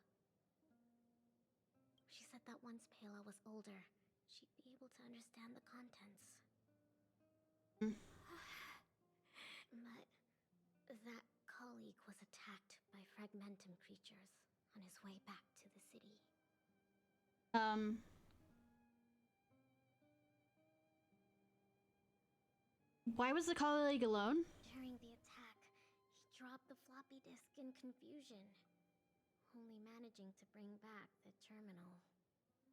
B: She said that once Pela was older, she'd be able to understand the contents. But that colleague was attacked by fragmentum creatures on his way back to the city.
A: Why was the colleague alone?
B: During the attack, he dropped the floppy disk in confusion, only managing to bring back the terminal.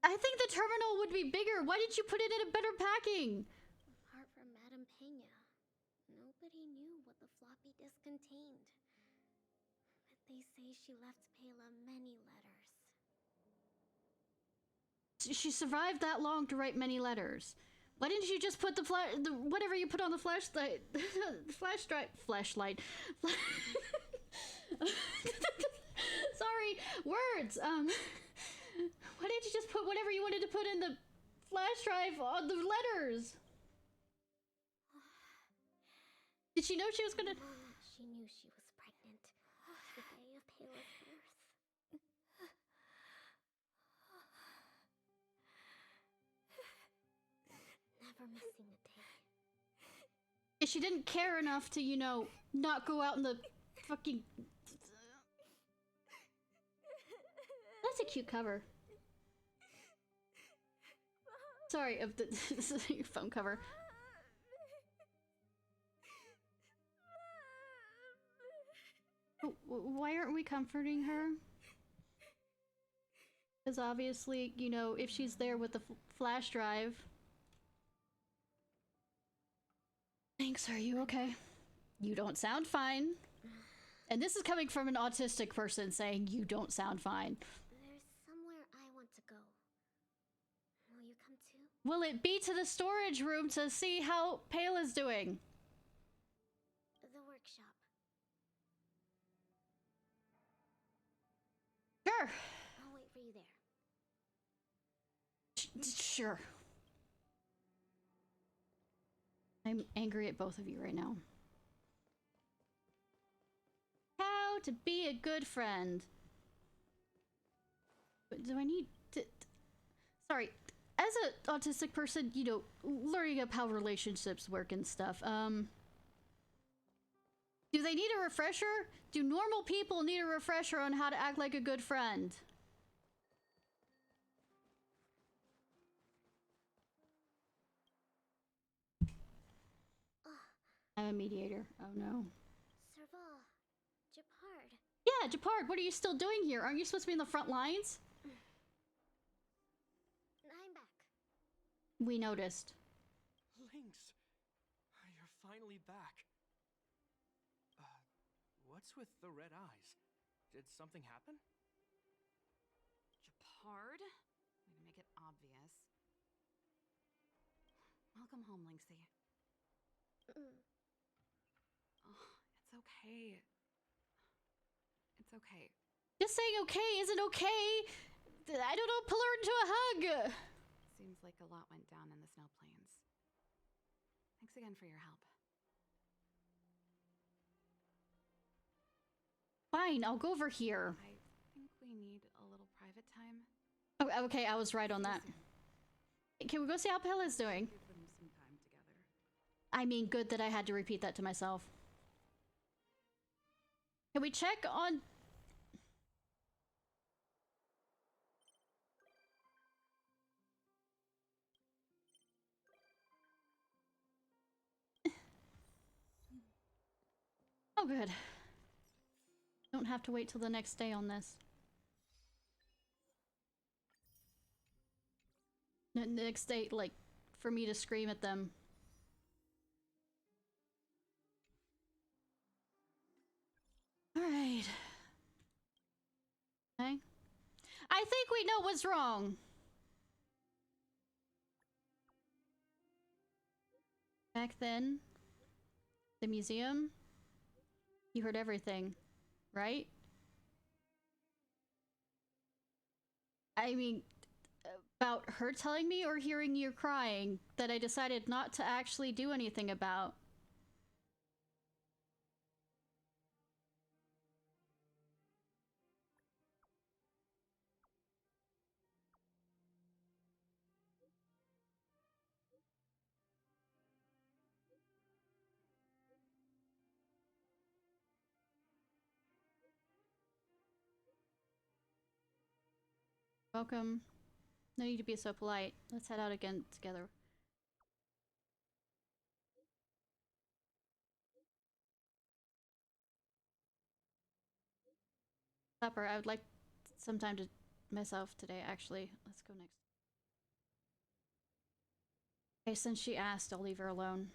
A: I think the terminal would be bigger. Why didn't you put it in a better packing?
B: Apart from Madame Pena, nobody knew what the floppy disk contained. But they say she left Pela many letters.
A: She survived that long to write many letters. Why didn't you just put the whatever you put on the flashlight, flashlight. Sorry, words. Why didn't you just put whatever you wanted to put in the flash drive on the letters? Did she know she was gonna?
B: She knew she was pregnant the day of Pela's birth. Never missing a day.
A: She didn't care enough to, you know, not go out in the fucking... That's a cute cover. Sorry, of the this is your phone cover. Why aren't we comforting her? Because obviously, you know, if she's there with the flash drive... Thanks, are you okay? You don't sound fine. And this is coming from an autistic person saying you don't sound fine.
B: There's somewhere I want to go. Will you come too?
A: Will it be to the storage room to see how Pela's doing?
B: The workshop.
A: Sure.
B: I'll wait for you there.
A: Sure. I'm angry at both of you right now. How to be a good friend. But do I need to... Sorry. As an autistic person, you know, learning up how relationships work and stuff, do they need a refresher? Do normal people need a refresher on how to act like a good friend? I'm a mediator. Oh no.
B: Serval. Japard.
A: Yeah, Japard, what are you still doing here? Aren't you supposed to be in the front lines?
B: I'm back.
A: We noticed.
F: Lynx, you're finally back. What's with the red eyes? Did something happen?
E: Japard? Way to make it obvious. Welcome home, Lynxie. Oh, it's okay. It's okay.
A: Just saying okay isn't okay. I don't know, pull her into a hug.
E: Seems like a lot went down in the snow plains. Thanks again for your help.
A: Fine, I'll go over here.
E: I think we need a little private time.
A: Oh, okay, I was right on that. Can we go see how Pela's doing?
E: Give them some time together.
A: I mean, good that I had to repeat that to myself. Can we check on... Oh, good. Don't have to wait till the next day on this. The next day, like, for me to scream at them. Alright. Okay. I think we know what's wrong. Back then, the museum, you heard everything, right? I mean, about her telling me or hearing you crying that I decided not to actually do anything about? Welcome. No need to be so polite. Let's head out again together. Supper. I would like some time to myself today, actually. Let's go next. Okay, since she asked, I'll leave her alone.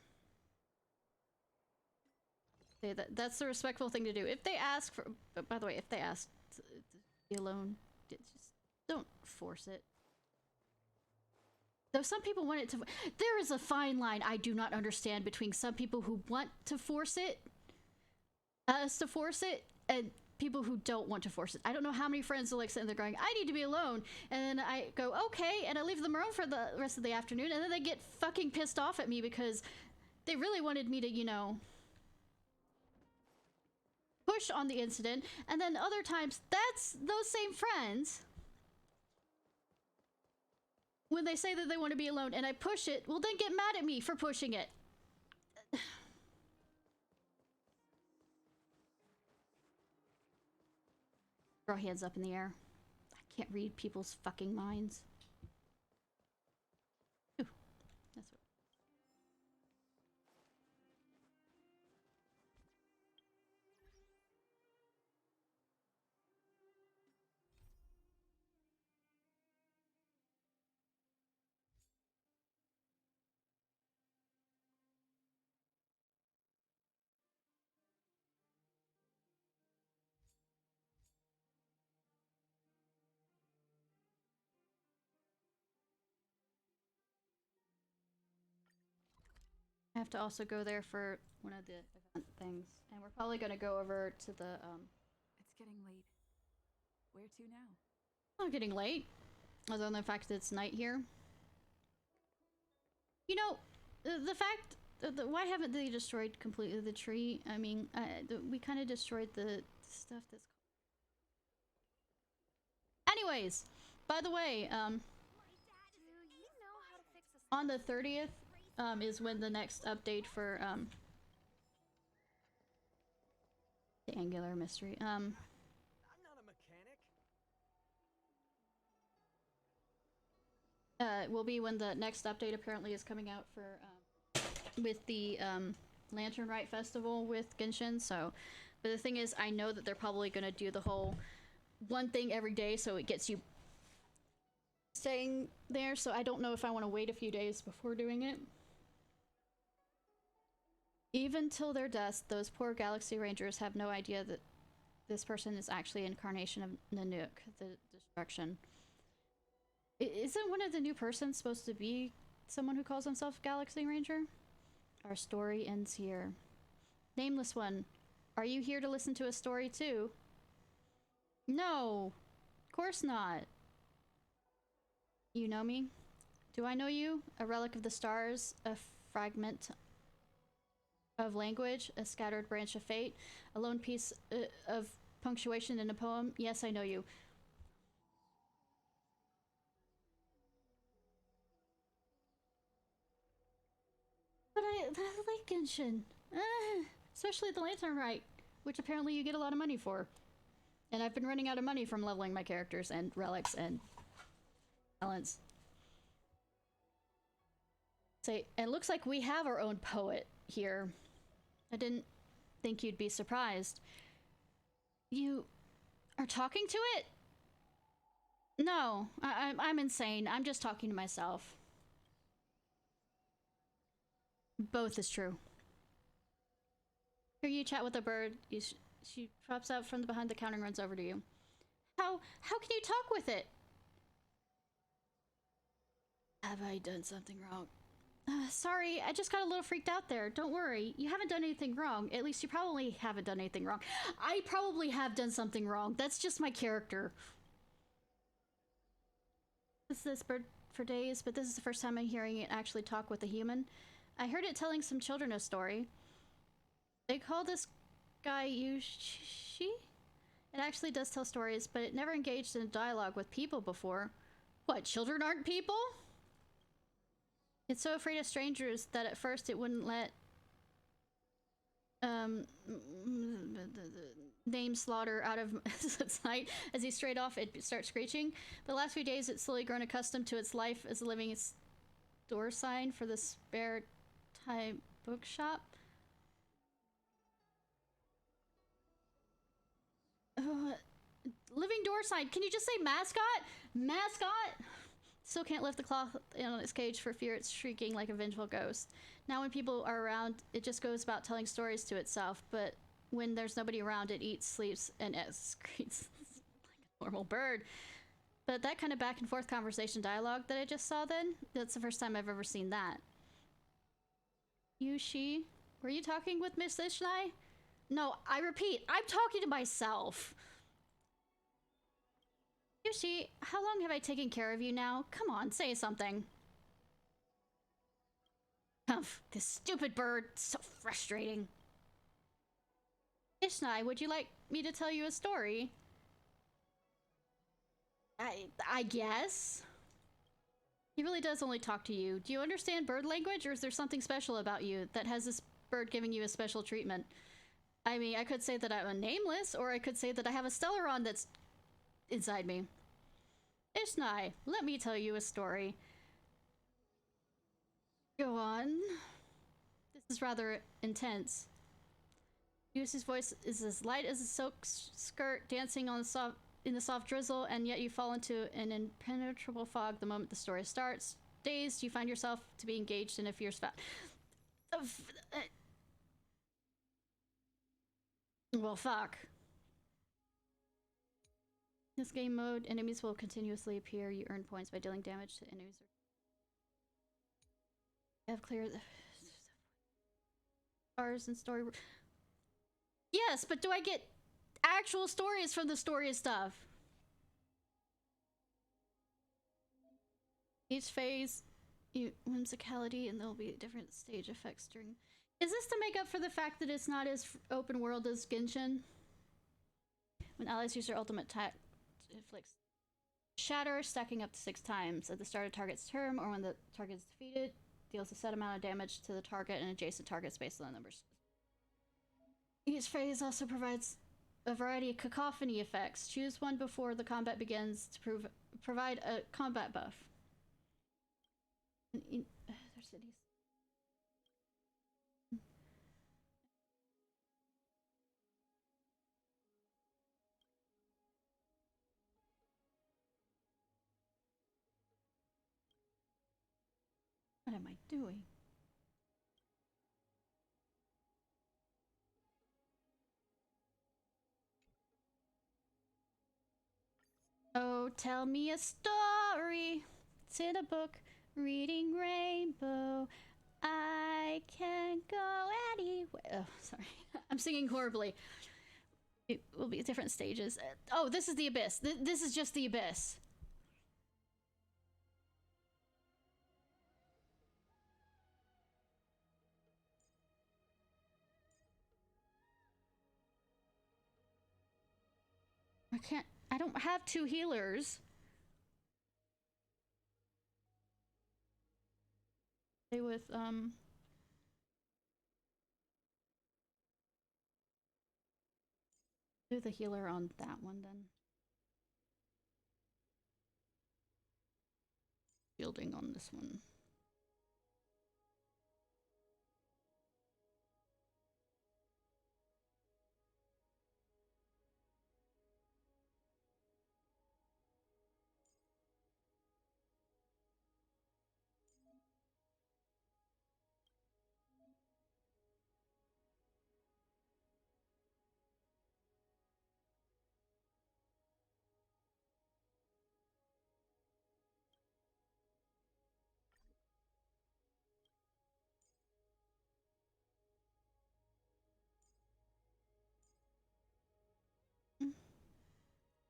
A: Okay, that's the respectful thing to do. If they ask for... By the way, if they ask to be alone, just don't force it. Though some people want it to... There is a fine line I do not understand between some people who want to force it, us to force it, and people who don't want to force it. I don't know how many friends are like sitting there going, I need to be alone. And then I go, okay, and I leave them alone for the rest of the afternoon, and then they get fucking pissed off at me because they really wanted me to, you know, push on the incident. And then other times, that's those same friends, when they say that they want to be alone and I push it, will then get mad at me for pushing it. Throw hands up in the air. I can't read people's fucking minds. Ooh, that's what... I have to also go there for one of the event things. And we're probably gonna go over to the,
C: It's getting late. Where to now?
A: not getting late. Other than the fact that it's night here. You know, the fact... why haven't they destroyed completely the tree? I mean, we kind of destroyed the stuff that's... Anyways, by the way, on the 30th, is when the next update for, the Angular Mystery,
H: I'm not a mechanic.
A: will be when the next update apparently is coming out for, with the, Lantern Rite Festival with Genshin, so... But the thing is, I know that they're probably gonna do the whole one thing every day, so it gets you staying there, so I don't know if I want to wait a few days before doing it. Even till their deaths, those poor Galaxy Rangers have no idea that this person is actually an incarnation of Nanook, the destruction. Isn't one of the new persons supposed to be someone who calls himself Galaxy Ranger? Our story ends here. Nameless one, are you here to listen to a story too? No, of course not. You know me? Do I know you? A relic of the stars, a fragment of language, a scattered branch of fate, a lone piece of punctuation in a poem. Yes, I know you. But I like Genshin. Especially the Lantern Rite, which apparently you get a lot of money for. And I've been running out of money from leveling my characters and relics and talents. Say, and it looks like we have our own poet here. I didn't think you'd be surprised. You are talking to it? No, I'm insane. I'm just talking to myself. Both is true. Here you chat with a bird. She pops out from behind the counter and runs over to you. How can you talk with it? Have I done something wrong? Sorry, I just got a little freaked out there. Don't worry. You haven't done anything wrong. At least you probably haven't done anything wrong. I probably have done something wrong. That's just my character. This bird for days, but this is the first time I'm hearing it actually talk with a human. I heard it telling some children a story. They call this guy Yushi? It actually does tell stories, but it never engaged in a dialogue with people before. What, children aren't people? It's so afraid of strangers that at first it wouldn't let name Slaughter out of sight. As he strayed off, it starts screeching. The last few days, it's slowly grown accustomed to its life as a living door sign for the spare time bookshop. Living door sign. Can you just say mascot? Mascot? Still can't lift the cloth on its cage for fear it's shrieking like a vengeful ghost. Now when people are around, it just goes about telling stories to itself, but when there's nobody around, it eats, sleeps, and excretes like a normal bird. But that kind of back and forth conversation dialogue that I just saw then, that's the first time I've ever seen that. Yushi, were you talking with Miss Ishnai? No, I repeat, I'm talking to myself. Yushi, how long have I taken care of you now? Come on, say something. Humph, this stupid bird, so frustrating. Ishnai, would you like me to tell you a story? I guess. He really does only talk to you. Do you understand bird language, or is there something special about you that has this bird giving you a special treatment? I mean, I could say that I'm a nameless, or I could say that I have a Stellaron that's inside me. Ishnai, let me tell you a story. Go on. This is rather intense. Yushi's voice is as light as a silk skirt dancing on in the soft drizzle, and yet you fall into an impenetrable fog the moment the story starts. Dazed, you find yourself to be engaged in a fierce fight. Well, fuck. This game mode, enemies will continuously appear. You earn points by dealing damage to enemies. I have cleared the stars and story. Yes, but do I get actual stories from the story stuff? Each phase, whimsicality, and there'll be different stage effects during. Is this to make up for the fact that it's not as open world as Genshin? When allies use their ultimate attack, it inflicts shatter, stacking up to 6 times at the start of target's turn, or when the target is defeated, deals a set amount of damage to the target and adjacent targets based on the numbers. Each phase also provides a variety of cacophony effects. Choose one before the combat begins to provide a combat buff. There's cities. What am I doing? Oh, tell me a story. It's in a book. Reading Rainbow. I can't go anywhere. Oh, sorry. I'm singing horribly. It will be different stages. Oh, this is the Abyss. This is just the Abyss. I don't have 2 healers. With, Do the healer on that one then. Shielding on this one.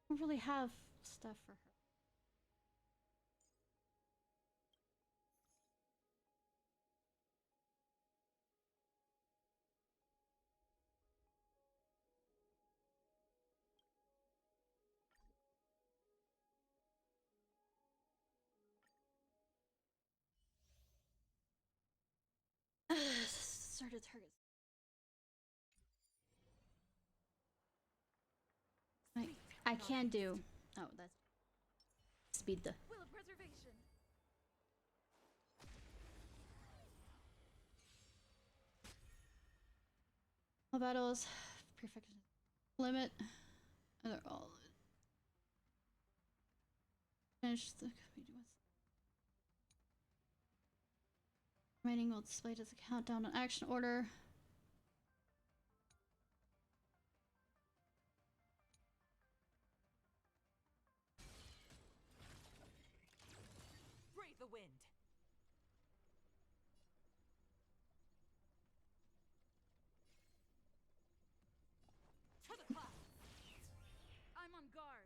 A: I don't really have stuff for her. Started target. I can do. Oh, that's speed the.
C: Will of preservation.
A: All battles, prefect limit. And they're all finish the remaining will displayed as a countdown on action order.
C: Brave the wind. To the clouds. I'm on guard.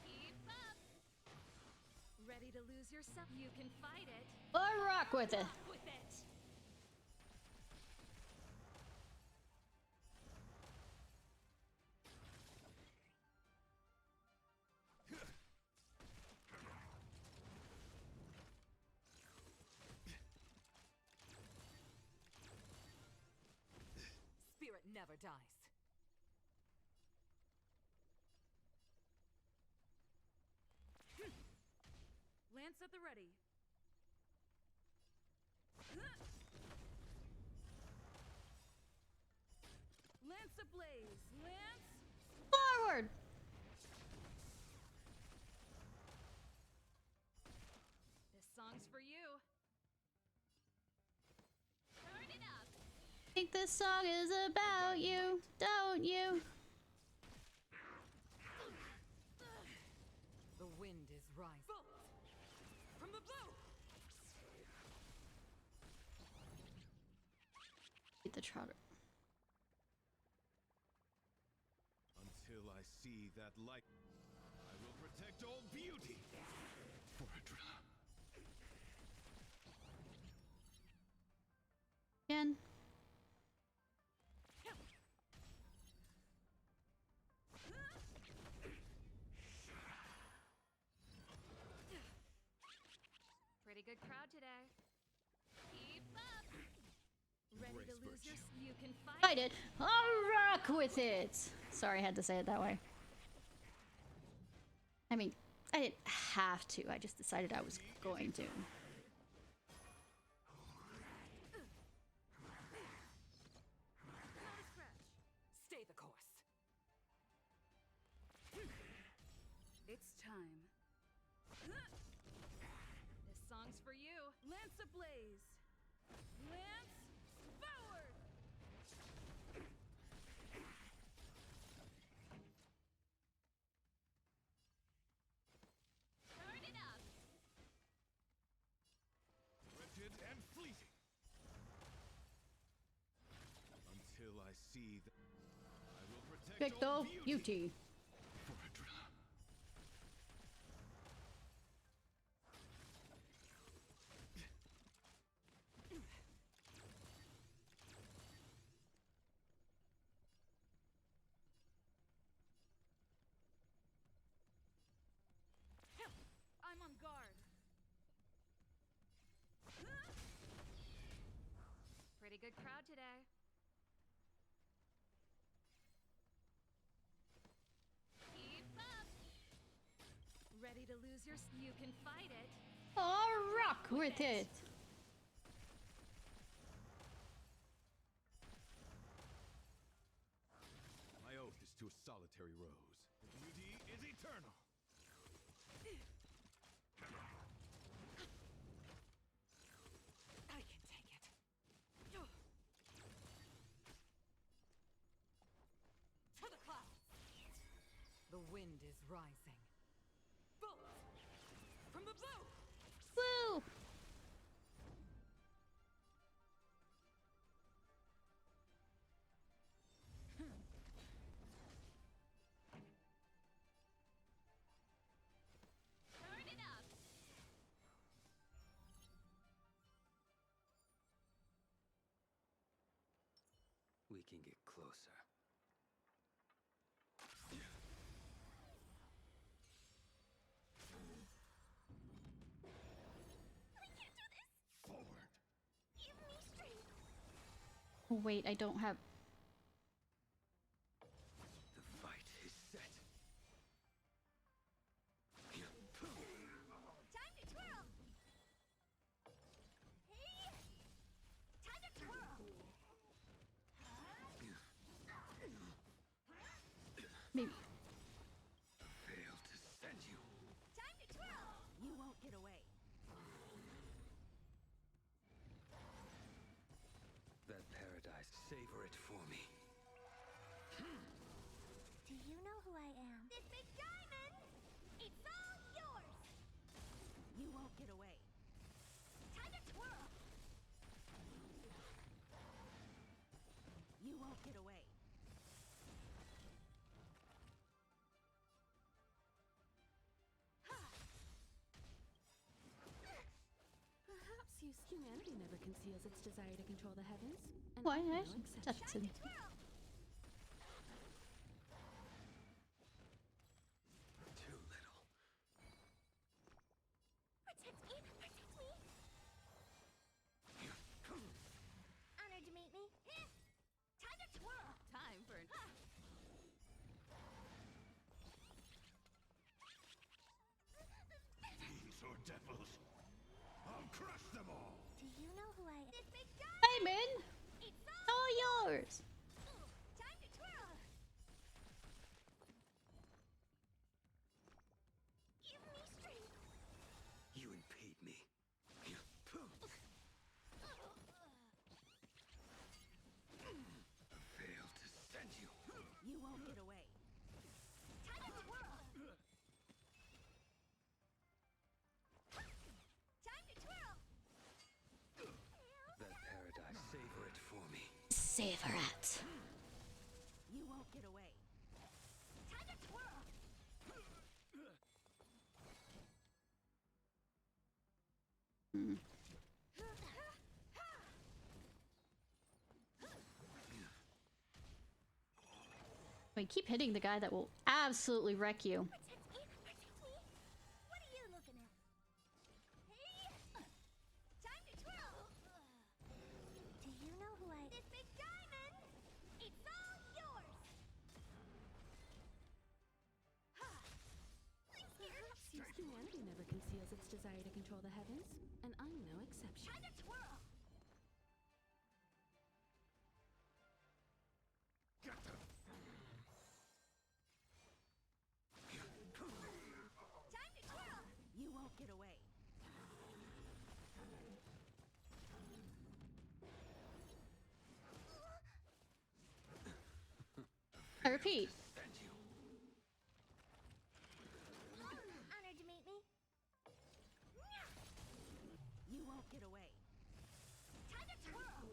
E: Keep up. Ready to lose yourself? You can fight it.
A: Or rock with it.
C: Rock with it. Spirit never dies. Lance at the ready. Lance ablaze. Lance.
A: Forward.
E: This song's for you. Turn it up.
A: I think this song is about you, don't you?
C: The wind is rising. Bolt! From the blue!
A: Beat the trotter.
D: Until I see that light, I will protect all beauty. For a drop.
A: Again.
E: Pretty good crowd today. Keep up. Ready
D: Embrace
E: to lose
D: virtue.
E: You can fight.
A: Fight it. I'll rock with it. Sorry, I had to say it that way. I mean, I didn't have to. I just decided I was going to.
C: Not a scratch. Stay the course. It's time.
E: This song's for you.
C: Lance ablaze. Lance forward.
E: Turn it up.
D: Wretched and fleeting. Until I see that I will protect all
A: Victor
D: beauty.
A: Beauty.
D: For a drop.
C: I'm on guard. good crowd today. Keep up. Ready to lose your... You can fight it.
A: Oh, rock with it.
D: My oath is to a solitary rose. Beauty is eternal.
E: I can take it. To the clouds. The wind is rising. Bolt from the blue.
A: Woo!
C: Turn it up.
I: We can get closer.
D: Forward.
B: Give me strength.
A: Oh, wait, I don't have.
I: The fight is set.
B: Time to twirl. Hey! Time to twirl.
A: Maybe.
I: Fail to send you.
B: Time to twirl.
E: You won't get away.
I: That paradise, savor it for me.
B: Do you know who I am? This big diamond! It's all yours!
E: You won't get away.
B: Time to twirl.
E: You won't get away. Perhaps humanity never conceals its desire to control the heavens. And
A: Why
E: I'm no
A: not?
E: exception.
A: Jackson.
B: Twirl.
I: Too little.
B: Protect me! Protect me! Honored to meet me. Time to twirl.
E: Time for
D: Fiends or devils. I'll crush them all.
B: Do you know who I am? This big diamond!
A: Diamond!
B: It's all
A: All yours!
B: time to twirl. Give me strength.
I: You impede me. Fail to send you.
E: You won't get away.
B: Time to twirl. Time to twirl.
I: That paradise, savor it for me.
A: Savor it.
E: You won't get away.
B: Time to twirl.
A: Wait, keep hitting the guy that will absolutely wreck you.
B: Protect me. Protect me. What are you looking at? Hey! Time to twirl. Do you know who I am? This big diamond! It's all yours! I'm scared.
E: Perhaps humanity never conceals its desire to control the heavens. And I'm no exception.
B: Time to twirl.
D: Get them.
B: Time to twirl.
E: You won't get away.
A: I repeat.
I: Send you.
B: Honored to meet me.
E: You won't get away.
B: Time to twirl.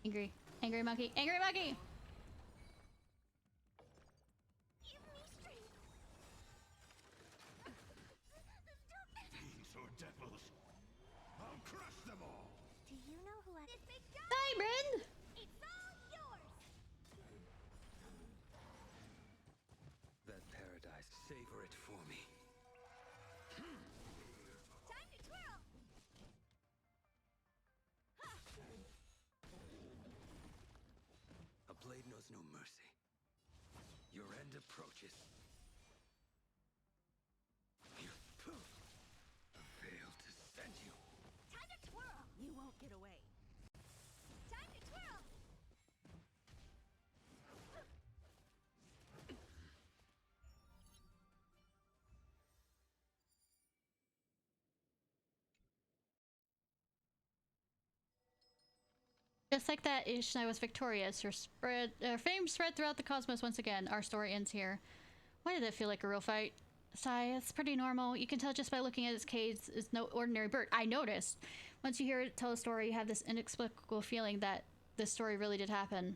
A: Angry. Angry monkey. Angry monkey!
B: Give me strength.
D: Fiends or devils. I'll crush them all.
B: Do you know who I am? This big diamond!
A: Diamond!
B: It's all yours!
I: That paradise, savor it for me. no mercy. Your end approaches. A veil to send you.
C: Time to twirl! You won't get away. Time to twirl!
A: Just like that, Ishnai was victorious. Her fame spread throughout the cosmos once again. Our story ends here. Why did that feel like a real fight? Sigh, it's pretty normal. You can tell just by looking at its cage, it's no ordinary bird. I noticed. Once you hear it tell a story, you have this inexplicable feeling that this story really did happen.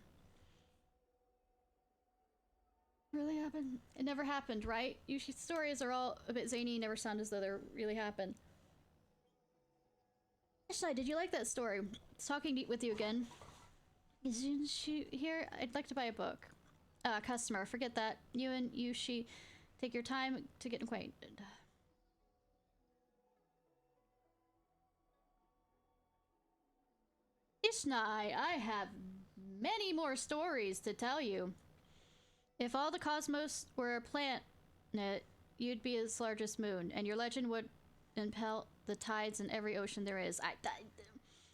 A: Really happened? It never happened, right? Usually stories are all a bit zany, never sound as though they really happened. Ishnai, did you like that story? It's talking with you again. Isn't she here? I'd like to buy a book. Customer, forget that. You and she take your time to get acquainted. Ishnai, I have many more stories to tell you. If all the cosmos were a planet, you'd be its largest moon, and your legend would impel the tides in every ocean there is.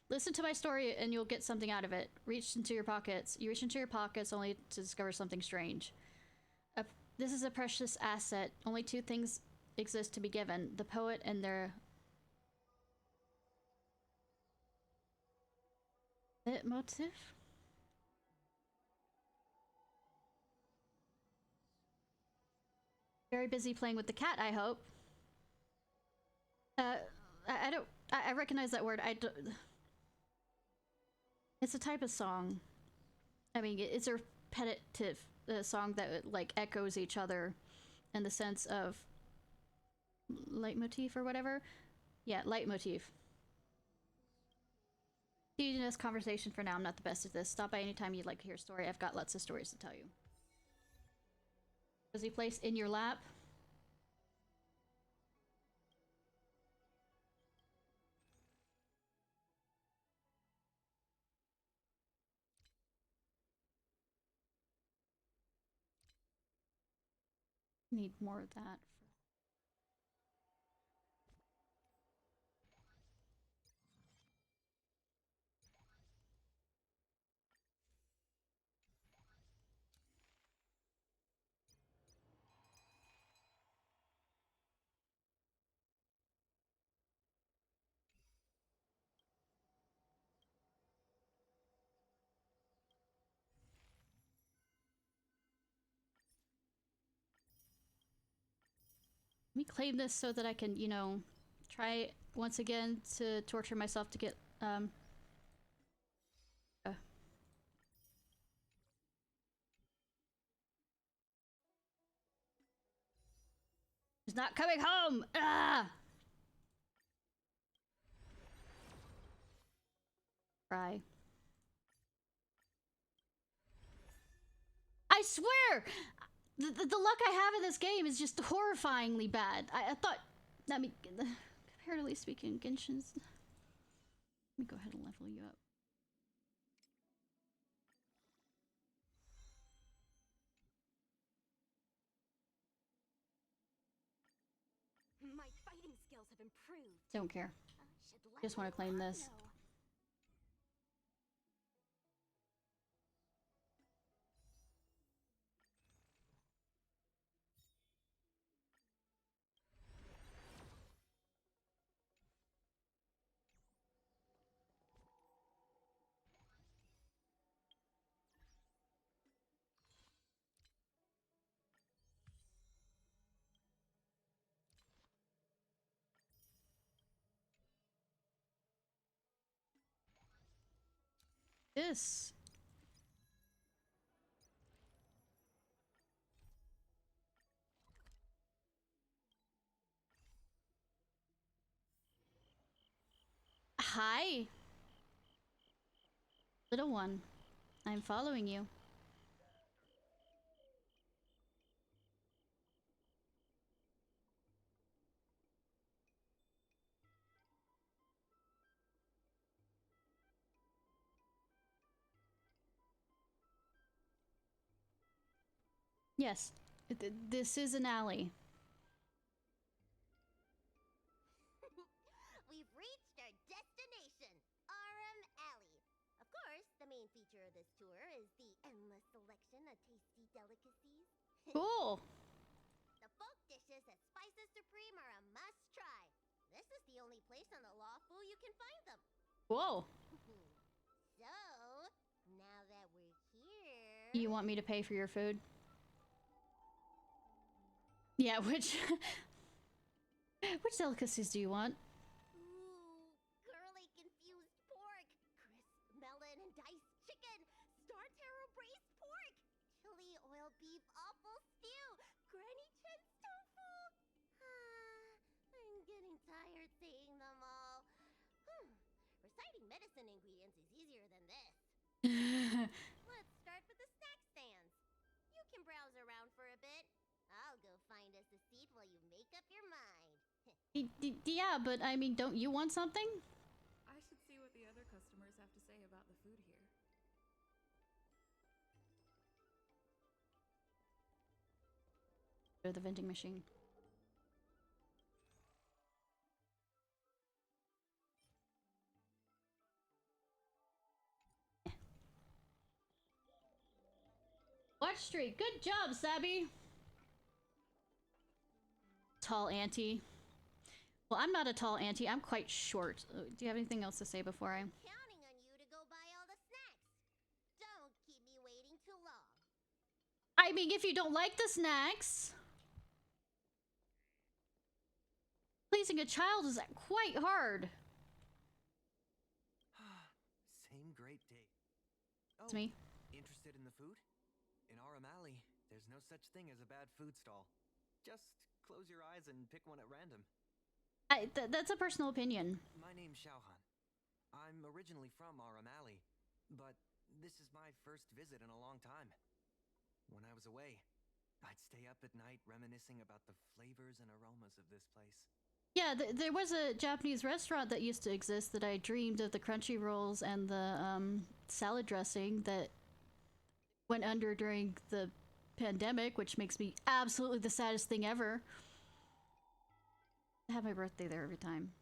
A: Listen to my story and you'll get something out of it. Reach into your pockets. You reach into your pockets only to discover something strange. This is a precious asset. Only two things exist to be given. The poet and their... motif? Very busy playing with the cat, I hope. I recognize that word. It's a type of song. I mean, it's a repetitive song that like echoes each other in the sense of leitmotif or whatever. Yeah, leitmotif. This conversation for now. I'm not the best at this. Stop by anytime you'd like to hear a story. I've got lots of stories to tell you. Cozy place in your lap. Need more of that. Let me claim this so that I can, you know, try once again to torture myself to get, He's not coming home! Ah! Cry. I swear! The luck I have in this game is just horrifyingly bad. I thought... I mean, comparatively speaking, Genshin's... Let me go ahead and level you up.
B: My fighting skills have improved.
A: Don't care. Just want to claim this. This. Hi. Little one. I'm following you. Yes. This is an alley.
B: We've reached our destination, RM Alley. Of course, the main feature of this tour is the endless selection of tasty delicacies.
A: Cool.
B: The folk dishes at Spices Supreme are a must-try. This is the only place on the Lawfu you can find them.
A: Whoa.
B: So, now that we're here...
A: You want me to pay for your food? Yeah, which delicacies do you want?
B: Ooh, curly confused pork, crisp melon and diced chicken, star taro braised pork, chili oil beef awful stew, granny chen's tofu. I'm getting tired saying them all. Reciting medicine ingredients is easier than this. Let's start with the snack stands. You can browse around for a bit. I'll go find us a seat while you make up your mind.
A: Yeah, but I mean, don't you want something?
J: I should see what the other customers have to say about the food here.
A: Go to the vending machine. Watch Street. Good job, Sabby. Tall auntie. Well, I'm not a tall auntie. I'm quite short. Do you have anything else to say before I...
B: Counting on you to go buy all the snacks. Don't keep me waiting too long.
A: I mean, if you don't like the snacks... Pleasing a child is quite hard.
K: Same great day.
A: It's me.
K: Interested in the food? In Aram Alley, there's no such thing as a bad food stall. Just close your eyes and pick one at random.
A: That's a personal opinion.
K: My name's Xiaohan. I'm originally from Aram Alley, but this is my first visit in a long time. When I was away, I'd stay up at night reminiscing about the flavors and aromas of this place.
A: Yeah, there was a Japanese restaurant that used to exist that I dreamed of the crunchy rolls and the salad dressing that went under during the pandemic, which makes me absolutely the saddest thing ever. I have my birthday there every time.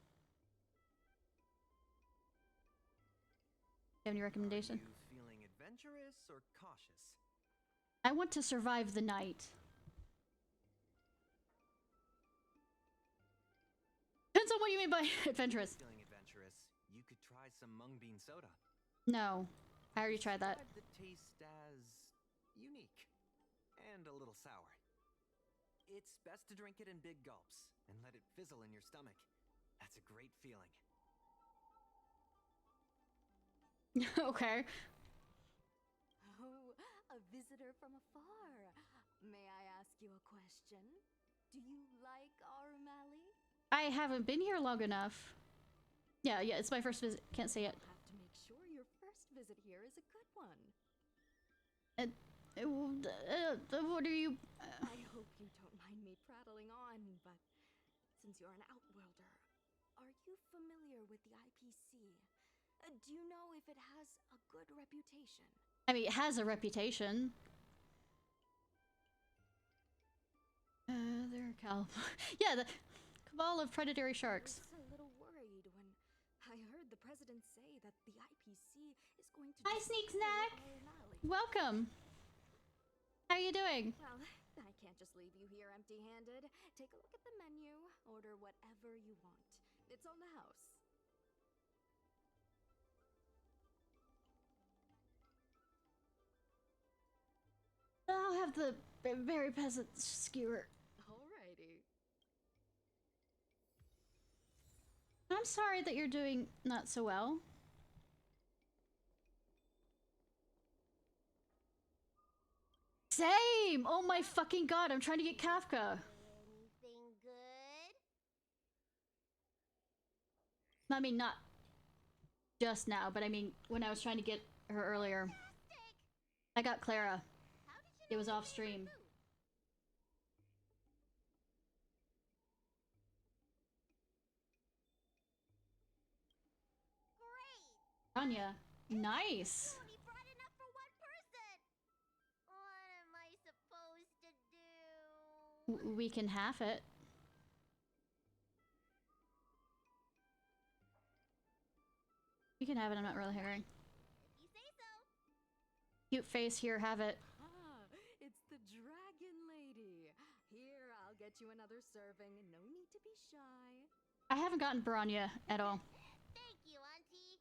A: You have any recommendation?
K: Are you feeling adventurous or cautious?
A: I want to survive the night. Depends on what you mean by adventurous.
K: Feeling adventurous, you could try some mung bean soda.
A: No, I already tried that.
K: Describe the taste as unique and a little sour. It's best to drink it in big gulps and let it fizzle in your stomach. That's a great feeling.
A: Okay.
J: Oh, a visitor from afar. May I ask you a question? Do you like Aram Alley?
A: I haven't been here long enough. Yeah, it's my first visit. Can't say it.
J: You'll have to make sure your first visit here is a good one.
A: What are you...
J: I hope you don't mind me prattling on, but since you're an Outworlder, are you familiar with the IPC? Do you know if it has a good reputation?
A: I mean, it has a reputation. They're yeah, the cabal of predatory sharks.
J: I was a little worried when I heard the president say that the IPC is going to...
A: Hi, Sneak Snack! Welcome! How are you doing?
J: Well, I can't just leave you here empty-handed. Take a look at the menu, order whatever you want. It's on the house.
A: I'll have the berry peasant skewer.
J: Alrighty.
A: I'm sorry that you're doing not so well. Same! Oh my fucking god, I'm trying to get Kafka.
B: Anything good?
A: I mean, not just now, but I mean, when I was trying to get her earlier. I got Clara. It was off stream.
B: Great!
A: Tanya. Nice!
B: You only brought enough for one person! What am I supposed to
A: we can half it. You can have it, I'm not really hurrying.
B: If you say so.
A: Cute face here, have it.
J: Ah, it's the dragon lady. Here, I'll get you another serving. No need to be shy.
A: I haven't gotten Baranya at all.
B: Thank you, Auntie.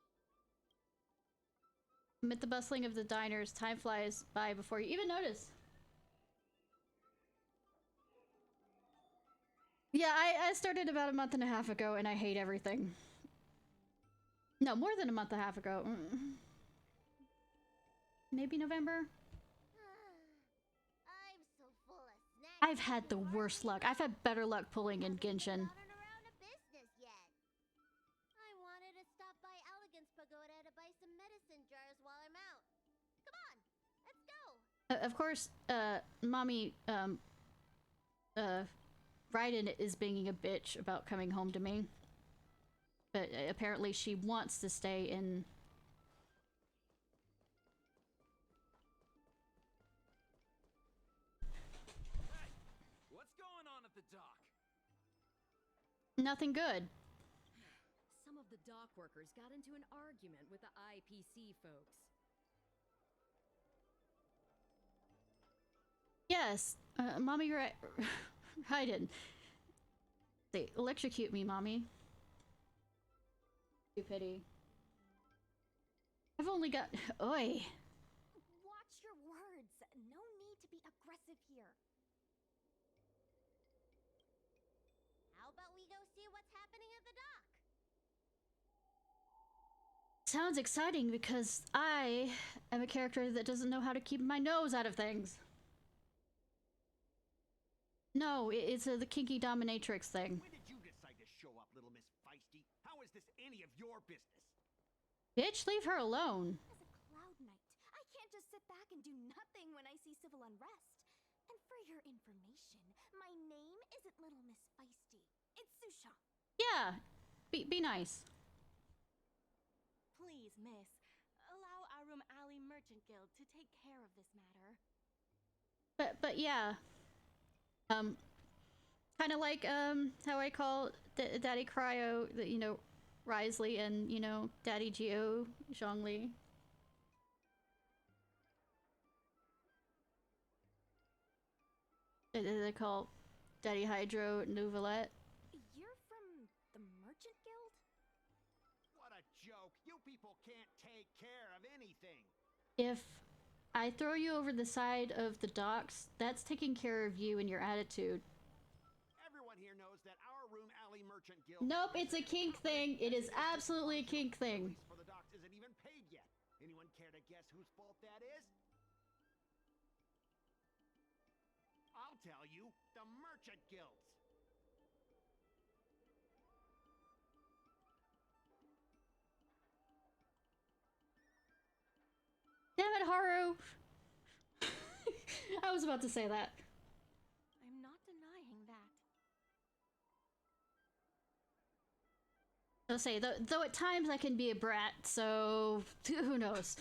A: Amid the bustling of the diners, time flies by before you even notice. Yeah, I started about a month and a half ago and I hate everything. No, more than a month and a half ago. Maybe November?
B: I'm so full of snacks.
A: I've had the worst luck. I've had better luck pulling in Genshin.
B: Gotten around to business yet. I wanted to stop by Elegance Pagoda to buy some medicine jars while I'm out. Come on, let's go.
A: Of course, mommy, Raiden is being a bitch about coming home to me. But apparently she wants to stay in...
I: Hey, what's going on at the dock?
A: Nothing good.
J: Some of the dock workers got into an argument with the IPC folks.
A: Yes, mommy, Raiden. They electrocute me, mommy. Pity. I've only got... Oi!
J: Watch your words. No need to be aggressive here.
B: How about we go see what's happening at the dock?
A: Sounds exciting because I am a character that doesn't know how to keep my nose out of things. No, it's the kinky dominatrix thing.
H: When did you decide to show up, little Miss Feisty? How is this any of your business?
A: Bitch, leave her alone.
J: As a Cloud Knight, I can't just sit back and do nothing when I see civil unrest. And for your information, my name isn't Little Miss Feisty. It's Susha.
A: Yeah, be nice.
J: Please, miss, allow Arum Alley Merchant Guild to take care of this matter.
A: But yeah. Kind of like, how I call Daddy Cryo, you know, Risley and, you know, Daddy Geo, Zhongli. They call Daddy Hydro Nouvelette.
J: You're from the Merchant Guild?
H: What a joke. You people can't take care of anything.
A: If I throw you over the side of the docks, that's taking care of you and your attitude.
H: Everyone here knows that our Room Alley Merchant Guild...
A: Nope, it's a kink thing. It is absolutely a kink thing.
H: For the docks isn't even paid yet. Anyone care to guess whose fault that is? I'll tell you, the Merchant Guild's.
A: Damn it, Haru! I was about to say that.
J: I'm not denying that.
A: I'll say, though at times I can be a brat, so who knows?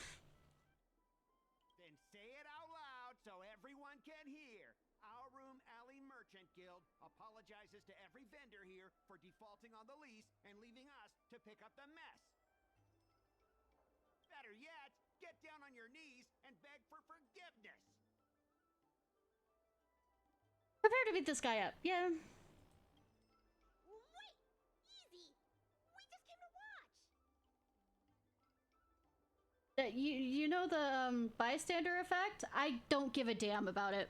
H: Then say it out loud so everyone can hear. Our Room Alley Merchant Guild apologizes to every vendor here for defaulting on the lease and leaving us to pick up the mess. Better yet, get down on your knees and beg for forgiveness.
A: Prepare to beat this guy up. Yeah.
B: Wait! Easy! We just came to watch!
A: You know the bystander effect? I don't give a damn about it.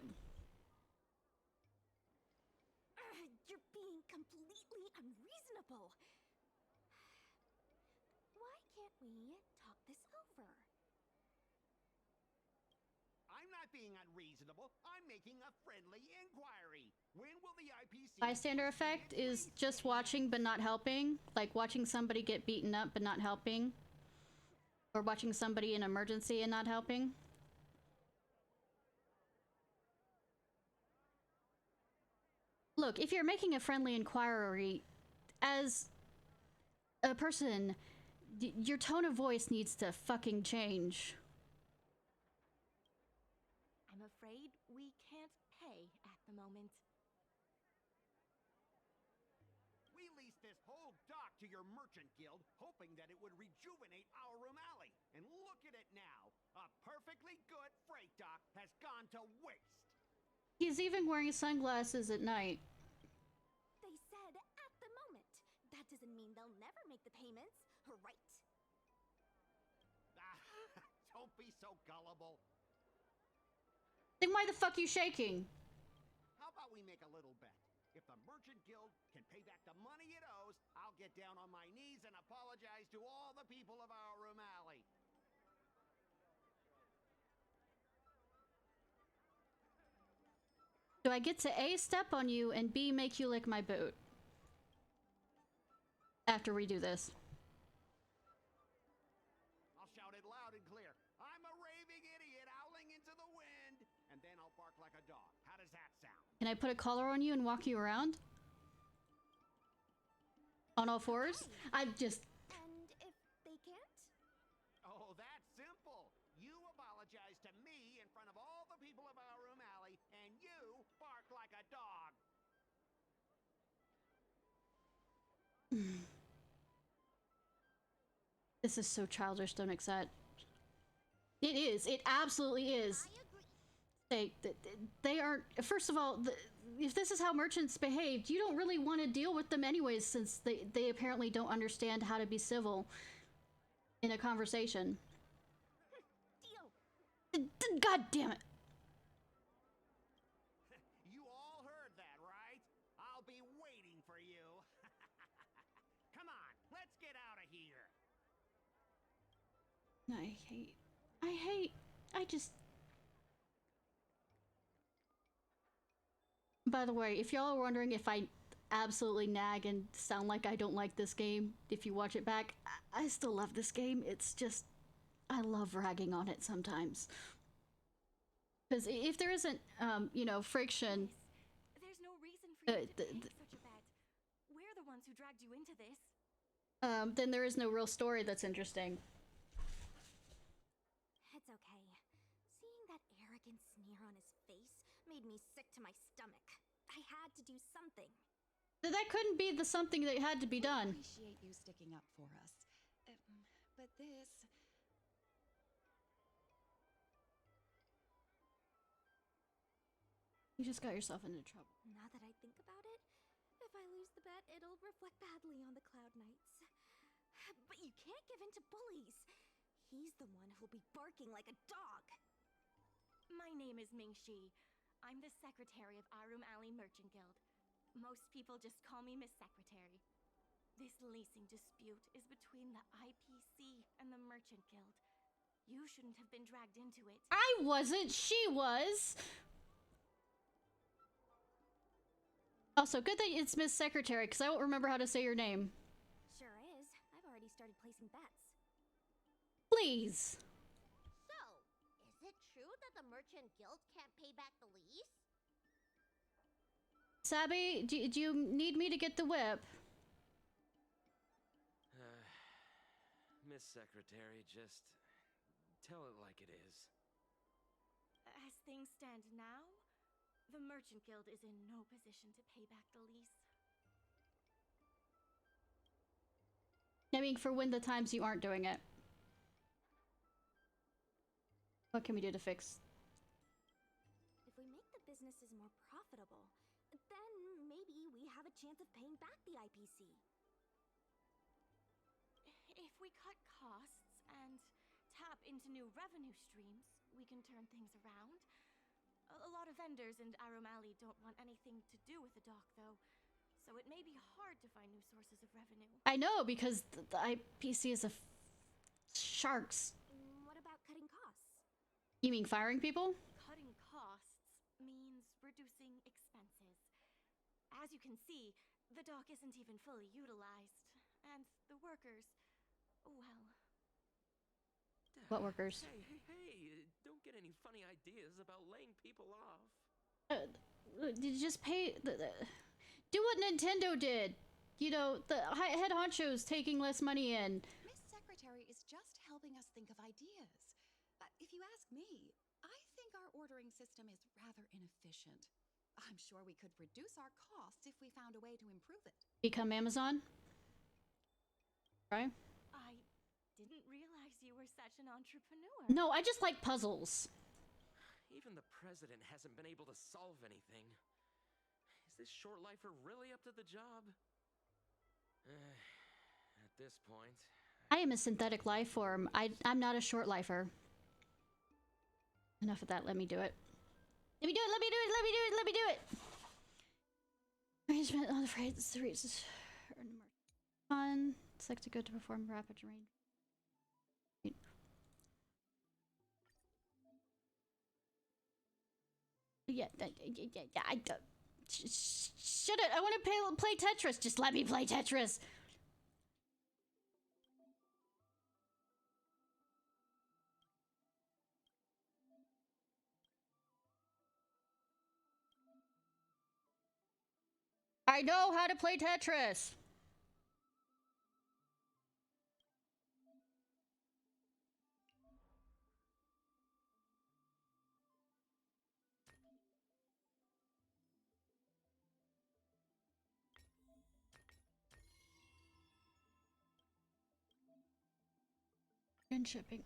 J: You're being completely unreasonable. Why can't we talk this over?
H: I'm not being unreasonable. I'm making a friendly inquiry. When will the IPC...
A: Bystander effect is just watching but not helping. Like watching somebody get beaten up but not helping. Or watching somebody in emergency and not helping. Look, if you're making a friendly inquiry, as a person, your tone of voice needs to fucking change.
J: I'm afraid we can't pay at the moment.
H: whole dock to your merchant guild, hoping that it would rejuvenate our room alley. And look at it now. A perfectly good freight dock has gone to waste.
A: He's even wearing sunglasses at night.
J: They said at the moment. That doesn't mean they'll never make the payments, right?
H: Don't be so gullible.
A: Then why the fuck you shaking?
H: How about we make a little bet? If the Merchant Guild can pay back the money it owes, I'll get down on my knees and apologize to all the people of our room alley.
A: Do I get to A, step on you, and B, make you lick my boot? After we do this.
H: I'll shout it loud and clear. I'm a raving idiot howling into the wind, and then I'll bark like a dog. How does that sound?
A: Can I put a collar on you and walk you around? On all fours? I just...
J: And if they can't?
H: Oh, that's simple. You apologize to me in front of all the people of our room alley, and you bark like a dog.
A: This is so childish, don't accept. It is. It absolutely is. They aren't... First of all, if this is how merchants behaved, you don't really want to deal with them anyways, since they apparently don't understand how to be civil in a conversation. God damn it.
H: You all heard that, right? I'll be waiting for you. Come on, let's get out of here.
A: I just... By the way, if y'all are wondering if I absolutely nag and sound like I don't like this game, if you watch it back, I still love this game. It's just... I love ragging on it sometimes. Because if there isn't, you know, friction...
J: There's no reason for you to take such a bet. We're the ones who dragged you into this.
A: Then there is no real story that's interesting.
J: It's okay. Seeing that arrogant sneer on his face made me sick to my stomach. I had to do something.
A: That couldn't be the something that had to be done.
L: I appreciate you sticking up for us. But this...
A: You just got yourself into trouble.
J: Now that I think about it, if I lose the bet, it'll reflect badly on the Cloud Knights. But you can't give in to bullies. He's the one who'll be barking like a dog. My name is Ming-Shi. I'm the secretary of Arum Alley Merchant Guild. Most people just call me Miss Secretary. This leasing dispute is between the IPC and the Merchant Guild. You shouldn't have been dragged into it.
A: I wasn't, she was! Also, good that it's Miss Secretary, because I won't remember how to say your name.
J: Sure is. I've already started placing bets.
A: Please!
B: So, is it true that the Merchant Guild can't pay back the lease?
A: Sabby, do you need me to get the whip?
I: Miss Secretary, just tell it like it is.
J: As things stand now, the Merchant Guild is in no position to pay back the lease.
A: I mean, for when the times you aren't doing it. What can we do to fix?
J: If we make the businesses more profitable, then maybe we have a chance of paying back the IPC. If we cut costs and tap into new revenue streams, we can turn things around. A lot of vendors in Arum Alley don't want anything to do with the dock, though, so it may be hard to find new sources of revenue.
A: I know, because the IPC is a sharks.
J: What about cutting costs?
A: You mean firing people?
J: Cutting costs means reducing expenses. As you can see, the dock isn't even fully utilized, and the workers, well...
A: What workers?
I: Hey, don't get any funny ideas about laying people off.
A: Did you just pay... do what Nintendo did! You know, the head honcho's taking less money in.
L: Miss Secretary is just helping us think of ideas. If you ask me, I think our ordering system is rather inefficient. I'm sure we could reduce our costs if we found a way to improve it.
A: Become Amazon? Right?
J: I didn't realize you were such an entrepreneur.
A: No, I just like puzzles.
I: Even the president hasn't been able to solve anything. Is this short lifer really up to the job? At this point...
A: I am a synthetic life form. I'm not a short lifer. Enough of that. Let me do it. Let me do it. Let me do it. Let me do it. Let me do it. Arrangement on the phrase. Fun. Select to go to perform rapid range. Yeah, I don't. Shut it! I want to play Tetris. Just let me play Tetris. I know how to play Tetris. And shipping.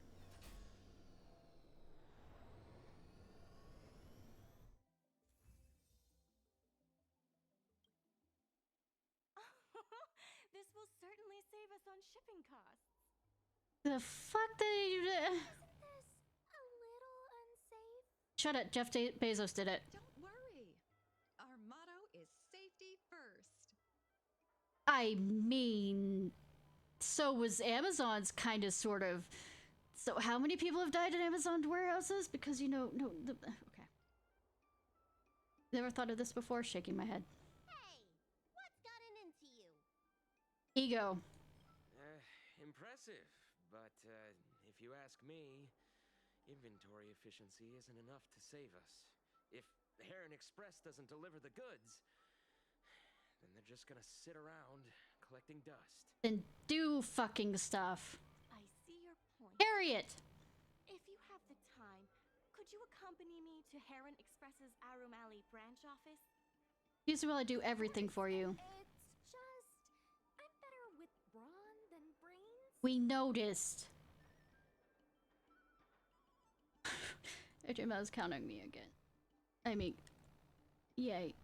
J: This will certainly save us on shipping costs.
A: The fuck did you do?
B: Isn't this a little unsafe?
A: Shut it. Jeff Bezos did it.
L: Don't worry. Our motto is safety first.
A: I mean, so was Amazon's kind of, sort of. So how many people have died in Amazon warehouses? Because, you know, okay. Never thought of this before, shaking my head.
B: Hey, what's gotten into you?
A: Ego.
I: Impressive, but if you ask me, inventory efficiency isn't enough to save us. If Heron Express doesn't deliver the goods, then they're just gonna sit around collecting dust.
A: Then do fucking stuff.
J: I see your point.
A: Harriet!
J: If you have the time, could you accompany me to Heron Express's Arum Alley branch office?
A: Usually will I do everything for you.
B: It's just... I'm better with brawn than brains.
A: We noticed. HMO is counting me again. I mean, yay.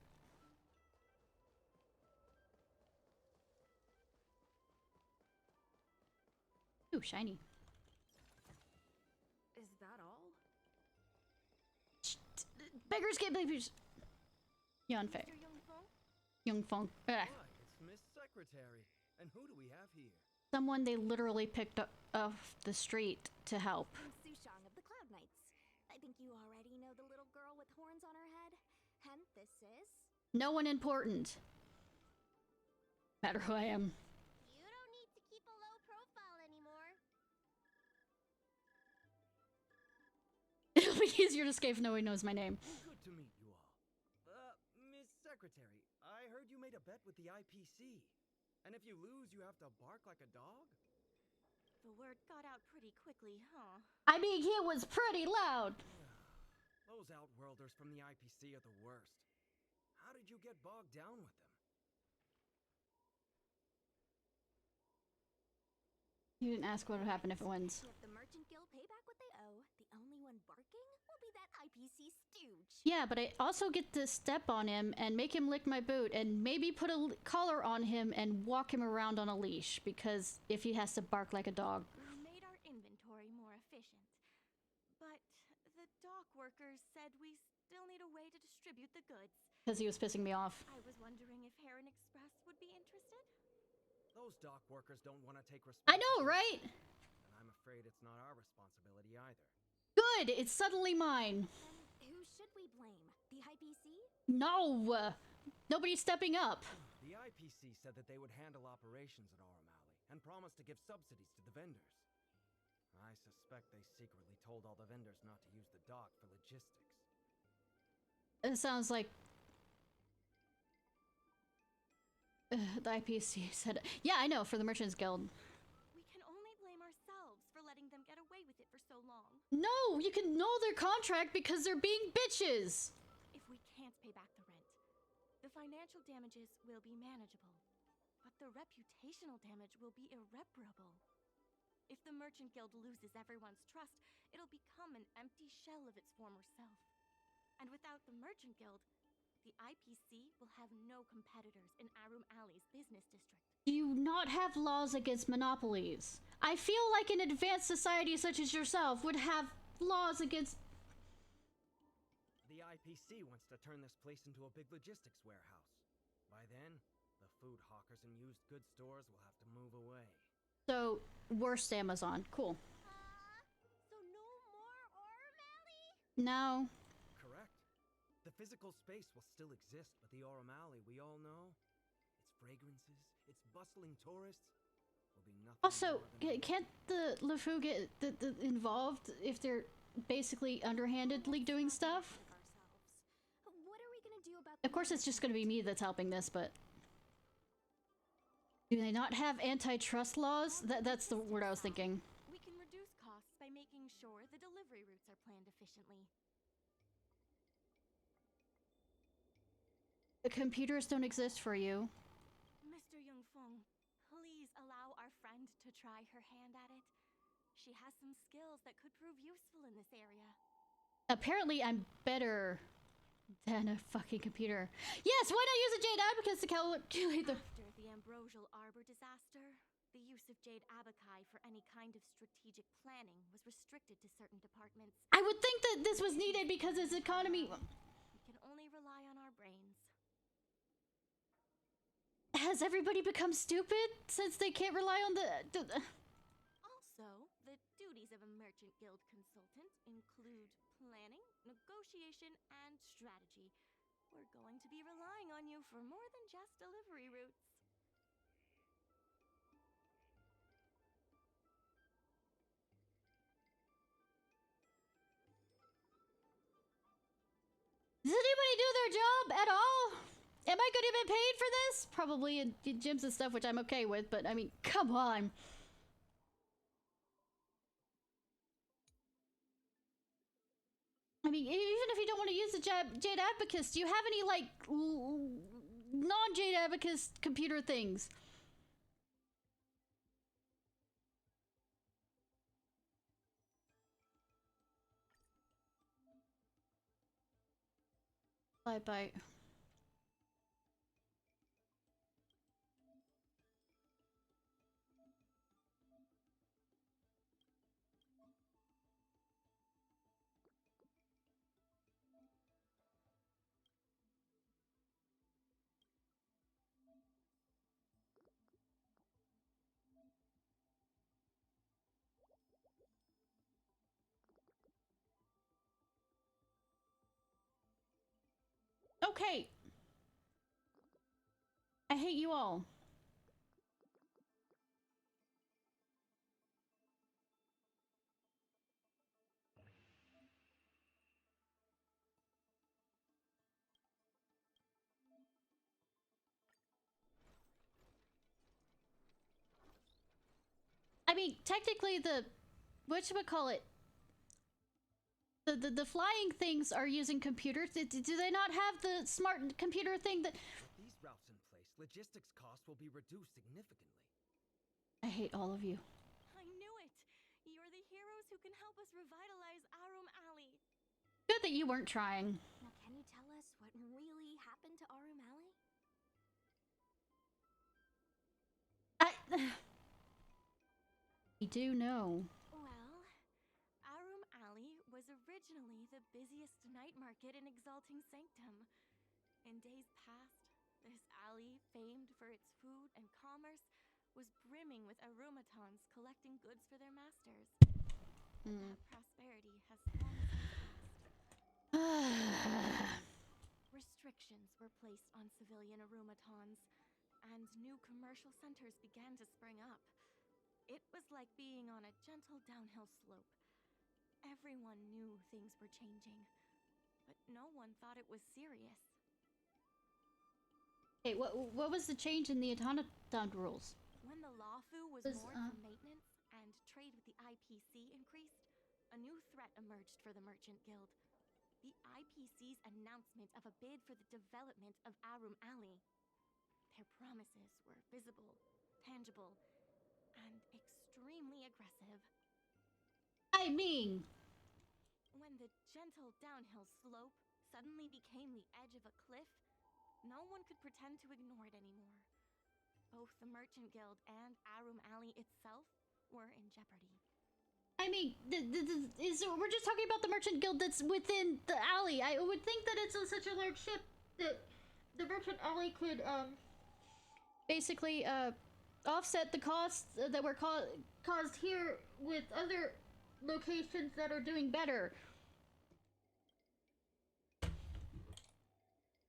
A: Ooh, shiny.
J: Is that all?
A: Beggars can't believe you. Yunfei. Yungfeng.
M: Hi, it's Miss Secretary. And who do we have here?
A: Someone they literally picked up off the street to help.
B: I'm Sushang of the Cloud Knights. I think you already know the little girl with horns on her head. And this is...
A: No one important. Matter who I am.
B: You don't need to keep a low profile anymore.
A: It'll be easier to escape if no one knows my name.
M: Good to meet you all. Miss Secretary, I heard you made a bet with the IPC. And if you lose, you have to bark like a dog?
J: The word got out pretty quickly, huh?
A: I mean, he was pretty loud.
M: Those Outworlders from the IPC are the worst. How did you get bogged down with them?
A: You didn't ask what would happen if it wins.
B: Let the Merchant Guild pay back what they owe. The only one barking will be that IPC stooge.
A: Yeah, but I also get to step on him and make him lick my boot and maybe put a collar on him and walk him around on a leash, because if he has to bark like a dog.
J: We made our inventory more efficient. But the dock workers said we still need a way to distribute the goods.
A: Because he was pissing me off.
J: I was wondering if Heron Express would be interested?
M: Those dock workers don't want to take responsibility.
A: I know, right?
M: And I'm afraid it's not our responsibility either.
A: Good! It's suddenly mine.
B: Then who should we blame? The IPC?
A: No! Nobody's stepping up.
M: The IPC said that they would handle operations at Aurum Alley and promised to give subsidies to the vendors. I suspect they secretly told all the vendors not to use the dock for logistics.
A: It sounds like... the IPC said... Yeah, I know, for the Merchants Guild.
J: We can only blame ourselves for letting them get away with it for so long.
A: No, you can null their contract because they're being bitches!
J: If we can't pay back the rent, the financial damages will be manageable. but the reputational damage will be irreparable. If the Merchant Guild loses everyone's trust, it'll become an empty shell of its former self. And without the Merchant Guild, the IPC will have no competitors in Arum Alley's business district.
A: Do you not have laws against monopolies? I feel like an advanced society such as yourself would have laws against...
M: The IPC wants to turn this place into a big logistics warehouse. By then, the food hawkers and used goods stores will have to move away.
A: So, worst Amazon. Cool.
B: So no more Aurum Alley?
A: No.
M: Correct. The physical space will still exist, but the Aurum Alley we all know, its fragrances, its bustling tourists, will be nothing
A: Also,
M: more than
A: can't the LeFou get involved if they're basically underhandedly doing stuff?
J: What are we gonna do about
A: Of course, it's just gonna be me that's helping this, but... Do they not have antitrust laws? That's the word I was thinking.
J: We can reduce costs by making sure the delivery routes are planned efficiently.
A: The computers don't exist for you.
J: Mr. Yongfeng, please allow our friend to try her hand at it. She has some skills that could prove useful in this area.
A: Apparently, I'm better than a fucking computer. Yes, why not use a Jade Abacus to calculate the...
J: After the Ambrosial Arbor disaster, the use of Jade Abaci for any kind of strategic planning was restricted to certain departments.
A: I would think that this was needed because its economy...
J: We can only rely on our brains.
A: Has everybody become stupid since they can't rely on the...
J: Also, the duties of a Merchant Guild consultant include planning, negotiation, and strategy. We're going to be relying on you for more than just delivery routes.
A: Does anybody do their job at all? Am I going to get paid for this? Probably in gyms and stuff, which I'm okay with, but I mean, come on. I mean, even if you don't want to use the Jade Abacus, do you have any, like, non-Jade Abacus computer things? Bye-bye. Okay. I hate you all. I mean, technically the... whatchamacallit? The flying things are using computers. Do they not have the smart computer thing that...
M: These routes in place, logistics costs will be reduced significantly.
A: I hate all of you.
J: I knew it! You're the heroes who can help us revitalize Aurum Alley.
A: Good that you weren't trying.
J: Now, can you tell us what really happened to Aurum Alley?
A: I do know.
J: Well, Aurum Alley was originally the busiest night market in Exalting Sanctum. In days past, this alley, famed for its food and commerce, was brimming with Arumatons collecting goods for their masters. That prosperity has long since passed. Restrictions were placed on civilian Arumatons, and new commercial centers began to spring up. It was like being on a gentle downhill slope. Everyone knew things were changing, but no one thought it was serious.
A: Okay, what was the change in the automaton rules?
J: When the Lawfu was moored for maintenance and trade with the IPC increased, a new threat emerged for the Merchant Guild. The IPC's announcement of a bid for the development of Aurum Alley. Their promise
B: promises were visible, tangible, and extremely aggressive.
A: I mean,
B: When the gentle downhill slope suddenly became the edge of a cliff, no one could pretend to ignore it anymore. Both the Merchant Guild and Arum Alley itself were in jeopardy.
A: I mean, we're just talking about the Merchant Guild that's within the alley. I would think that it's such a large ship that the Merchant Alley could, basically, offset the costs that were caused here with other locations that are doing better.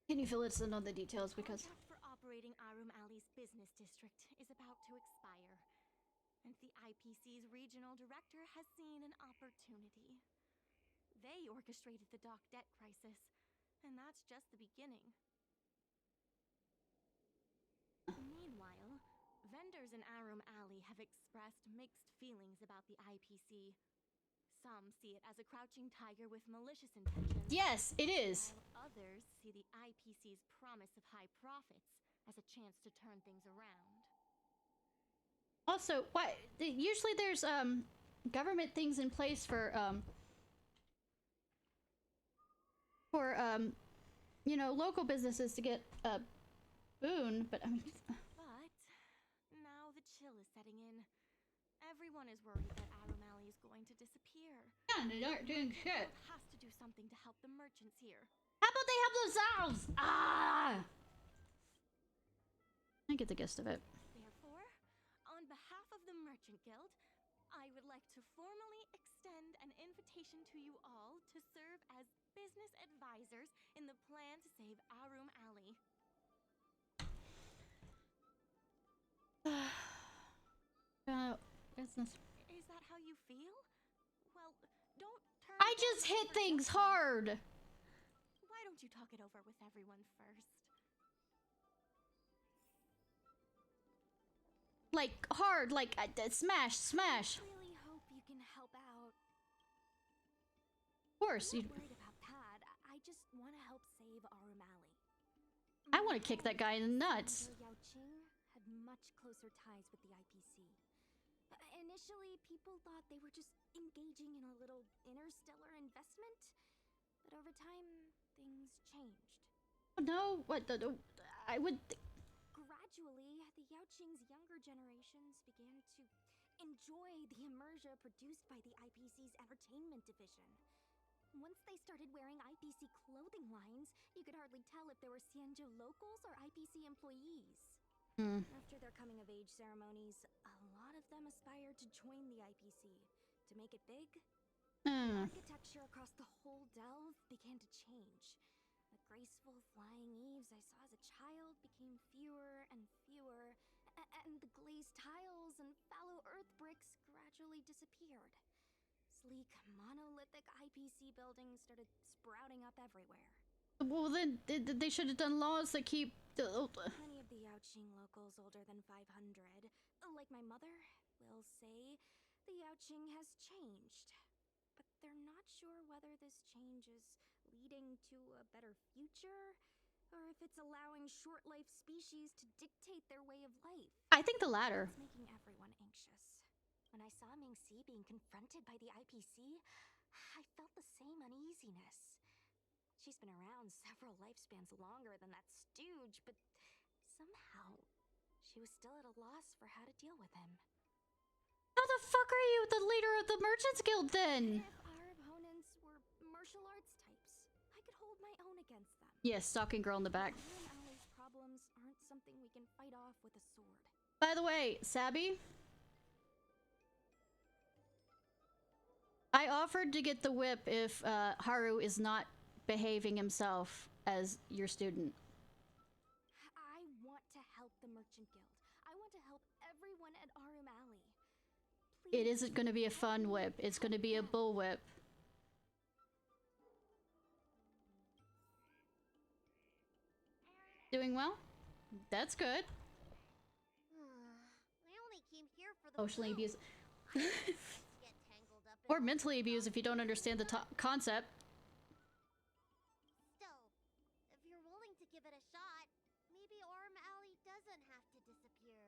A: Can you fill us in on the details? Because
B: The contract for operating Arum Alley's business district is about to expire, and the IPC's regional director has seen an opportunity. They orchestrated the dock debt crisis, and that's just the beginning. Meanwhile, vendors in Arum Alley have expressed mixed feelings about the IPC. Some see it as a crouching tiger with malicious intentions.
A: yes, it is.
B: While others see the IPC's promise of high profits as a chance to turn things around.
A: Also, why? Usually there's government things in place for you know, local businesses to get a boon, but I mean.
B: But now the chill is setting in. Everyone is worried that Arum Alley is going to disappear.
A: Yeah, they aren't doing shit.
B: Has to do something to help the merchants here.
A: How about they help themselves? Ah! I get the gist of it.
B: Therefore, on behalf of the Merchant Guild, I would like to formally extend an invitation to you all to serve as business advisors in the plan to save Arum Alley.
A: Business.
B: Is that how you feel? Well, don't turn.
A: I just hit things hard.
B: Why don't you talk it over with everyone first?
A: Like hard, like smash, smash.
B: I really hope you can help out.
A: Of course,
B: I'm not worried about that. I just want to help save Arum Alley.
A: I want to kick that guy in the nuts.
J: Yao Qing had much closer ties with the IPC. Initially, people thought they were just engaging in a little interstellar investment, but over time, things changed.
A: No, what the I would.
J: Gradually, the Yao Qing's younger generations began to enjoy the immersion produced by the IPC's entertainment division. Once they started wearing IPC clothing lines, you could hardly tell if they were Xianzhou locals or IPC employees. After their coming-of-age ceremonies, a lot of them aspired to join the IPC. To make it big, the architecture across the whole delve began to change. The graceful flying eaves I saw as a child became fewer and fewer, and the glazed tiles and fallow earth bricks gradually disappeared. Sleek, monolithic IPC buildings started sprouting up everywhere.
A: Well, then they should have done laws that keep the.
J: Many of the Yao Qing locals older than 500, like my mother, will say the Yao Qing has changed. But they're not sure whether this change is leading to a better future, or if it's allowing short-lived species to dictate their way of life.
A: I think the latter.
J: It's making everyone anxious. When I saw Mingxi being confronted by the IPC, I felt the same uneasiness. She's been around several lifespans longer than that stooge, but somehow she was still at a loss for how to deal with him.
A: How the fuck are you the leader of the Merchants Guild then?
J: If our opponents were martial arts types, I could hold my own against them.
A: Yes, stalking girl in the back.
J: Arum Alley's problems aren't something we can fight off with a sword.
A: By the way, Sabby, I offered to get the whip if Haru is not behaving himself as your student.
J: I want to help the Merchant Guild. I want to help everyone at Arum Alley.
A: It isn't going to be a fun whip. It's going to be a bull whip. Doing well? That's good.
B: I only came here for the
A: Emotionally
B: flu.
A: abused.
B: Get tangled up in
A: Or mentally abused if you don't understand the concept.
B: Still, if you're willing to give it a shot, maybe Arum Alley doesn't have to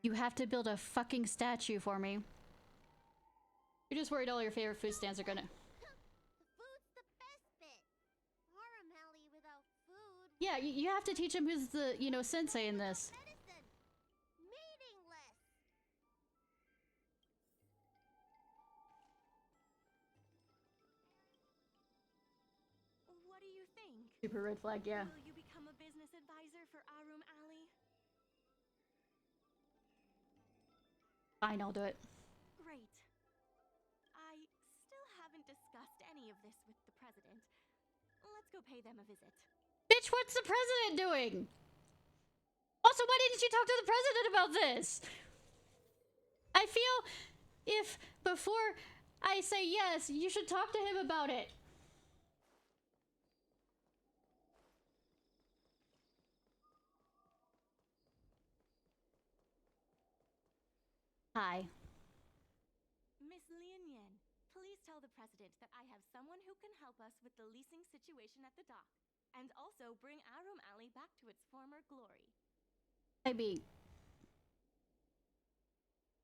A: You have to build a fucking statue for me. You're just worried all your favorite food stands are gonna...
B: Food's the best bit. Alley without food.
A: Yeah, you have to teach him who's the, you know, sensei in this.
B: Medicine. Meaningless.
J: What do you think?
A: Super red flag, yeah.
J: Will you become a business advisor for Arum Alley?
A: Fine, I'll do it.
J: Great. I still haven't discussed any of this with the president. Let's go pay them a visit.
A: Bitch, what's the president doing? Also, why didn't you talk to the president about this? I feel if before I say yes, you should talk to him about it. Hi.
J: Miss Lian, please tell the president that I have someone who can help us with the leasing situation at the dock, and also bring Arum Alley back to its former glory.
A: I mean,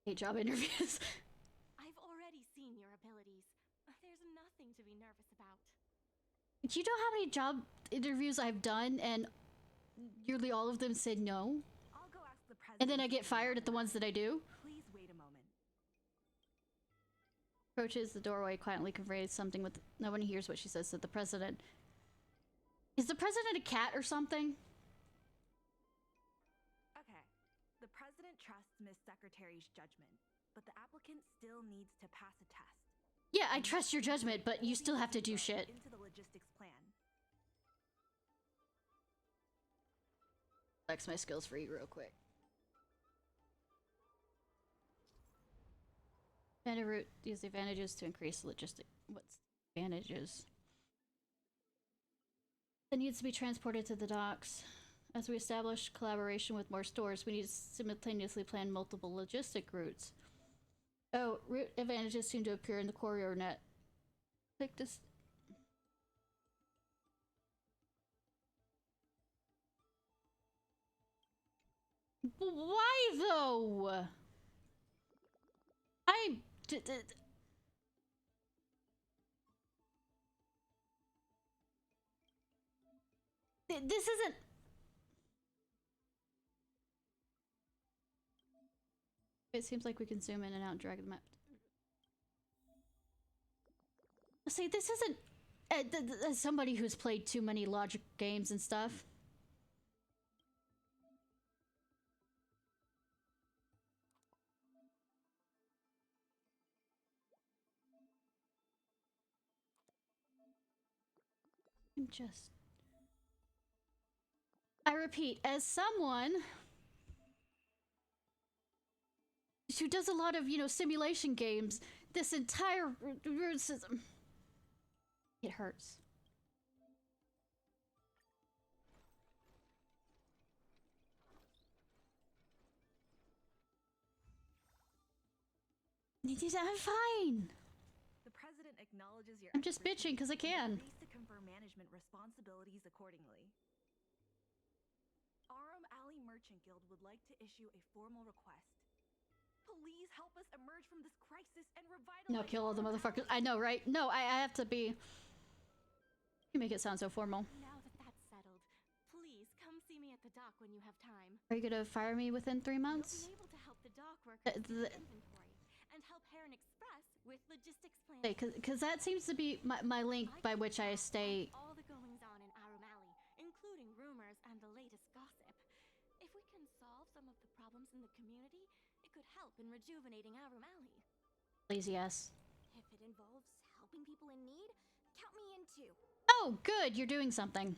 A: hey, job interviews.
J: I've already seen your abilities. There's nothing to be nervous about.
A: Do you know how many job interviews I've done and nearly all of them said no?
J: I'll go ask the president.
A: And then I get fired at the ones that I do?
J: Please wait a moment.
A: Approaches the doorway, quietly conveys something with... No one hears what she says to the president. Is the president a cat or something?
N: Okay. The president trusts Miss Secretary's judgment, but the applicant still needs to pass a test.
A: Yeah, I trust your judgment, but you still have to do shit.
N: Into the logistics plan.
A: Flex my skills for you real quick. Standard route, use the advantages to increase logistic. What's advantages? That needs to be transported to the docks. As we establish collaboration with more stores, we need to simultaneously plan multiple logistic routes. Oh, route advantages seem to appear in the courier net. Click this. Why though? This isn't. It seems like we can zoom in and out and drag the map. See, this isn't as somebody who's played too many logic games and stuff. I repeat, as someone who does a lot of, you know, simulation games, this entire root system, it hurts. I'm fine.
N: The president acknowledges your
A: I'm just bitching because I can.
N: Agrees to confer management responsibilities accordingly. Arum Alley Merchant Guild would like to issue a formal request. Please help us emerge from this crisis and revitalize.
A: No, kill all the motherfuckers. I know, right? No, I have to be. You make it sound so formal.
J: Now that that's settled, please come see me at the dock when you have time.
A: Are you gonna fire me within 3 months?
J: You'll be able to help the dock workers with inventory and help Heron Express with logistics plans.
A: Because that seems to be my link by which I stay.
J: All the goings on in Arum Alley, including rumors and the latest gossip. If we can solve some of the problems in the community, it could help in rejuvenating Arum Alley.
A: Please, yes.
B: If it involves helping people in need, count me in too.
A: Oh, good, you're doing something.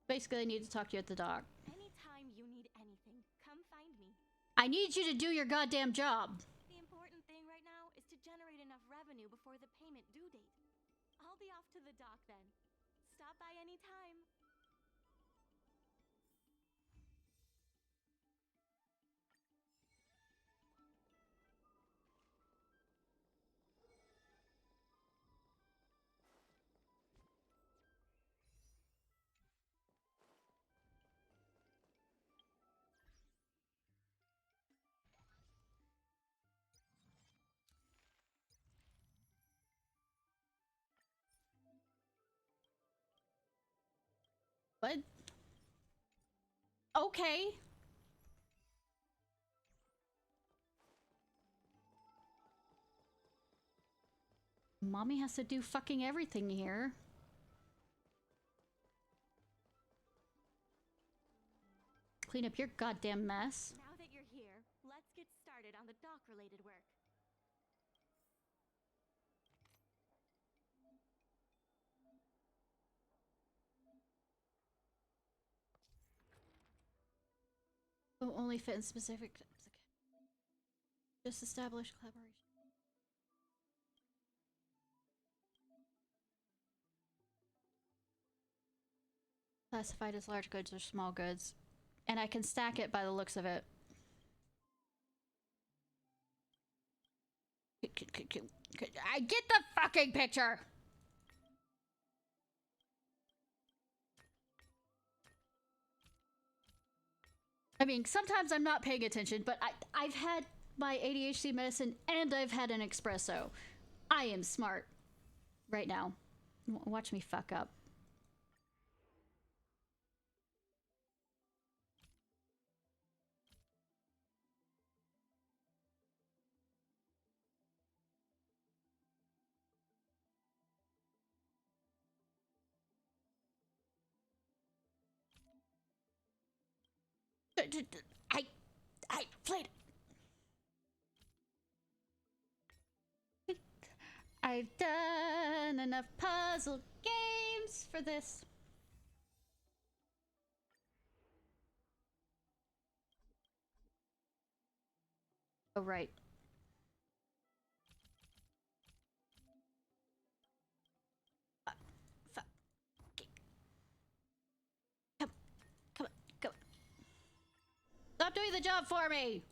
A: Basically, I need to talk to you at the dock.
J: Anytime you need anything, come find me.
A: I need you to do your goddamn job.
J: The important thing right now is to generate enough revenue before the payment due date. I'll be off to the dock then. Stop by anytime.
A: Okay. Mommy has to do fucking everything here. Clean up your goddamn mess.
B: Now that you're here, let's get started on the dock-related work.
A: Will only fit in specific types. Just establish collaboration. Classified as large goods or small goods. And I can stack it by the looks of it. I get the fucking picture! I mean, sometimes I'm not paying attention, but I've had my ADHD medicine and I've had an espresso. I am smart right now. Watch me fuck up. I played. I've done enough puzzle games for this. Oh, right. Come on, come on. Stop doing the job for me!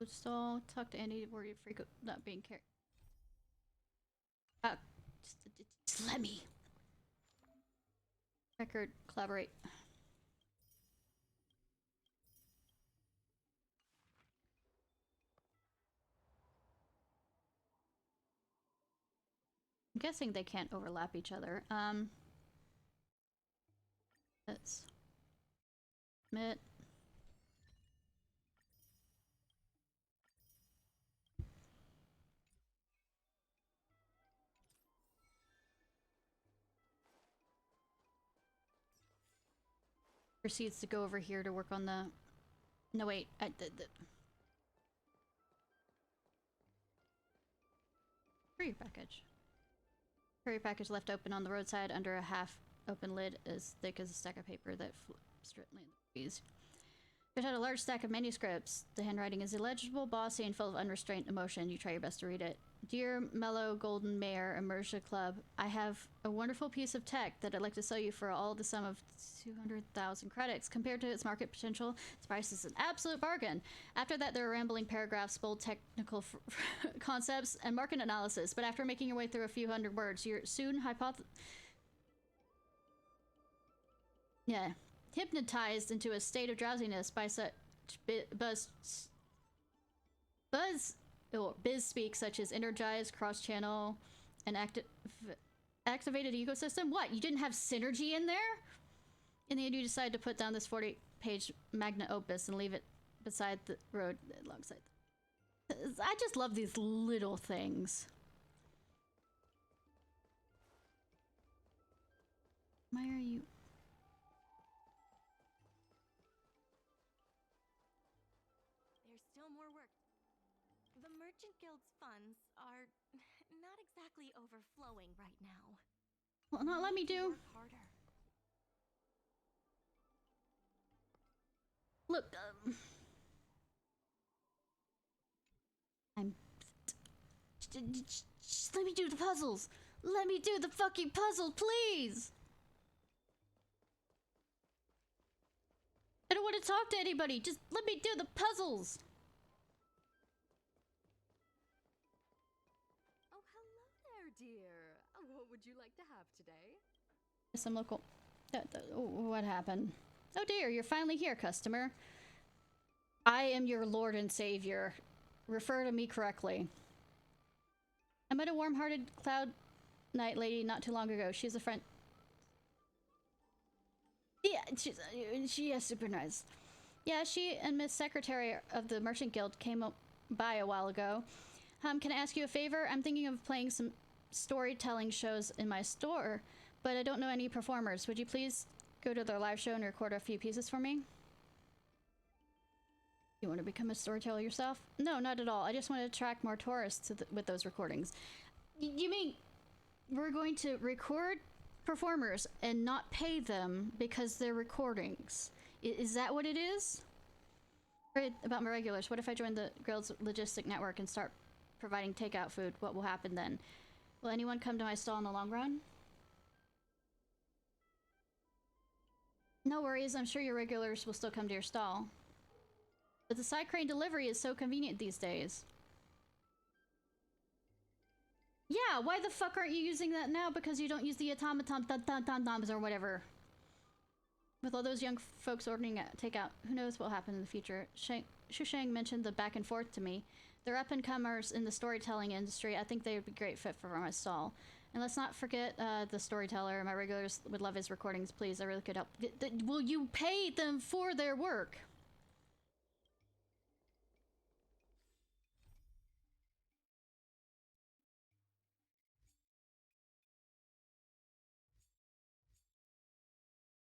A: Stall, talk to Andy, worried freak not being carried. Just let me. Record, collaborate. I'm guessing they can't overlap each other. Let's submit. Proceeds to go over here to work on the... No, wait. Courier package. Courier package left open on the roadside under a half-open lid as thick as a stack of paper that flips straight in the breeze. It had a large stack of manuscripts. The handwriting is illegible, bossy, and full of unrestrained emotion. You try your best to read it. Dear Mellow Golden Mare Immersia Club, I have a wonderful piece of tech that I'd like to sell you for all the sum of 200,000 credits. Compared to its market potential, its price is an absolute bargain. After that, there are rambling paragraphs, bold technical concepts, and market analysis. But after making your way through a few hundred words, you're soon hypnotized into a state of drowsiness by such biz speak such as energized, cross-channel, and activated ecosystem. What? You didn't have synergy in there? In the end, you decide to put down this 40-page magna opus and leave it beside the road alongside. I just love these little things. Why are you...
B: There's still more work. The Merchant Guild's funds are not exactly overflowing right now.
A: Well, not let me do.
B: Work harder.
A: Look, just let me do the puzzles. Let me do the fucking puzzle, please. I don't want to talk to anybody. Just let me do the puzzles.
J: Oh, hello there, dear. What would you like to have today?
A: Some local... what happened? Oh dear, you're finally here, customer. I am your lord and savior. Refer to me correctly. I met a warm-hearted cloud knight lady not too long ago. She's a friend... Yeah, she is super nice. Yeah, she and Miss Secretary of the Merchant Guild came by a while ago. Can I ask you a favor? I'm thinking of playing some storytelling shows in my store, but I don't know any performers. Would you please go to their live show and record a few pieces for me? You want to become a storyteller yourself? No, not at all. I just want to attract more tourists with those recordings. You mean we're going to record performers and not pay them because they're recordings? Is that what it is? Right, about my regulars. What if I join the Guild's logistic network and start providing takeout food? What will happen then? Will anyone come to my stall in the long run? No worries, I'm sure your regulars will still come to your stall. But the side crane delivery is so convenient these days. Yeah, why the fuck aren't you using that now? Because you don't use the automaton or whatever. With all those young folks ordering takeout, who knows what will happen in the future. Shushang mentioned the back and forth to me. They're up-and-comers in the storytelling industry. I think they would be a great fit for my stall. And let's not forget the storyteller. My regulars would love his recordings, please. I really could help. Will you pay them for their work?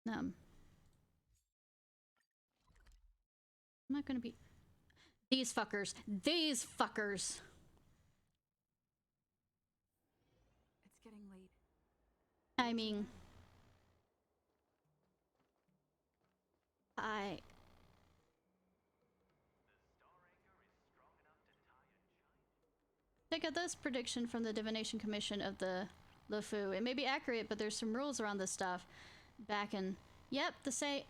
A: I'm not gonna be... These fuckers. These fuckers!
N: It's getting late.
A: I mean... Check out this prediction from the Divination Commission of the LeFou. It may be accurate, but there's some rules around this stuff. Back in... Yep,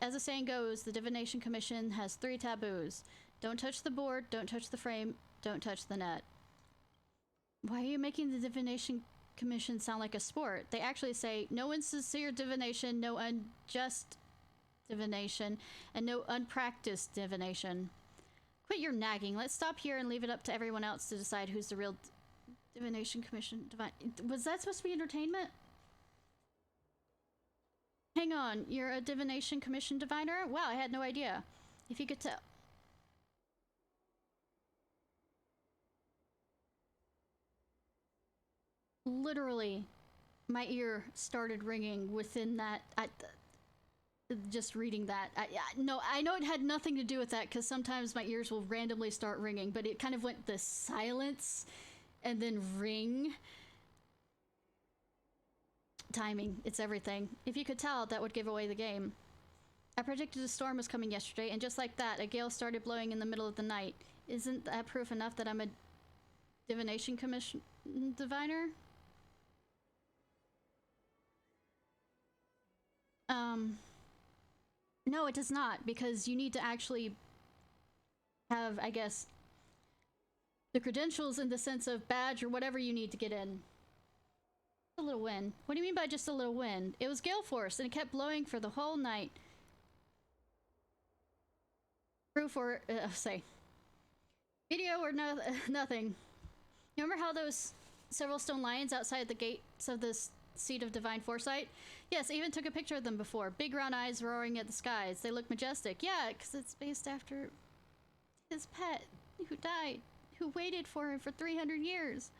A: as the saying goes, the Divination Commission has 3 taboos. Don't touch the board, don't touch the frame, don't touch the net. Why are you making the Divination Commission sound like a sport? They actually say, no insincere divination, no unjust divination, and no unpracticed divination. Quit your nagging. Let's stop here and leave it up to everyone else to decide who's the real Divination Commission divine. Was that supposed to be entertainment? Hang on, you're a Divination Commission diviner? Wow, I had no idea. If you could tell. Literally, my ear started ringing within that. Just reading that. No, I know it had nothing to do with that because sometimes my ears will randomly start ringing, but it kind of went the silence and then ring. Timing, it's everything. If you could tell, that would give away the game. I predicted a storm was coming yesterday, and just like that, a gale started blowing in the middle of the night. Isn't that proof enough that I'm a Divination Commission diviner? No, it does not, because you need to actually have, I guess, the credentials in the sense of badge or whatever you need to get in. A little wind. What do you mean by just a little wind? It was gale force, and it kept blowing for the whole night. Proof or, say, video or nothing. You remember how those several stone lions outside the gates of this seat of divine foresight? Yes, I even took a picture of them before. Big round eyes roaring at the skies. They look majestic. Yeah, because it's based after his pet who died, who waited for him for 300 years.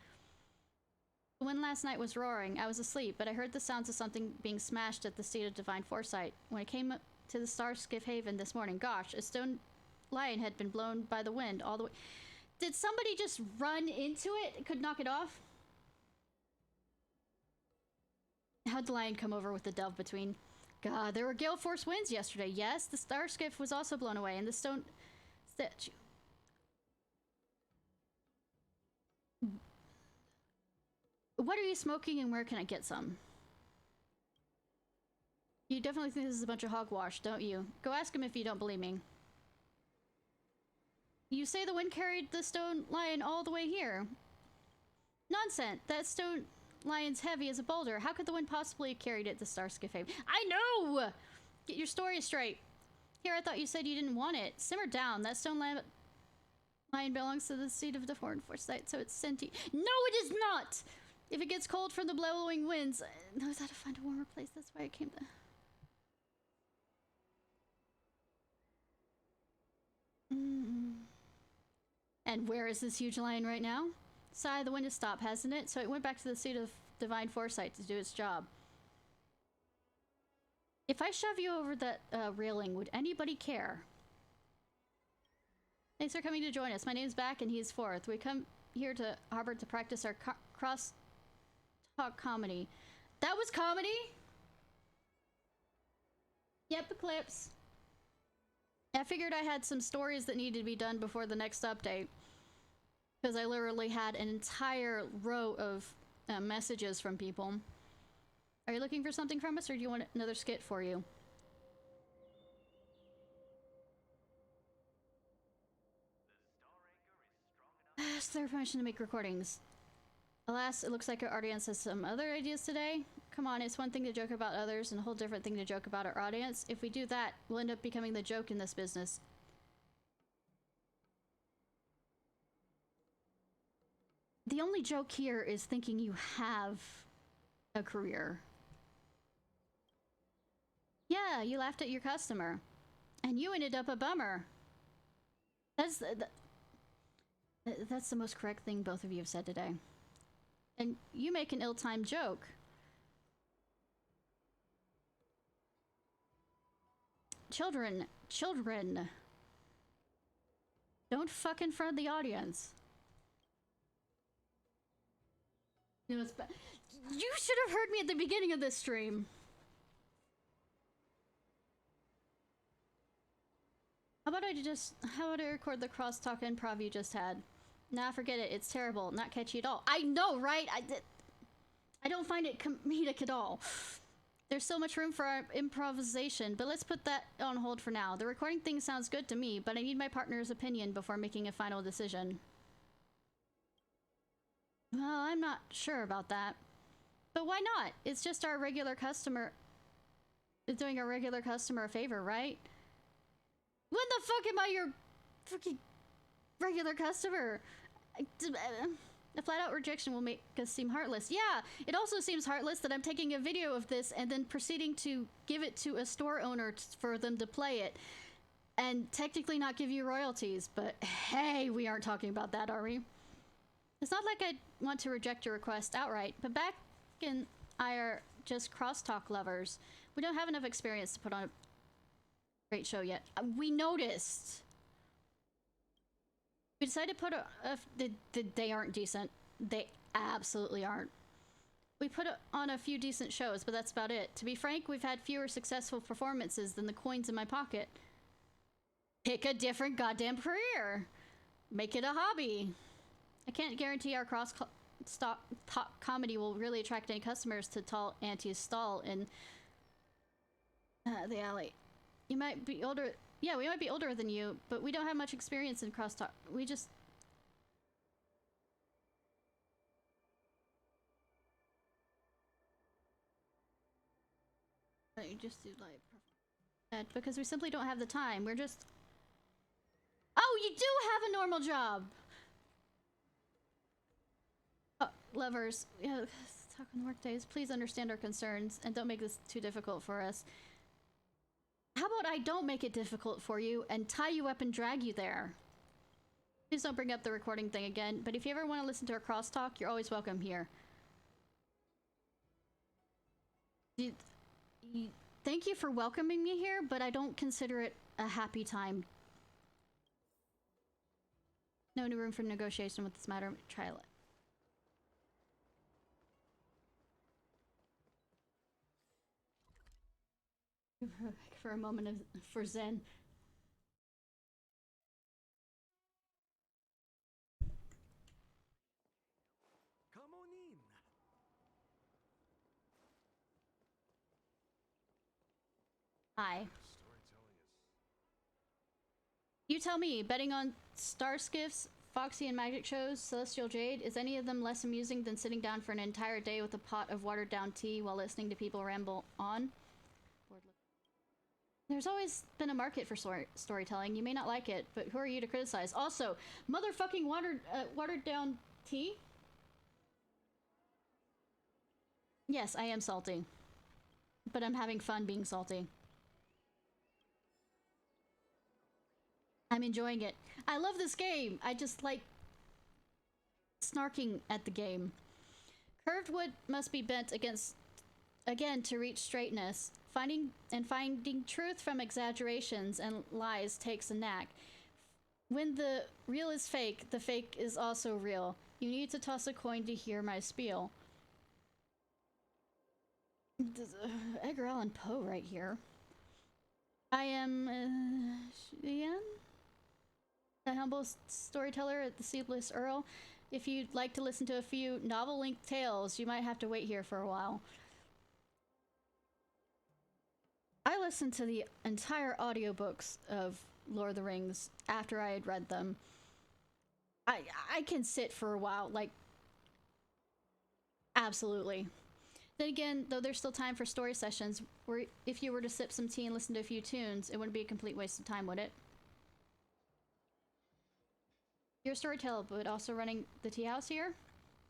A: The wind last night was roaring. I was asleep, but I heard the sounds of something being smashed at the seat of divine foresight. When I came up to the Star Skiff Haven this morning, gosh, a stone lion had been blown by the wind all the way. Did somebody just run into it? Could knock it off? How'd the lion come over with the dove between? God, there were gale force winds yesterday. Yes, the Star Skiff was also blown away, and the stone statue. What are you smoking, and where can I get some? You definitely think this is a bunch of hogwash, don't you? Go ask him if you don't believe me. You say the wind carried the stone lion all the way here. Nonsense! That stone lion's heavy as a boulder. How could the wind possibly have carried it? The star skiffade. I know! Get your story straight. Here, I thought you said you didn't want it. Simmer down. That stone lion belongs to the seat of the foreign foresight, so it's sentient. No, it is not! If it gets cold from the blowing winds, it knows how to find a warmer place. That's why I came to... And where is this huge lion right now? Sigh, the wind has stopped, hasn't it? So it went back to the seat of divine foresight to do its job. If I shove you over that railing, would anybody care? Thanks for coming to join us. My name's Back and he's Forth. We come here to Harbor to practice our cross-talk comedy. That was comedy? Yep, Eclipse. I figured I had some stories that needed to be done before the next update. Because I literally had an entire row of messages from people. Are you looking for something from us, or do you want another skit for you? Ask their permission to make recordings. Alas, it looks like our audience has some other ideas today. Come on, it's one thing to joke about others and a whole different thing to joke about our audience. If we do that, we'll end up becoming the joke in this business. The only joke here is thinking you have a career. Yeah, you laughed at your customer. And you ended up a bummer. That's the most correct thing both of you have said today. And you make an ill-timed joke. Children. Don't fuck in front of the audience. You know, you should have heard me at the beginning of this stream. How about I record the crosstalk improv you just had? Nah, forget it. It's terrible. Not catchy at all. I know, right? I don't find it comedic at all. There's so much room for our improvisation, but let's put that on hold for now. The recording thing sounds good to me, but I need my partner's opinion before making a final decision. Well, I'm not sure about that. But why not? It's just our regular customer. It's doing our regular customer a favor, right? When the fuck am I your freaking regular customer? A flat-out rejection will make us seem heartless. Yeah, it also seems heartless that I'm taking a video of this and then proceeding to give it to a store owner for them to play it. And technically not give you royalties. But hey, we aren't talking about that, are we? It's not like I want to reject your request outright, but Back and I are just crosstalk lovers. We don't have enough experience to put on a great show yet. We noticed. We decided to put they aren't decent. They absolutely aren't. We put on a few decent shows, but that's about it. To be frank, we've had fewer successful performances than the coins in my pocket. Pick a different goddamn career. Make it a hobby. I can't guarantee our cross-talk comedy will really attract any customers to tall Auntie's stall in the alley. You might be older. Yeah, we might be older than you, but we don't have much experience in crosstalk. We just... You just do like... because we simply don't have the time. We're just... Oh, you do have a normal job! Oh, lovers. Yeah, let's talk on work days. Please understand our concerns and don't make this too difficult for us. How about I don't make it difficult for you and tie you up and drag you there? Please don't bring up the recording thing again, but if you ever want to listen to our crosstalk, you're always welcome here. Thank you for welcoming me here, but I don't consider it a happy time. No new room for negotiation with this matter. Try it. For a moment for Zen.
M: Come on in.
A: Hi. You tell me, betting on star skiffs, Foxy and magic shows, Celestial Jade, is any of them less amusing than sitting down for an entire day with a pot of watered down tea while listening to people ramble on? There's always been a market for storytelling. You may not like it, but who are you to criticize? Also, motherfucking watered down tea? Yes, I am salty. But I'm having fun being salty. I'm enjoying it. I love this game. I just like snarking at the game. Curved wood must be bent again to reach straightness. Finding truth from exaggerations and lies takes a knack. When the real is fake, the fake is also real. You need to toss a coin to hear my spiel. Edgar Allan Poe right here. I am Ian, the humble storyteller at the Sleepless Earl. If you'd like to listen to a few novel-length tales, you might have to wait here for a while. I listened to the entire audiobooks of Lord of the Rings after I had read them. I can sit for a while, like, absolutely. Then again, though there's still time for story sessions, where if you were to sip some tea and listen to a few tunes, it wouldn't be a complete waste of time, would it? You're a storyteller, but also running the tea house here?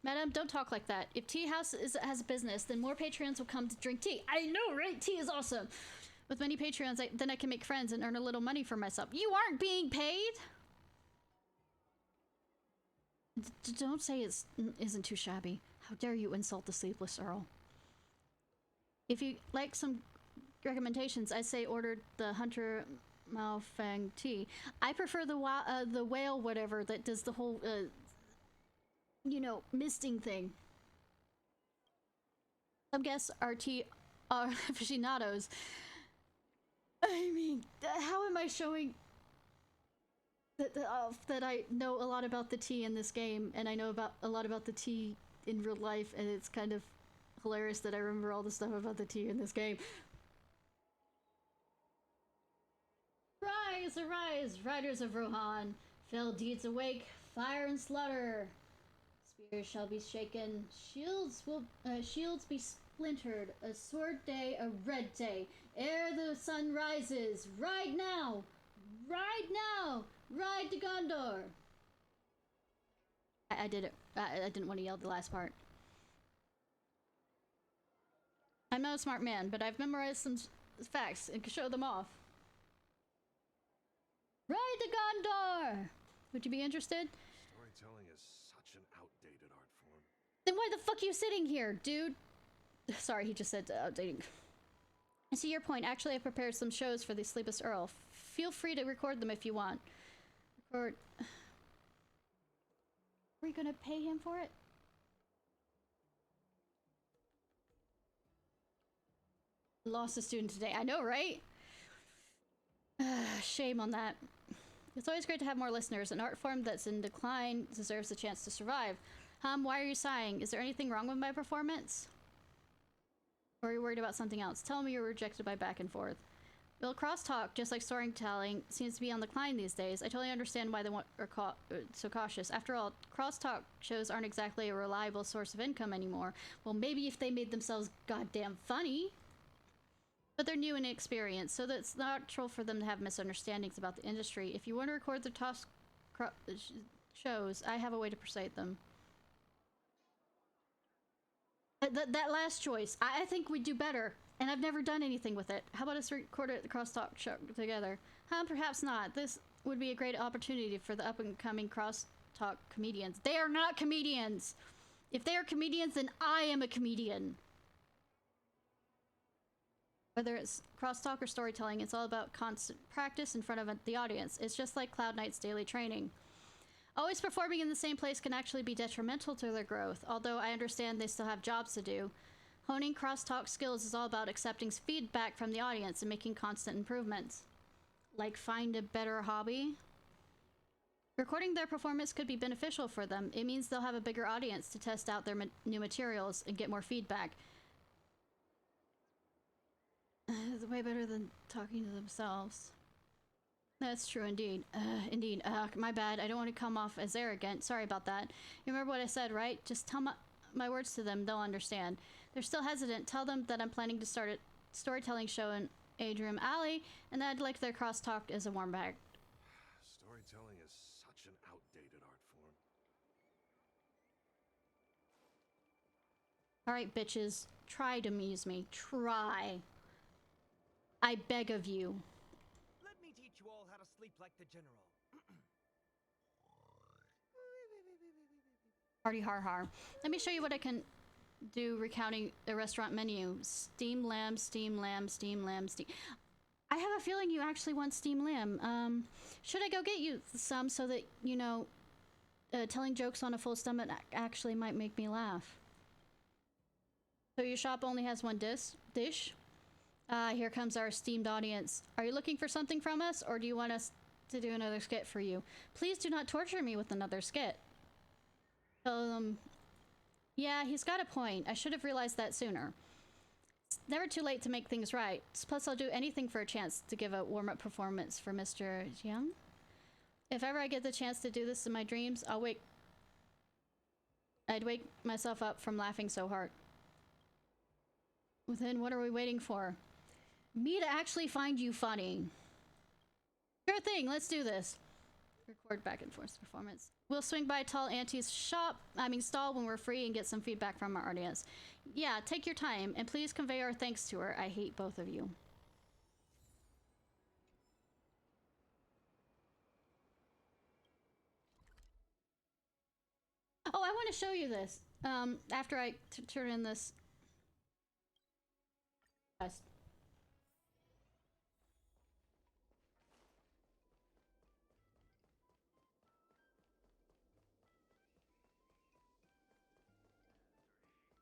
A: Madam, don't talk like that. If tea house has a business, then more Patreons will come to drink tea. I know, right? Tea is awesome. With many Patreons, then I can make friends and earn a little money for myself. You aren't being paid? Don't say it isn't too shabby. How dare you insult the Sleepless Earl? If you like some recommendations, I say order the Hunter Malfang tea. I prefer the whale whatever that does the whole, you know, misting thing. Some guests are tea aficionados. I mean, how am I showing that I know a lot about the tea in this game, and I know a lot about the tea in real life, and it's kind of hilarious that I remember all the stuff about the tea in this game. Rise, arise, riders of Rohan! Fell deeds awake, fire and slaughter! Spears shall be shaken, shields be splintered, a sword day, a red day, ere the sun rises, ride now! Ride now! Ride to Gondor! I did it. I didn't want to yell the last part. I'm not a smart man, but I've memorized some facts and can show them off. Ride to Gondor! Would you be interested?
D: Storytelling is such an outdated art form.
A: Then why the fuck are you sitting here, dude? Sorry, he just said outdating. I see your point. Actually, I prepared some shows for the Sleepless Earl. Feel free to record them if you want. Record. Are we gonna pay him for it? Lost a student today. I know, right? Shame on that. It's always great to have more listeners. An art form that's in decline deserves a chance to survive. Why are you sighing? Is there anything wrong with my performance? Or are you worried about something else? Tell me you're rejected by back and forth. Well, crosstalk, just like storytelling, seems to be on the decline these days. I totally understand why they are so cautious. After all, crosstalk shows aren't exactly a reliable source of income anymore. Well, maybe if they made themselves goddamn funny. But they're new and inexperienced, so that's natural for them to have misunderstandings about the industry. If you want to record the shows, I have a way to persuade them. That last choice, I think we'd do better, and I've never done anything with it. How about us record a crosstalk show together? Perhaps not. This would be a great opportunity for the up-and-coming crosstalk comedians. They are not comedians! If they are comedians, then I am a comedian. Whether it's crosstalk or storytelling, it's all about constant practice in front of the audience. It's just like Cloud Knight's daily training. Always performing in the same place can actually be detrimental to their growth, although I understand they still have jobs to do. Honing crosstalk skills is all about accepting feedback from the audience and making constant improvements. Like find a better hobby? Recording their performance could be beneficial for them. It means they'll have a bigger audience to test out their new materials and get more feedback. It's way better than talking to themselves. That's true indeed. Indeed. My bad. I don't want to come off as arrogant. Sorry about that. You remember what I said, right? Just tell my words to them. They'll understand. They're still hesitant. Tell them that I'm planning to start a storytelling show in Adrium Alley, and that I'd like their crosstalk as a warm bag.
D: Storytelling is such an outdated art form.
A: Alright, bitches. Try to amuse me. Try. I beg of you.
M: Let me teach you all how to sleep like the general.
A: Party har har. Let me show you what I can do recounting the restaurant menu. Steamed lamb, steamed lamb, steamed lamb, steam. I have a feeling you actually want steamed lamb. Should I go get you some so that, you know, telling jokes on a full stomach actually might make me laugh? So your shop only has one dish? Here comes our esteemed audience. Are you looking for something from us, or do you want us to do another skit for you? Please do not torture me with another skit. Yeah, he's got a point. I should have realized that sooner. It's never too late to make things right. Plus, I'll do anything for a chance to give a warm-up performance for Mr. Young. If ever I get the chance to do this in my dreams, I'd wake myself up from laughing so hard. Well, then what are we waiting for? Me to actually find you funny. Sure thing, let's do this. Record back and forth performance. We'll swing by Tall Auntie's stall when we're free and get some feedback from our audience. Yeah, take your time and please convey our thanks to her. I hate both of you. Oh, I want to show you this. After I turn in this.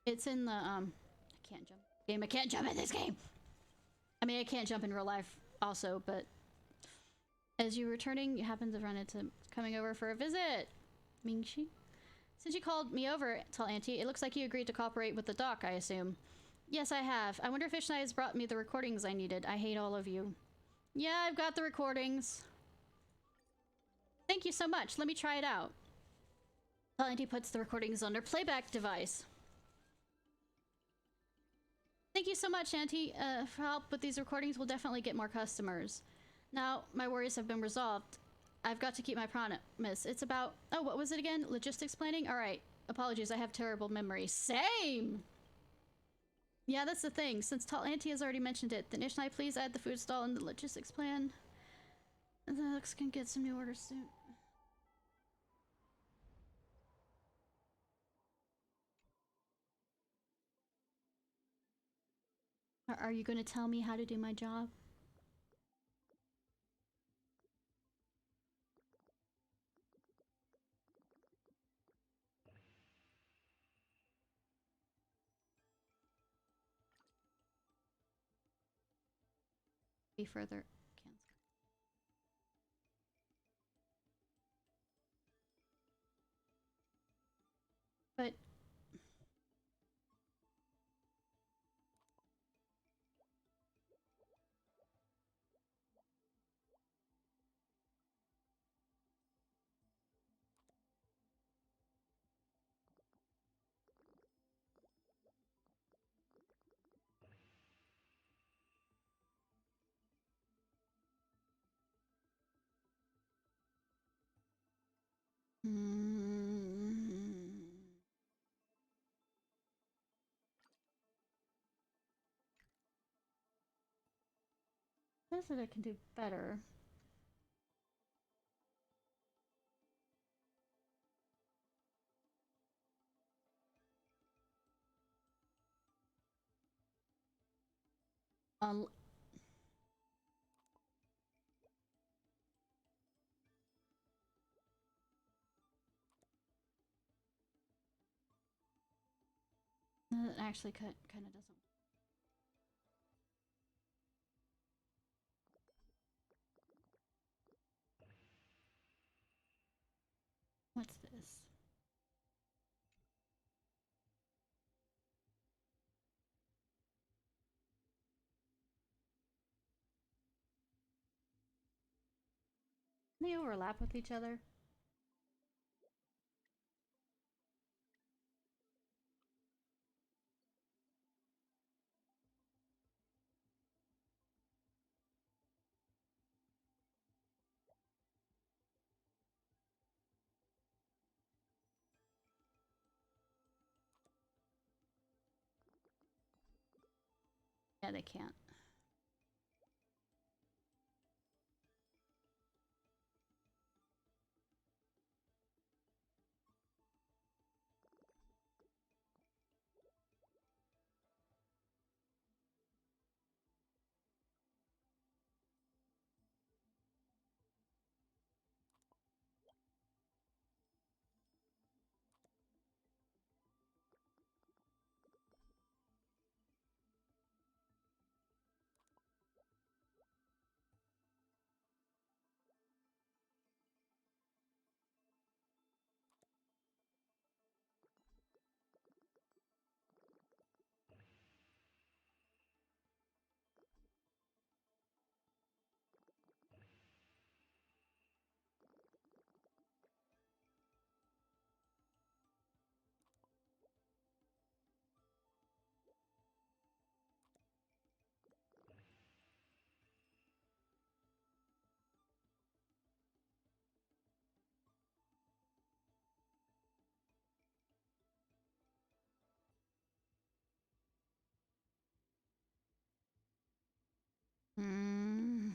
A: It's in the, I can't jump. Game, I can't jump in this game! I mean, I can't jump in real life also, but as you're returning, you happen to run into coming over for a visit. Mingxi? Since you called me over, Tall Auntie, it looks like you agreed to cooperate with the doc, I assume. Yes, I have. I wonder if Ishnai has brought me the recordings I needed. I hate all of you. Yeah, I've got the recordings. Thank you so much. Let me try it out. Tall Auntie puts the recordings on her playback device. Thank you so much, Auntie. For help with these recordings, we'll definitely get more customers. Now, my worries have been resolved. I've got to keep my promise. It's about... Oh, what was it again? Logistics planning? Alright. Apologies, I have terrible memory. Same! Yeah, that's the thing. Since Tall Auntie has already mentioned it, then Ishnai, please add the food stall in the logistics plan. And the Lux can get some new orders soon. Are you going to tell me how to do my job? Be further. Cancel. But... What is it I can do better? It actually kind of doesn't. What's this? They overlap with each other. Yeah, they can't. Hmm.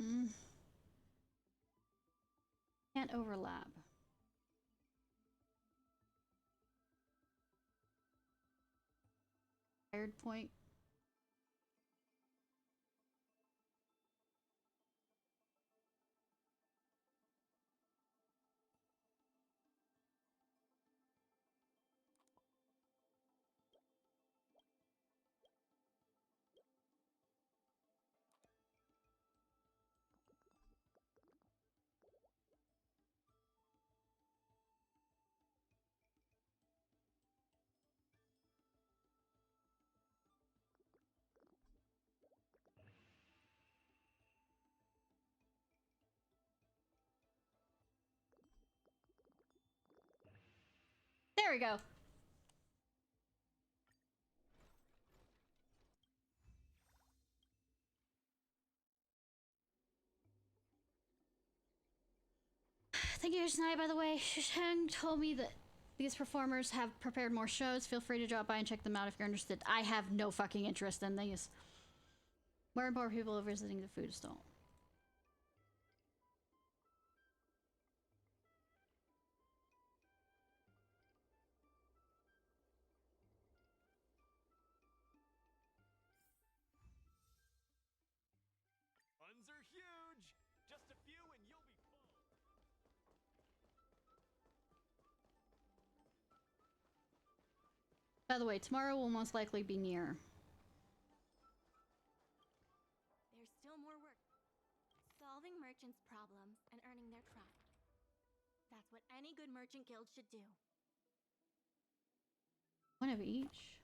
A: Mm. Can't overlap. Tired point. There we go. Thank you, Ishnai, by the way. Shisheng told me that these performers have prepared more shows. Feel free to drop by and check them out if you're interested. I have no fucking interest in these. More and more people are visiting the food stall.
D: Puns are huge! Just a few and you'll be full!
A: By the way, tomorrow will most likely be near.
B: There's still more work. Solving merchants' problems and earning their trust. That's what any good merchant guild should do.
A: One of each.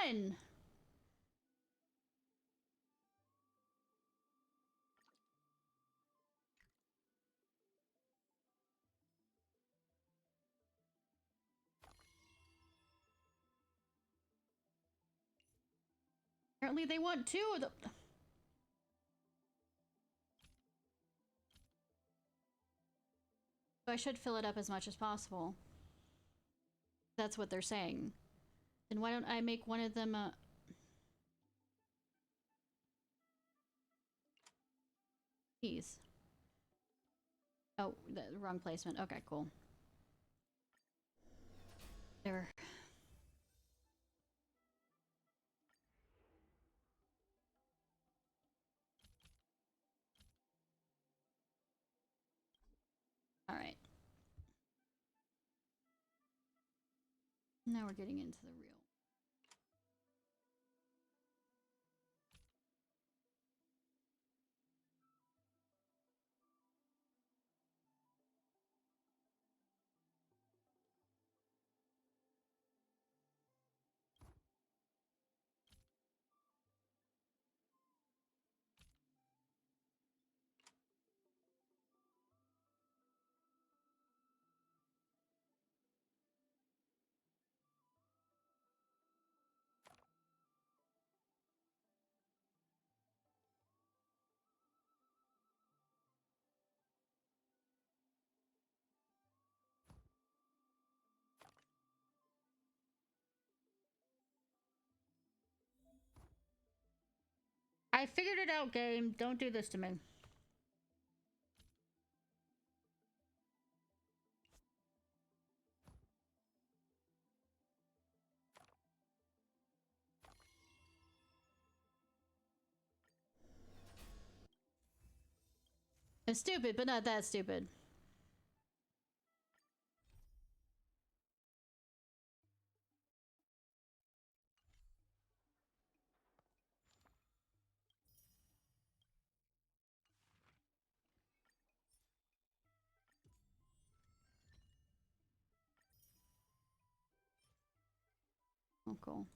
A: on! Apparently they want two of them. So I should fill it up as much as possible. That's what they're saying. Then why don't I make one of them keys? Oh, the wrong placement. Okay, cool. There. All right. Now we're getting into the real. I figured it out, game. Don't do this to me. It's stupid, but not that stupid. Oh, cool.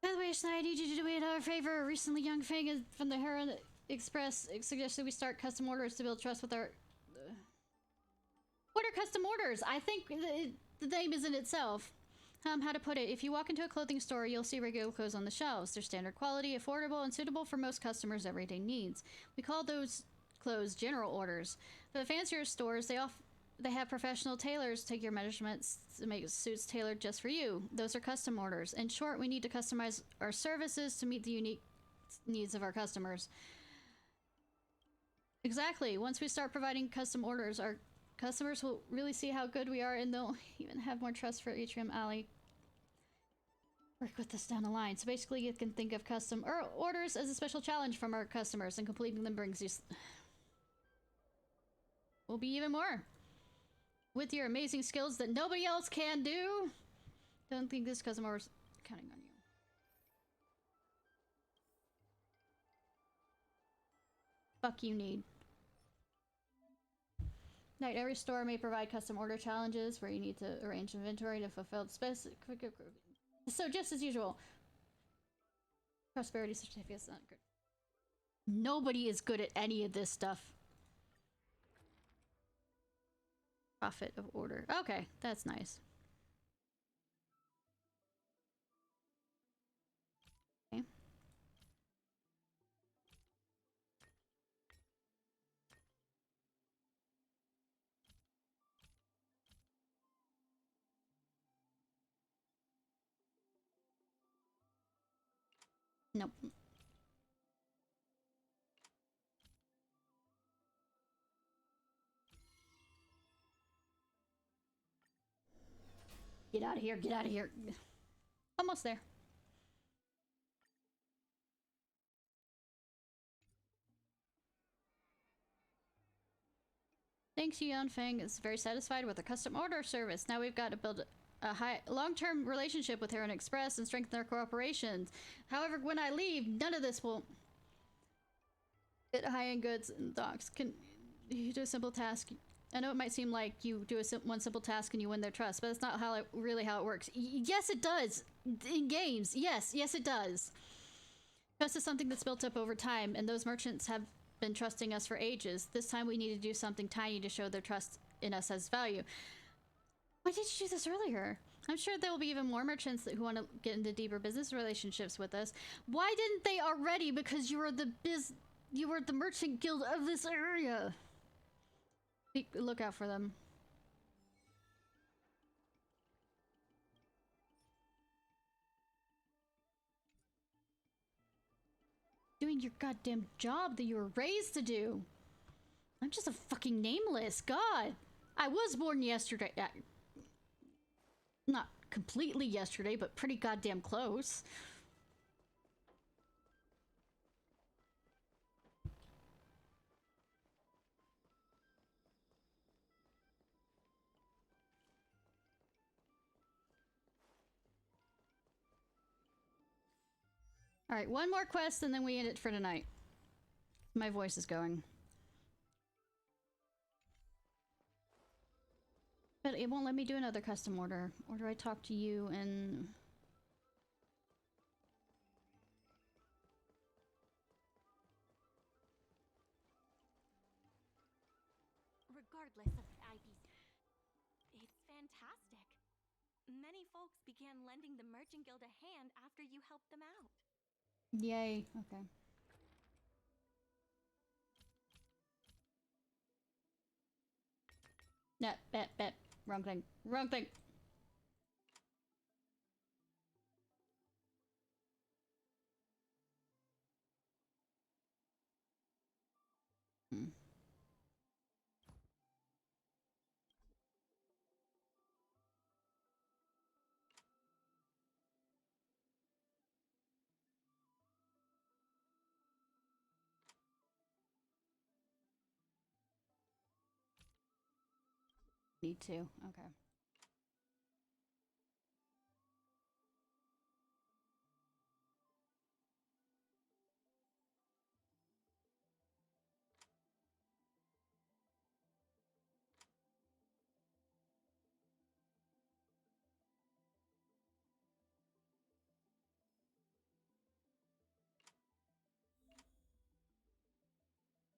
A: By the way, Ishnai, I need you to do me another favor. Recently, Young Fang from the Heron Express suggested we start custom orders to build trust with our... What are custom orders? I think the name is in itself. How to put it. If you walk into a clothing store, you'll see regular clothes on the shelves. They're standard quality, affordable, and suitable for most customers' everyday needs. We call those clothes general orders. For the fancier stores, they have professional tailors take your measurements to make suits tailored just for you. Those are custom orders. In short, we need to customize our services to meet the unique needs of our customers. Exactly. Once we start providing custom orders, our customers will really see how good we are, and they'll even have more trust for Atrium Alley. Work with us down the line. So basically, you can think of custom orders as a special challenge from our customers, and completing them brings you... will be even more. With your amazing skills that nobody else can do. Don't think this customer is counting on you. Fuck you need. Night, every store may provide custom order challenges where you need to arrange inventory to fulfill specific... So just as usual. Prosperity certificate's not good. Nobody is good at any of this stuff. Profit of order. Okay, that's nice. Okay. Nope. Get out of here, get out of here. Almost there. Thanks, Yuan Feng is very satisfied with the custom order service. Now we've got to build a long-term relationship with Heron Express and strengthen our cooperation. However, when I leave, none of this will... Get high-end goods and docks. Can you do a simple task? I know it might seem like you do one simple task and you win their trust, but that's not really how it works. Yes, it does. In games, yes, it does. Trust is something that's built up over time, and those merchants have been trusting us for ages. This time we need to do something tiny to show their trust in us as value. Why didn't you do this earlier? I'm sure there will be even more merchants who want to get into deeper business relationships with us. Why didn't they already? Because you were the merchant guild of this area. Look out for them. Doing your goddamn job that you were raised to do. I'm just a fucking nameless. God. I was born yesterday. Not completely yesterday, but pretty goddamn close. Alright, one more quest and then we end it for tonight. My voice is going. But it won't let me do another custom order. Or do I talk to you and...
J: Regardless of the IPC, it's fantastic. Many folks began lending the Merchant Guild a hand after you helped them out.
A: Yay, okay. Nah, bet. Wrong thing. Wrong thing. Hmm. Need to, okay.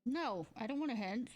A: No, I don't want a hint.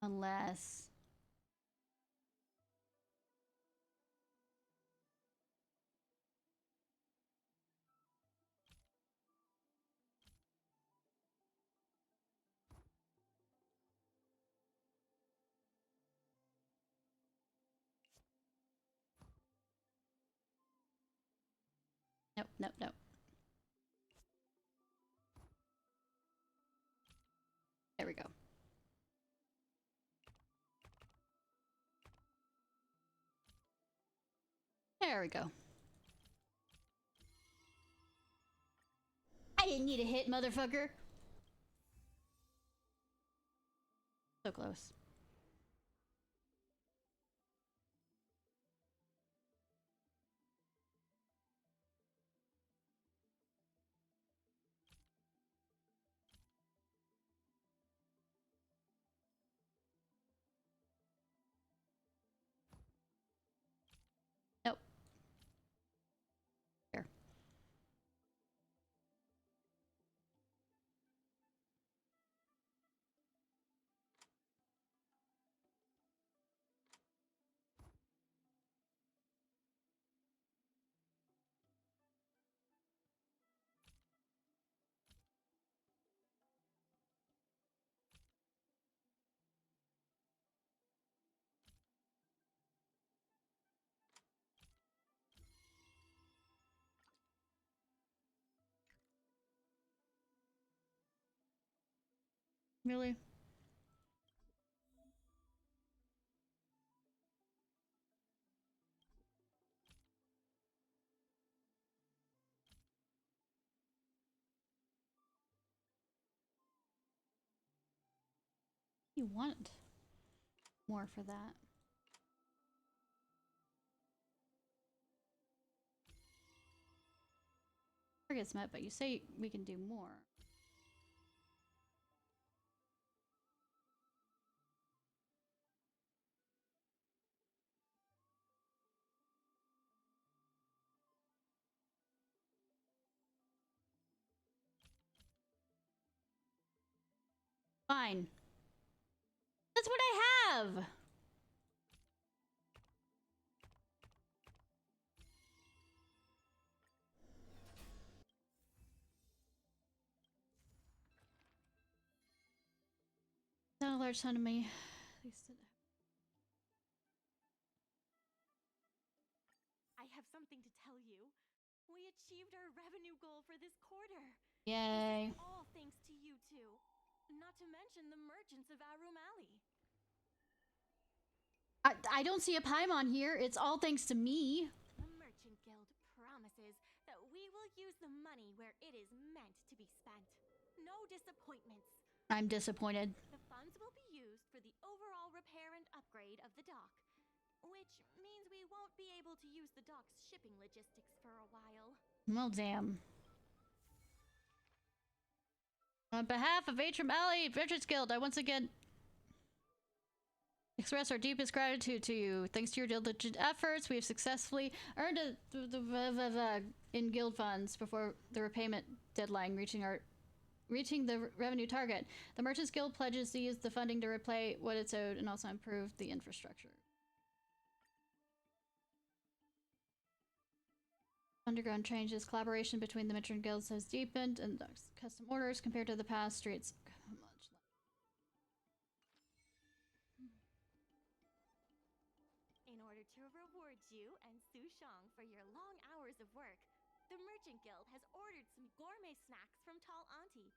A: Unless... Nope. There we go. There we go. I didn't need a hit, motherfucker. So close. Nope. There. Really? You want more for that. Target's met, but you say we can do more. Fine. That's what I have! Not a large ton of me.
J: I have something to tell you. We achieved our revenue goal for this quarter.
A: Yay.
J: This is all thanks to you two. Not to mention the merchants of Arum Alley.
A: I don't see a Paimon here. It's all thanks to me.
J: The Merchant Guild promises that we will use the money where it is meant to be spent. No disappointments.
A: I'm disappointed.
J: The funds will be used for the overall repair and upgrade of the dock, which means we won't be able to use the dock's shipping logistics for a while.
A: Well, damn. On behalf of Arum Alley Merchants Guild, I once again express our deepest gratitude to you. Thanks to your diligent efforts, we have successfully earned in guild funds before the repayment deadline, reaching the revenue target. The Merchants Guild pledges to use the funding to repay what it's owed and also improve the infrastructure. Underground changes. Collaboration between the Merchant Guilds has deepened, and the custom orders compared to the past streets. Much less.
J: In order to reward you and Su Shang for your long hours of work, the Merchant Guild has ordered some gourmet snacks from Tall Auntie,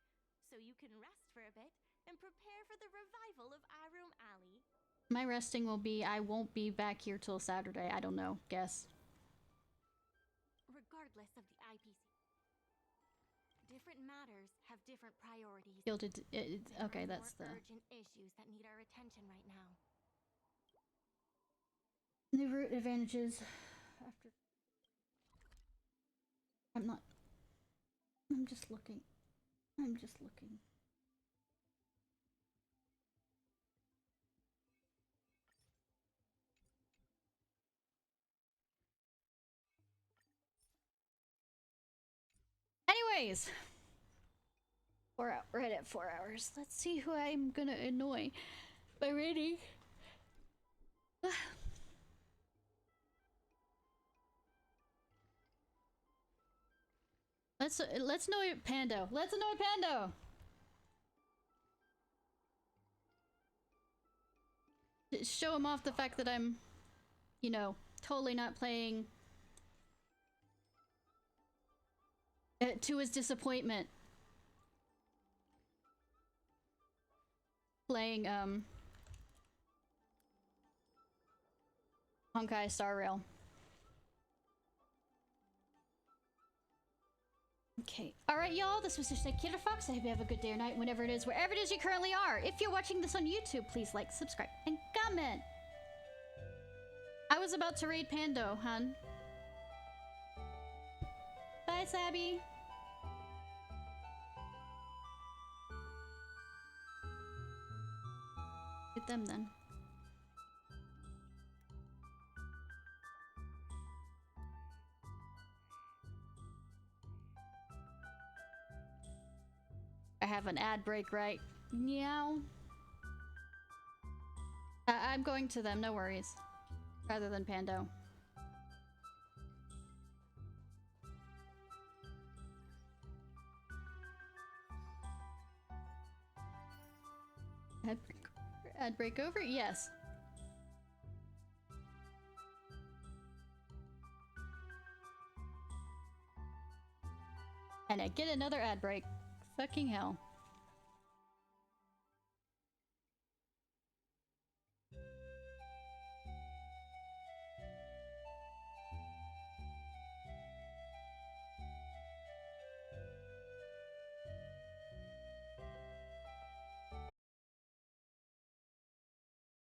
J: so you can rest for a bit and prepare for the revival of Arum Alley.
A: My resting will be, I won't be back here till Saturday. I don't know. Guess.
J: Regardless of the IPC, different matters have different priorities.
A: Gilded. Okay, that's the
J: urgent issues that need our attention right now.
A: new route advantages. After I'm not. I'm just looking. I'm just looking. Anyways, we're right at 4 hours. Let's see who I'm gonna annoy by rating. Let's annoy Pando. Let's annoy Pando. Show him off the fact that I'm, you know, totally not playing. To his disappointment. Playing, Honkai Star Rail. Okay. Alright, y'all, this was Ishnai Ciarfox. I hope you have a good day or night, whenever it is, wherever it is you currently are. If you're watching this on YouTube, please like, subscribe, and comment. I was about to raid Pando, hun. Bye, Sabby. Get them then. I have an ad break, right? Meow. I'm going to them, no worries. Rather than Pando. Ad break over? Yes. And I get another ad break. Fucking hell.